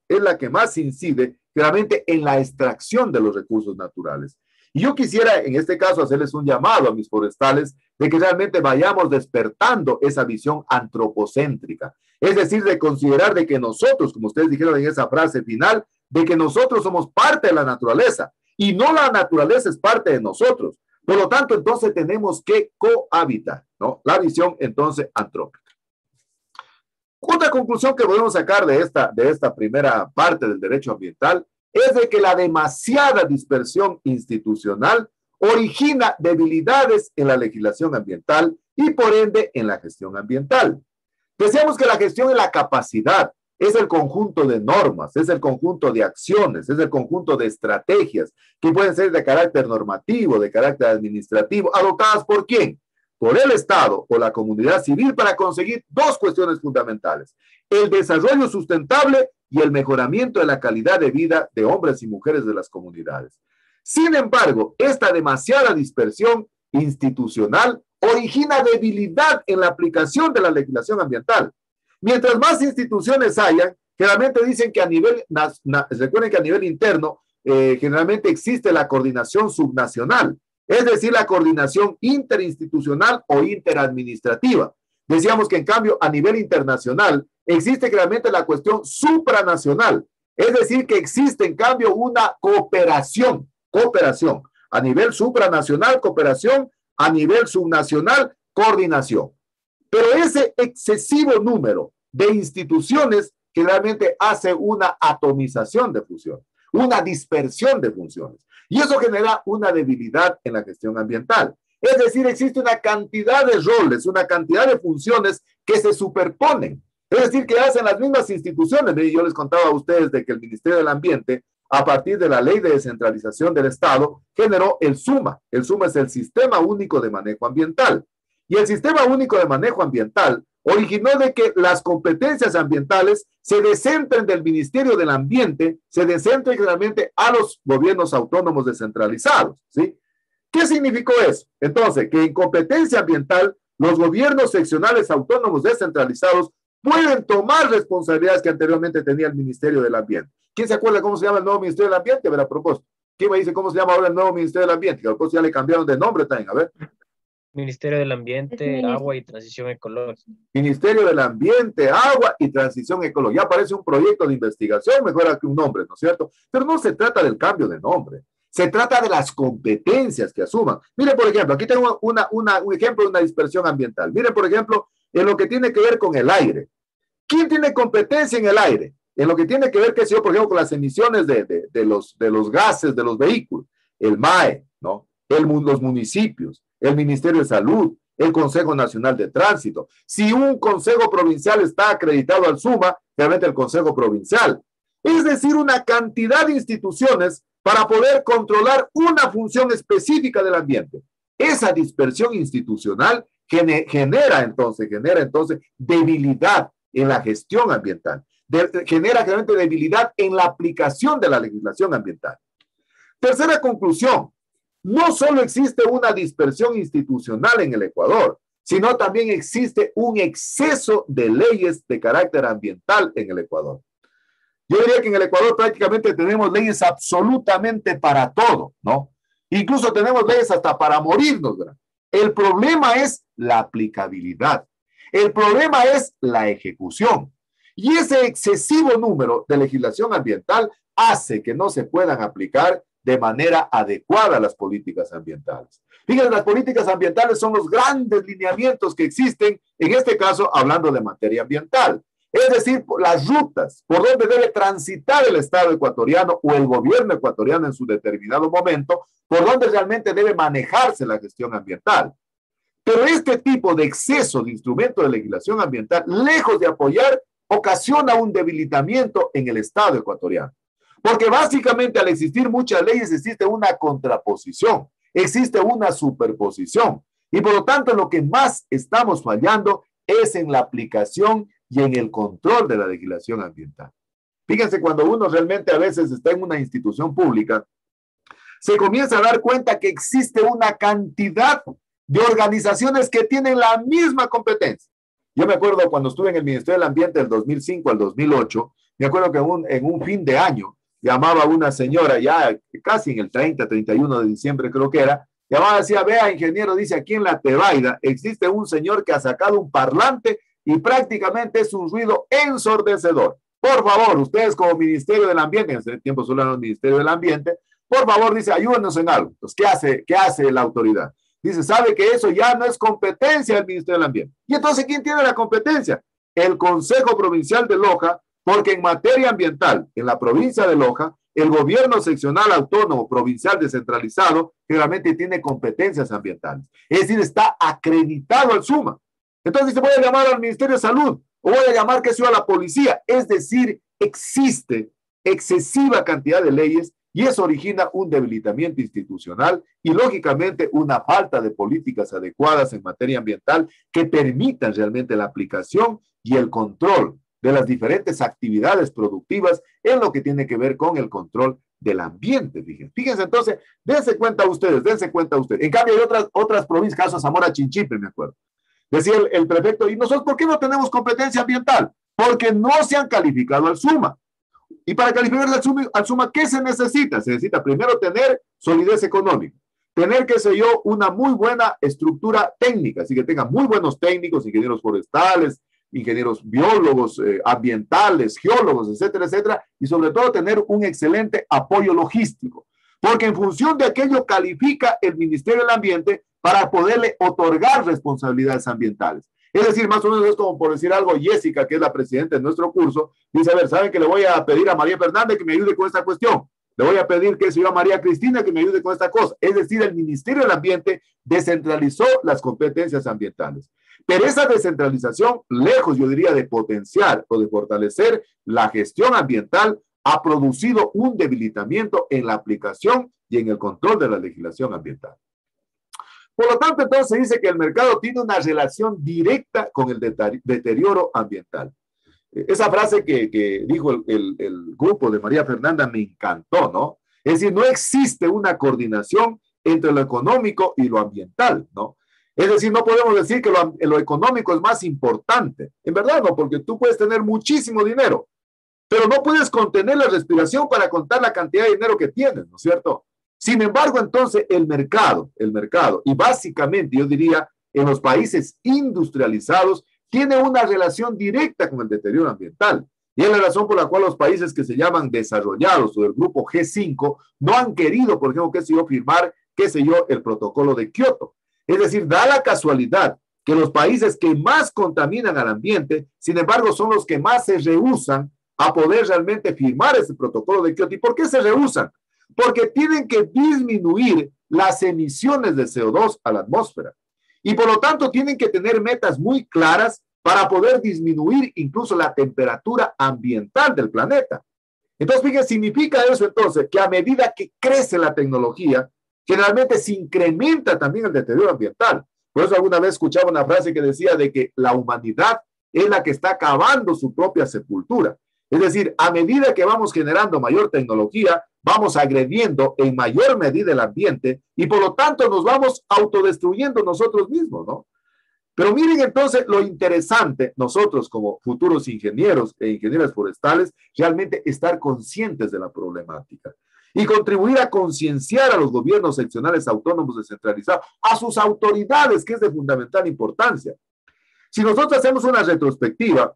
realmente en la extracción de los recursos naturales. Y yo quisiera, en este caso, hacerles un llamado a mis forestales de que realmente vayamos despertando esa visión antropocéntrica. Es decir, de considerar de que nosotros, como ustedes dijeron en esa frase final, de que nosotros somos parte de la naturaleza y no la naturaleza es parte de nosotros. Por lo tanto, entonces tenemos que cohabitar, ¿no? La visión, entonces, antrópica. Otra conclusión que podemos sacar de esta primera parte del derecho ambiental es de que la demasiada dispersión institucional origina debilidades en la legislación ambiental y por ende en la gestión ambiental. Decíamos que la gestión es la capacidad, es el conjunto de normas, es el conjunto de acciones, es el conjunto de estrategias que pueden ser de carácter normativo, de carácter administrativo, adoptadas ¿por quién? Por el Estado o la comunidad civil para conseguir dos cuestiones fundamentales: el desarrollo sustentable y el mejoramiento de la calidad de vida de hombres y mujeres de las comunidades. Sin embargo, esta demasiada dispersión institucional origina debilidad en la aplicación de la legislación ambiental. Mientras más instituciones hayan, generalmente dicen que a nivel, recuerden que a nivel interno, generalmente existe la coordinación subnacional, es decir, la coordinación interinstitucional o interadministrativa. Decíamos que en cambio a nivel internacional existe claramente la cuestión supranacional, es decir, que existe en cambio una cooperación a nivel supranacional, cooperación a nivel subnacional, coordinación. Pero ese excesivo número de instituciones generalmente hace una atomización de funciones, una dispersión de funciones, y eso genera una debilidad en la gestión ambiental. Es decir, existe una cantidad de roles, una cantidad de funciones que se superponen. Es decir, que hacen las mismas instituciones. Yo les contaba a ustedes de que el Ministerio del Ambiente, a partir de la Ley de Descentralización del Estado, generó el SUMA. El SUMA es el Sistema Único de Manejo Ambiental. Y el Sistema Único de Manejo Ambiental originó de que las competencias ambientales se descentren del Ministerio del Ambiente, se descentren generalmente a los gobiernos autónomos descentralizados, ¿sí? ¿Qué significó eso? Entonces, que en competencia ambiental, los gobiernos seccionales autónomos descentralizados pueden tomar responsabilidades que anteriormente tenía el Ministerio del Ambiente. ¿Quién se acuerda cómo se llama el nuevo Ministerio del Ambiente? A ver, a propósito. ¿Quién me dice cómo se llama ahora el nuevo Ministerio del Ambiente? Que a propósito ya le cambiaron de nombre también, a ver. Ministerio del Ambiente, Agua y Transición Ecológica. Ministerio del Ambiente, Agua y Transición Ecológica. Ya parece un proyecto de investigación, mejor que un nombre, ¿no es cierto? Pero no se trata del cambio de nombre. Se trata de las competencias que asuman. Miren, por ejemplo, aquí tengo un ejemplo de una dispersión ambiental. Miren, por ejemplo, en lo que tiene que ver con el aire. ¿Quién tiene competencia en el aire? En lo que tiene que ver, qué sé yo, por ejemplo, con las emisiones de los gases de los vehículos. El MAE, ¿no? Los municipios, el Ministerio de Salud, el Consejo Nacional de Tránsito. Si un consejo provincial está acreditado al SUMA, realmente el Consejo Provincial. Es decir, una cantidad de instituciones para poder controlar una función específica del ambiente. Esa dispersión institucional genera entonces debilidad en la gestión ambiental, genera realmente debilidad en la aplicación de la legislación ambiental. Tercera conclusión, no solo existe una dispersión institucional en el Ecuador, sino también existe un exceso de leyes de carácter ambiental en el Ecuador. Yo diría que en el Ecuador prácticamente tenemos leyes absolutamente para todo, ¿no? Incluso tenemos leyes hasta para morirnos, ¿verdad? El problema es la aplicabilidad. El problema es la ejecución. Y ese excesivo número de legislación ambiental hace que no se puedan aplicar de manera adecuada las políticas ambientales. Fíjense, las políticas ambientales son los grandes lineamientos que existen, en este caso hablando de materia ambiental. Es decir, las rutas por donde debe transitar el Estado ecuatoriano o el gobierno ecuatoriano en su determinado momento, por donde realmente debe manejarse la gestión ambiental. Pero este tipo de exceso de instrumento de legislación ambiental, lejos de apoyar, ocasiona un debilitamiento en el Estado ecuatoriano. Porque básicamente al existir muchas leyes existe una contraposición, existe una superposición. Y por lo tanto lo que más estamos fallando es en la aplicación y en el control de la legislación ambiental. Fíjense, cuando uno realmente a veces está en una institución pública, se comienza a dar cuenta que existe una cantidad de organizaciones que tienen la misma competencia. Yo me acuerdo cuando estuve en el Ministerio del Ambiente del 2005 al 2008, me acuerdo que en un fin de año llamaba a una señora, ya casi en el 30, 31 de diciembre creo que era, llamaba y decía, vea ingeniero, dice aquí en la Tebaida existe un señor que ha sacado un parlante y prácticamente es un ruido ensordecedor. Por favor, ustedes como Ministerio del Ambiente, en ese tiempo solo era el Ministerio del Ambiente, por favor, dice, ayúdenos en algo. Entonces, ¿qué hace la autoridad? Dice, sabe que eso ya no es competencia del Ministerio del Ambiente. Y entonces, ¿quién tiene la competencia? El Consejo Provincial de Loja, porque en materia ambiental, en la provincia de Loja, el gobierno seccional autónomo provincial descentralizado generalmente tiene competencias ambientales. Es decir, está acreditado al SUMA. Entonces dice, voy a llamar al Ministerio de Salud o voy a llamar, qué sé yo, a la policía. Es decir, existe excesiva cantidad de leyes y eso origina un debilitamiento institucional y, lógicamente, una falta de políticas adecuadas en materia ambiental que permitan realmente la aplicación y el control de las diferentes actividades productivas en lo que tiene que ver con el control del ambiente. Fíjense entonces, dense cuenta ustedes. En cambio, hay otras provincias, caso Zamora Chinchipe, me acuerdo. Decía el prefecto, ¿y nosotros por qué no tenemos competencia ambiental? Porque no se han calificado al SUMA. Y para calificar al SUMA, ¿qué se necesita? Se necesita primero tener solidez económica, tener, qué sé yo, una muy buena estructura técnica, así que tengan muy buenos técnicos, ingenieros forestales, ingenieros biólogos, ambientales, geólogos, etcétera, etcétera, y sobre todo tener un excelente apoyo logístico, porque en función de aquello califica el Ministerio del Ambiente para poderle otorgar responsabilidades ambientales. Es decir, más o menos es como por decir algo, Jessica, que es la presidenta de nuestro curso, dice, a ver, ¿saben que le voy a pedir a María Fernández que me ayude con esta cuestión? Le voy a pedir que se yo a María Cristina que me ayude con esta cosa. Es decir, el Ministerio del Ambiente descentralizó las competencias ambientales. Pero esa descentralización, lejos, yo diría, de potenciar o de fortalecer la gestión ambiental, ha producido un debilitamiento en la aplicación y en el control de la legislación ambiental. Por lo tanto, entonces se dice que el mercado tiene una relación directa con el deterioro ambiental. Esa frase que dijo el grupo de María Fernanda me encantó, ¿no? Es decir, no existe una coordinación entre lo económico y lo ambiental, ¿no? Es decir, no podemos decir que lo económico es más importante. En verdad no, porque tú puedes tener muchísimo dinero, pero no puedes contener la respiración para contar la cantidad de dinero que tienes, ¿no es cierto? Sin embargo, entonces, el mercado, y básicamente yo diría, en los países industrializados, tiene una relación directa con el deterioro ambiental. Y es la razón por la cual los países que se llaman desarrollados o del grupo G5 no han querido, por ejemplo, firmar, el protocolo de Kioto. Es decir, da la casualidad que los países que más contaminan al ambiente, sin embargo, son los que más se rehúsan a poder realmente firmar ese protocolo de Kioto. ¿Y por qué se rehúsan? Porque tienen que disminuir las emisiones de CO2 a la atmósfera. Y por lo tanto tienen que tener metas muy claras para poder disminuir incluso la temperatura ambiental del planeta. Entonces, fíjense, significa eso entonces que a medida que crece la tecnología, generalmente se incrementa también el deterioro ambiental. Por eso alguna vez escuchaba una frase que decía de que la humanidad es la que está cavando su propia sepultura. Es decir, a medida que vamos generando mayor tecnología, vamos agrediendo en mayor medida el ambiente y por lo tanto nos vamos autodestruyendo nosotros mismos, ¿no? Pero miren entonces lo interesante, nosotros como futuros ingenieros e ingenieras forestales, realmente estar conscientes de la problemática y contribuir a concienciar a los gobiernos seccionales autónomos descentralizados, a sus autoridades, que es de fundamental importancia. Si nosotros hacemos una retrospectiva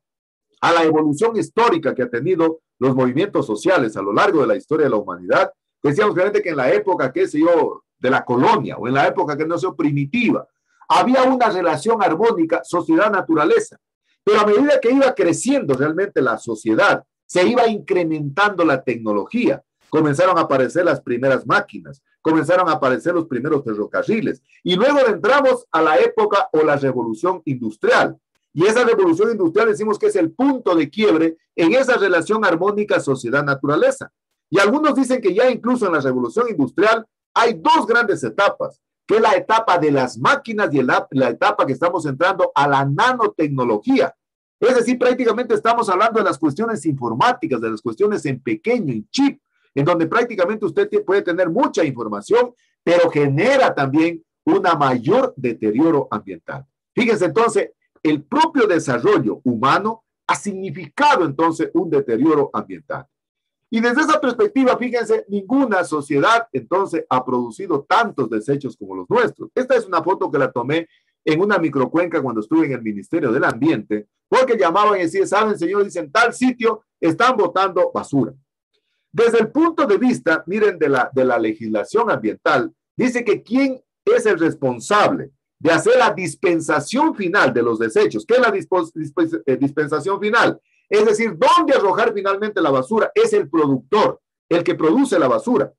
a la evolución histórica que ha tenido los movimientos sociales a lo largo de la historia de la humanidad, decíamos claramente que en la época, de la colonia, o en la época primitiva, había una relación armónica sociedad-naturaleza, pero a medida que iba creciendo realmente la sociedad, se iba incrementando la tecnología, comenzaron a aparecer las primeras máquinas, comenzaron a aparecer los primeros ferrocarriles, y luego entramos a la época o la revolución industrial. Y esa revolución industrial decimos que es el punto de quiebre en esa relación armónica sociedad-naturaleza. Y algunos dicen que ya incluso en la revolución industrial hay dos grandes etapas, que es la etapa de las máquinas y la etapa que estamos entrando a la nanotecnología. Es decir, prácticamente estamos hablando de las cuestiones informáticas, de las cuestiones en pequeño, en chip, en donde prácticamente usted puede tener mucha información, pero genera también una mayor deterioro ambiental. Fíjense entonces, el propio desarrollo humano ha significado entonces un deterioro ambiental. Y desde esa perspectiva, fíjense, ninguna sociedad entonces ha producido tantos desechos como los nuestros. Esta es una foto que la tomé en una microcuenca cuando estuve en el Ministerio del Ambiente, porque llamaban y decían, ¿saben, señor? Dicen, tal sitio están botando basura. Desde el punto de vista, miren, de la legislación ambiental, dice que quién es el responsable de hacer la dispensación final de los desechos. ¿Qué es la dispensación final? Es decir, ¿dónde arrojar finalmente la basura? Es el productor, el que produce la basura.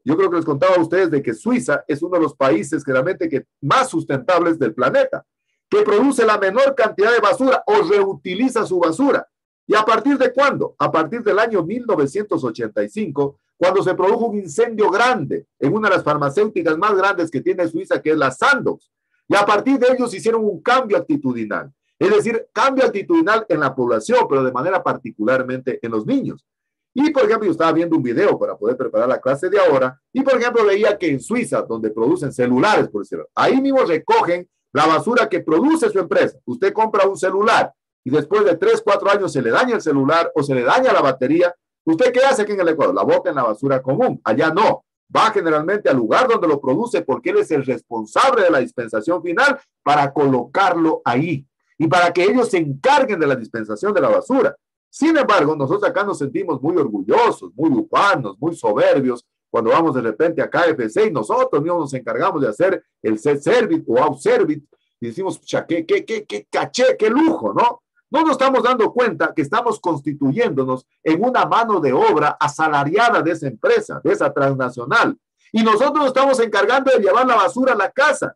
Yo creo que les contaba a ustedes de que Suiza es uno de los países generalmente más sustentables del planeta, que produce la menor cantidad de basura o reutiliza su basura. ¿Y a partir de cuándo? A partir del año 1985, cuando se produjo un incendio grande en una de las farmacéuticas más grandes que tiene Suiza, que es la Sandoz. Y a partir de ellos hicieron un cambio actitudinal. Es decir, cambio actitudinal en la población, pero de manera particularmente en los niños. Y, por ejemplo, yo estaba viendo un video para poder preparar la clase de ahora, y, por ejemplo, veía que en Suiza, donde producen celulares, por decirlo, ahí mismo recogen la basura que produce su empresa. Usted compra un celular y después de 3, 4 años se le daña el celular o se le daña la batería. ¿Usted qué hace aquí en el Ecuador? La bota en la basura común. Allá no. Va generalmente al lugar donde lo produce porque él es el responsable de la dispensación final para colocarlo ahí y para que ellos se encarguen de la dispensación de la basura. Sin embargo, nosotros acá nos sentimos muy orgullosos, muy ufanos, muy soberbios cuando vamos de repente a KFC y nosotros mismos nos encargamos de hacer el self-service o out-service y decimos, qué caché, qué lujo, ¿no? No nos estamos dando cuenta que estamos constituyéndonos en una mano de obra asalariada de esa empresa, de esa transnacional. Y nosotros nos estamos encargando de llevar la basura a la casa.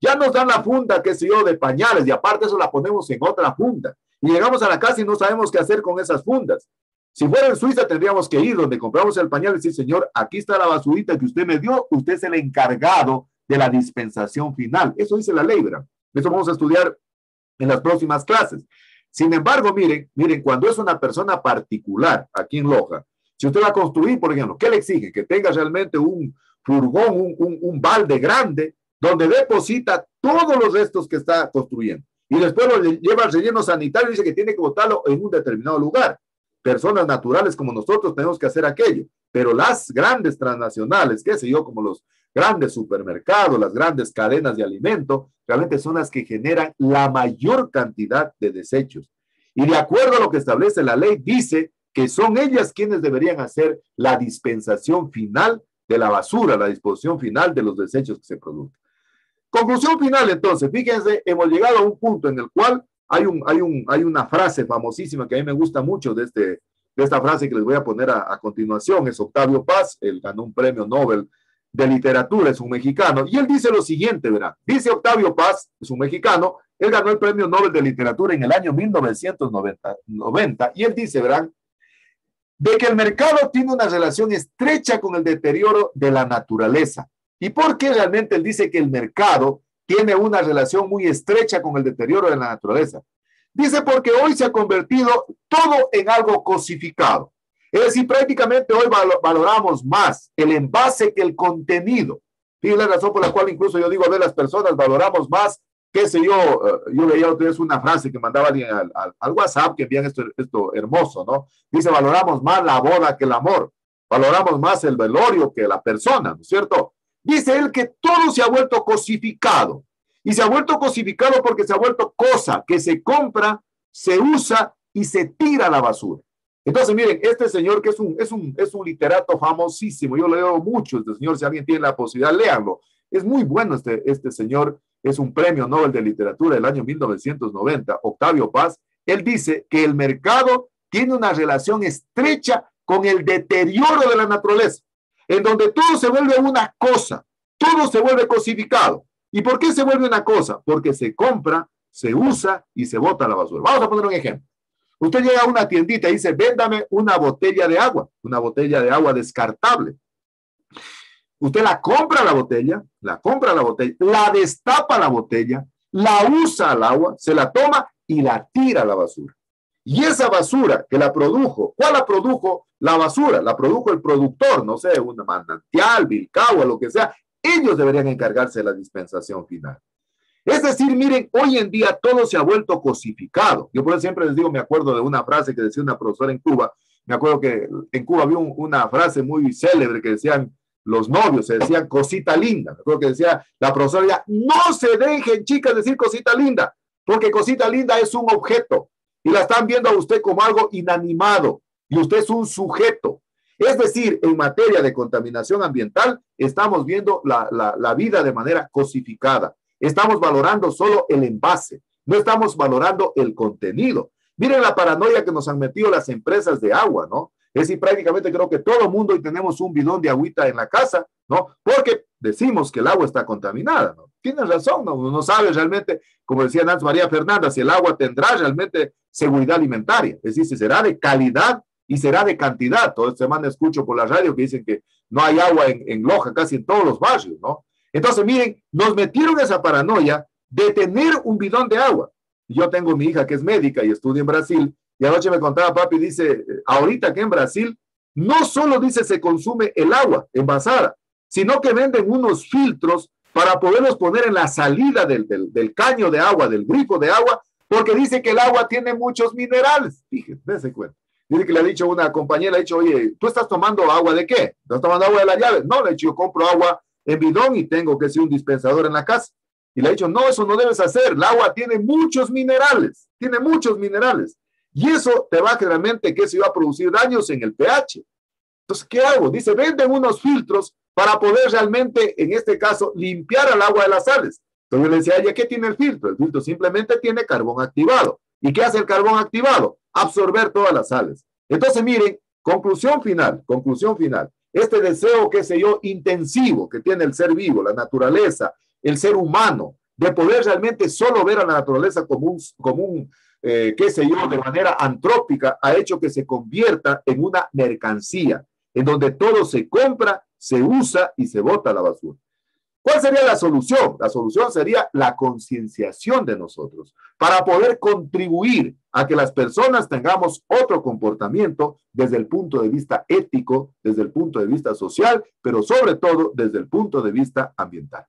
Ya nos dan la funda, qué sé yo, de pañales y aparte eso la ponemos en otra funda. Y llegamos a la casa y no sabemos qué hacer con esas fundas. Si fuera en Suiza tendríamos que ir donde compramos el pañal y decir, señor, aquí está la basurita que usted me dio, usted es el encargado de la dispensación final. Eso dice la ley, ¿verdad? Eso vamos a estudiar en las próximas clases. Sin embargo, miren, cuando es una persona particular aquí en Loja, si usted va a construir, por ejemplo, ¿qué le exige? Que tenga realmente un furgón, un balde grande, donde deposita todos los restos que está construyendo. Y después lo lleva al relleno sanitario y dice que tiene que botarlo en un determinado lugar. Personas naturales como nosotros tenemos que hacer aquello. Pero las grandes transnacionales, qué sé yo, como los grandes supermercados, las grandes cadenas de alimento, realmente son las que generan la mayor cantidad de desechos. Y de acuerdo a lo que establece la ley, dice que son ellas quienes deberían hacer la dispensación final de la basura, la disposición final de los desechos que se producen. Conclusión final, entonces, fíjense, hemos llegado a un punto en el cual hay una frase famosísima que a mí me gusta mucho de esta frase que les voy a poner a continuación. Es Octavio Paz, él ganó un premio Nobel de literatura, es un mexicano, y él dice lo siguiente, ¿verdad? Dice Octavio Paz, es un mexicano, él ganó el premio Nobel de literatura en el año 1990, y él dice, ¿verdad? De que el mercado tiene una relación estrecha con el deterioro de la naturaleza. ¿Y por qué realmente él dice que el mercado tiene una relación muy estrecha con el deterioro de la naturaleza? Dice porque hoy se ha convertido todo en algo cosificado. Es decir, prácticamente hoy valoramos más el envase que el contenido. Fíjense la razón por la cual incluso yo digo, a ver, las personas valoramos más, qué sé yo, yo veía otra vez una frase que mandaba alguien al WhatsApp, que envían esto hermoso, ¿no? Dice, valoramos más la boda que el amor, valoramos más el velorio que la persona, ¿no es cierto? Dice él que todo se ha vuelto cosificado. Y se ha vuelto cosificado porque se ha vuelto cosa que se compra, se usa y se tira a la basura. Entonces, miren, este señor que es un literato famosísimo, yo leo mucho este señor, si alguien tiene la posibilidad, léanlo. Es muy bueno este señor, es un premio Nobel de literatura del año 1990, Octavio Paz. Él dice que el mercado tiene una relación estrecha con el deterioro de la naturaleza, en donde todo se vuelve una cosa, todo se vuelve cosificado. ¿Y por qué se vuelve una cosa? Porque se compra, se usa y se bota a la basura. Vamos a poner un ejemplo. Usted llega a una tiendita y dice, véndame una botella de agua descartable. Usted la compra la botella, la destapa la botella, la usa al agua, se la toma y la tira a la basura. Y esa basura que la produjo, ¿cuál la produjo? La basura, la produjo el productor, no sé, una manantial, Vilcagua, lo que sea. Ellos deberían encargarse de la dispensación final. Es decir, miren, hoy en día todo se ha vuelto cosificado. Yo por eso siempre les digo, me acuerdo de una frase que decía una profesora en Cuba. Me acuerdo que en Cuba había una frase muy célebre que decían los novios, se decían cosita linda. Me acuerdo que decía la profesora, no se dejen, chicas, decir cosita linda, porque cosita linda es un objeto y la están viendo a usted como algo inanimado y usted es un sujeto. Es decir, en materia de contaminación ambiental, estamos viendo la vida de manera cosificada. Estamos valorando solo el envase, no estamos valorando el contenido. Miren la paranoia que nos han metido las empresas de agua, ¿no? Es decir, prácticamente creo que todo el mundo hoy tenemos un bidón de agüita en la casa, ¿no? Porque decimos que el agua está contaminada, ¿no? Tienes razón, ¿no? Uno no sabe realmente, como decía antes María Fernanda, si el agua tendrá realmente seguridad alimentaria. Es decir, si será de calidad y será de cantidad. Toda esta semana escucho por la radio que dicen que no hay agua en Loja, casi en todos los barrios, ¿no? Entonces, miren, nos metieron esa paranoia de tener un bidón de agua. Yo tengo mi hija que es médica y estudia en Brasil, y anoche me contaba papi, dice, ahorita que en Brasil no solo dice se consume el agua envasada, sino que venden unos filtros para poderlos poner en la salida del caño de agua, del grifo de agua, porque dice que el agua tiene muchos minerales. Fíjense, dése cuenta. Dice que le ha dicho una compañera, le ha dicho, oye, ¿tú estás tomando agua de qué? ¿Estás tomando agua de la llave? No, le he dicho, yo compro agua en bidón y tengo que ser un dispensador en la casa. Y le ha dicho, no, eso no debes hacer. El agua tiene muchos minerales, tiene muchos minerales. Y eso te va generalmente, que se va a producir daños en el pH. Entonces, ¿qué hago? Dice, venden unos filtros para poder realmente, en este caso, limpiar el agua de las sales. Entonces yo le decía, ¿ya qué tiene el filtro? El filtro simplemente tiene carbón activado. ¿Y qué hace el carbón activado? Absorber todas las sales. Entonces, miren, conclusión final. Este deseo, qué sé yo, intensivo que tiene el ser vivo, la naturaleza, el ser humano, de poder realmente solo ver a la naturaleza como un qué sé yo, de manera antrópica, ha hecho que se convierta en una mercancía, en donde todo se compra, se usa y se bota a la basura. ¿Cuál sería la solución? La solución sería la concienciación de nosotros, para poder contribuir a que las personas tengamos otro comportamiento desde el punto de vista ético, desde el punto de vista social, pero sobre todo desde el punto de vista ambiental.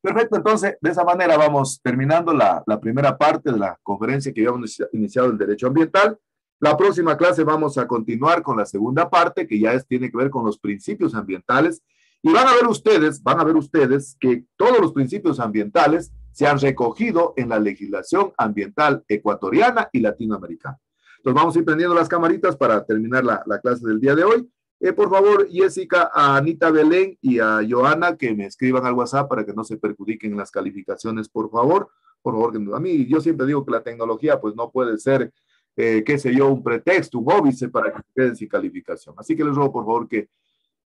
Perfecto, entonces de esa manera vamos terminando la primera parte de la conferencia que habíamos iniciado del derecho ambiental. La próxima clase vamos a continuar con la segunda parte que ya tiene que ver con los principios ambientales y van a ver ustedes que todos los principios ambientales se han recogido en la legislación ambiental ecuatoriana y latinoamericana. Entonces vamos a ir prendiendo las camaritas para terminar la clase del día de hoy. Por favor, Jessica, a Anita Belén y a Joana que me escriban al WhatsApp para que no se perjudiquen las calificaciones, por favor. Por favor, a mí yo siempre digo que la tecnología pues no puede ser, qué sé yo, un pretexto, un óbice para que se queden sin calificación. Así que les ruego, por favor, que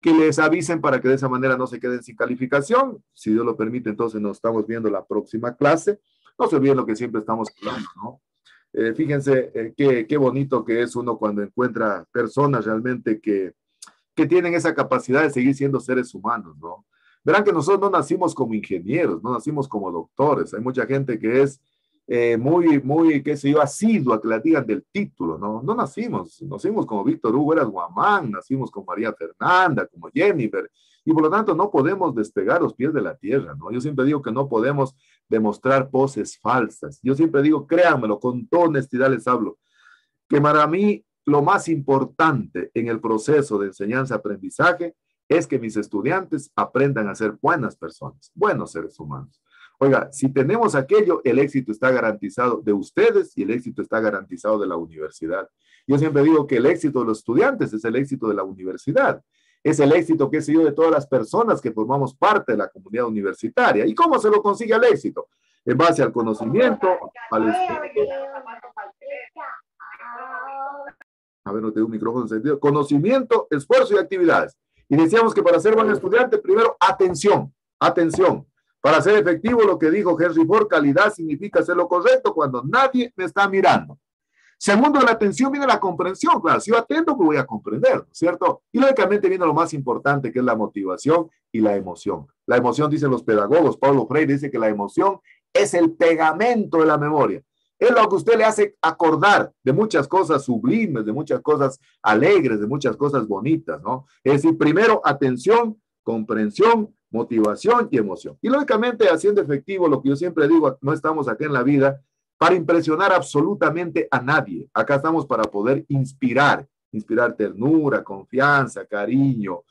les avisen para que de esa manera no se queden sin calificación. Si Dios lo permite, entonces nos estamos viendo la próxima clase. No se olviden lo que siempre estamos hablando, ¿no? Fíjense qué bonito que es uno cuando encuentra personas realmente que tienen esa capacidad de seguir siendo seres humanos, ¿no? Verán que nosotros no nacimos como ingenieros, no nacimos como doctores. Hay mucha gente que es muy, qué sé yo, asidua, que la digan del título, ¿no? No nacimos como Víctor Hugo Eras Guamán, nacimos como María Fernanda, como Jennifer, y por lo tanto no podemos despegar los pies de la tierra, ¿no? Yo siempre digo que no podemos demostrar poses falsas. Yo siempre digo, créanmelo, con toda honestidad les hablo, que para mí lo más importante en el proceso de enseñanza-aprendizaje es que mis estudiantes aprendan a ser buenas personas, buenos seres humanos. Oiga, si tenemos aquello, el éxito está garantizado de ustedes y el éxito está garantizado de la universidad. Yo siempre digo que el éxito de los estudiantes es el éxito de la universidad. Es el éxito, qué sé yo, de todas las personas que formamos parte de la comunidad universitaria. ¿Y cómo se lo consigue el éxito? En base al conocimiento, al estudio. A ver, no tengo un micrófono encendido. Conocimiento, esfuerzo y actividades. Y decíamos que para ser buen estudiante, primero, atención. Para ser efectivo, lo que dijo Henry Ford, calidad significa hacer lo correcto cuando nadie me está mirando. Segundo, de la atención viene la comprensión. Claro, si yo atento, pues voy a comprender, ¿no es cierto? Y lógicamente viene lo más importante, que es la motivación y la emoción. La emoción, dicen los pedagogos, Paulo Freire dice que la emoción es el pegamento de la memoria. Es lo que usted le hace acordar de muchas cosas sublimes, de muchas cosas alegres, de muchas cosas bonitas, ¿no? Es decir, primero atención, comprensión, motivación y emoción. Y lógicamente haciendo efectivo lo que yo siempre digo, no estamos aquí en la vida para impresionar absolutamente a nadie. Acá estamos para poder inspirar ternura, confianza, cariño,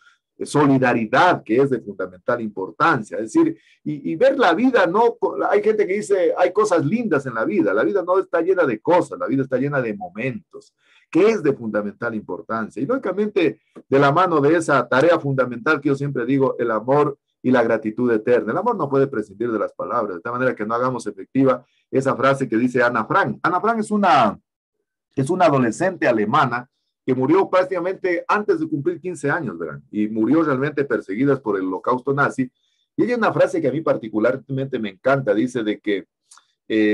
solidaridad, que es de fundamental importancia. Es decir, y ver la vida, no, hay gente que dice, hay cosas lindas en la vida no está llena de cosas, la vida está llena de momentos, que es de fundamental importancia. Y lógicamente, de la mano de esa tarea fundamental que yo siempre digo, el amor y la gratitud eterna. El amor no puede prescindir de las palabras, de tal manera que no hagamos efectiva esa frase que dice Ana Frank. Ana Frank es una adolescente alemana que murió prácticamente antes de cumplir 15 años, ¿verdad? Y murió realmente perseguida por el holocausto nazi. Y ella una frase que a mí particularmente me encanta, dice de que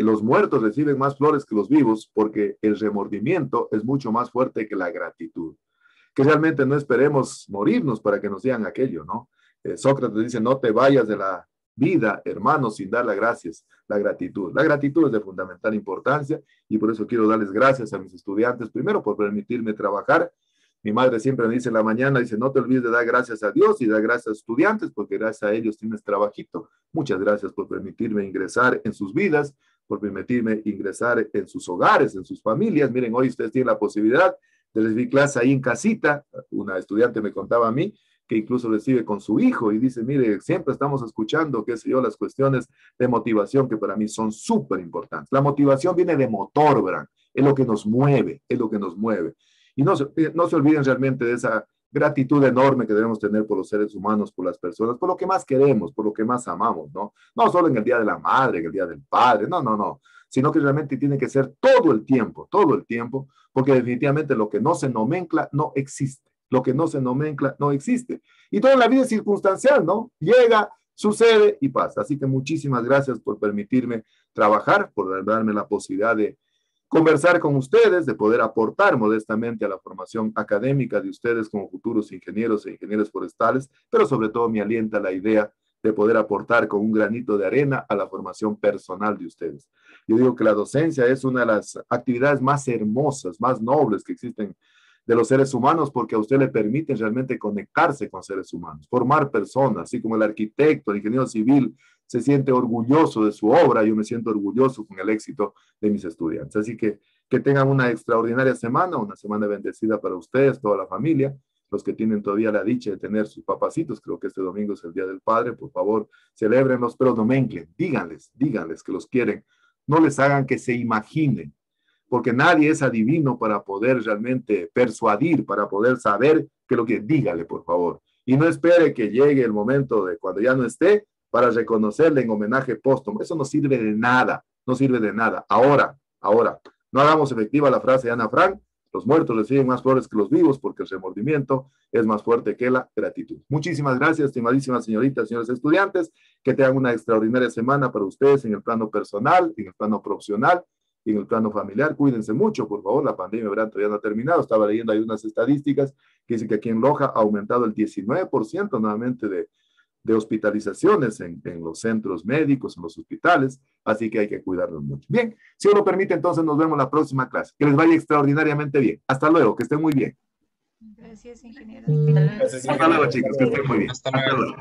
los muertos reciben más flores que los vivos porque el remordimiento es mucho más fuerte que la gratitud. Que realmente no esperemos morirnos para que nos digan aquello, ¿no? Sócrates dice, no te vayas de la vida, hermano, sin dar las gracias, la gratitud. La gratitud es de fundamental importancia y por eso quiero darles gracias a mis estudiantes, primero por permitirme trabajar. Mi madre siempre me dice en la mañana, dice, no te olvides de dar gracias a Dios y dar gracias a estudiantes, porque gracias a ellos tienes trabajito. Muchas gracias por permitirme ingresar en sus vidas, por permitirme ingresar en sus hogares, en sus familias. Miren, hoy ustedes tienen la posibilidad de recibir clase ahí en casita. Una estudiante me contaba a mí que incluso recibe con su hijo y dice, mire, siempre estamos escuchando, qué sé yo, las cuestiones de motivación que para mí son súper importantes. La motivación viene de motor, ¿verdad? Es lo que nos mueve, es lo que nos mueve. Y no se olviden realmente de esa gratitud enorme que debemos tener por los seres humanos, por las personas, por lo que más queremos, por lo que más amamos, ¿no? No solo en el Día de la Madre, en el Día del Padre, no, sino que realmente tiene que ser todo el tiempo, porque definitivamente lo que no se nomencla no existe. Lo que no se nomencla no existe. Y toda la vida es circunstancial, ¿no? Llega, sucede y pasa. Así que muchísimas gracias por permitirme trabajar, por darme la posibilidad de conversar con ustedes, de poder aportar modestamente a la formación académica de ustedes como futuros ingenieros e ingenieros forestales, pero sobre todo me alienta la idea de poder aportar con un granito de arena a la formación personal de ustedes. Yo digo que la docencia es una de las actividades más hermosas, más nobles que existen de los seres humanos, porque a usted le permite realmente conectarse con seres humanos, formar personas, así como el arquitecto, el ingeniero civil se siente orgulloso de su obra, yo me siento orgulloso con el éxito de mis estudiantes. Así que tengan una extraordinaria semana, una semana bendecida para ustedes, toda la familia, los que tienen todavía la dicha de tener sus papacitos, creo que este domingo es el Día del Padre, por favor, celébrenlos, pero no menclen, díganles que los quieren, no les hagan que se imaginen, porque nadie es adivino para poder realmente persuadir, para poder saber que lo que dígale, por favor. Y no espere que llegue el momento de cuando ya no esté para reconocerle en homenaje póstumo. Eso no sirve de nada, no sirve de nada. Ahora, no hagamos efectiva la frase de Ana Frank, los muertos reciben más flores que los vivos porque el remordimiento es más fuerte que la gratitud. Muchísimas gracias, estimadísimas señoritas, señores estudiantes, que tengan una extraordinaria semana para ustedes en el plano personal, en el plano profesional, y en el plano familiar. Cuídense mucho, por favor, la pandemia, verán, todavía no ha terminado. Estaba leyendo, hay unas estadísticas que dicen que aquí en Loja ha aumentado el 19% nuevamente de hospitalizaciones en los centros médicos, en los hospitales, así que hay que cuidarlos mucho. Bien, si uno lo permite, entonces nos vemos la próxima clase. Que les vaya extraordinariamente bien. Hasta luego, que estén muy bien. Gracias, ingeniero. Hasta luego, chicos, que estén muy bien. Hasta luego.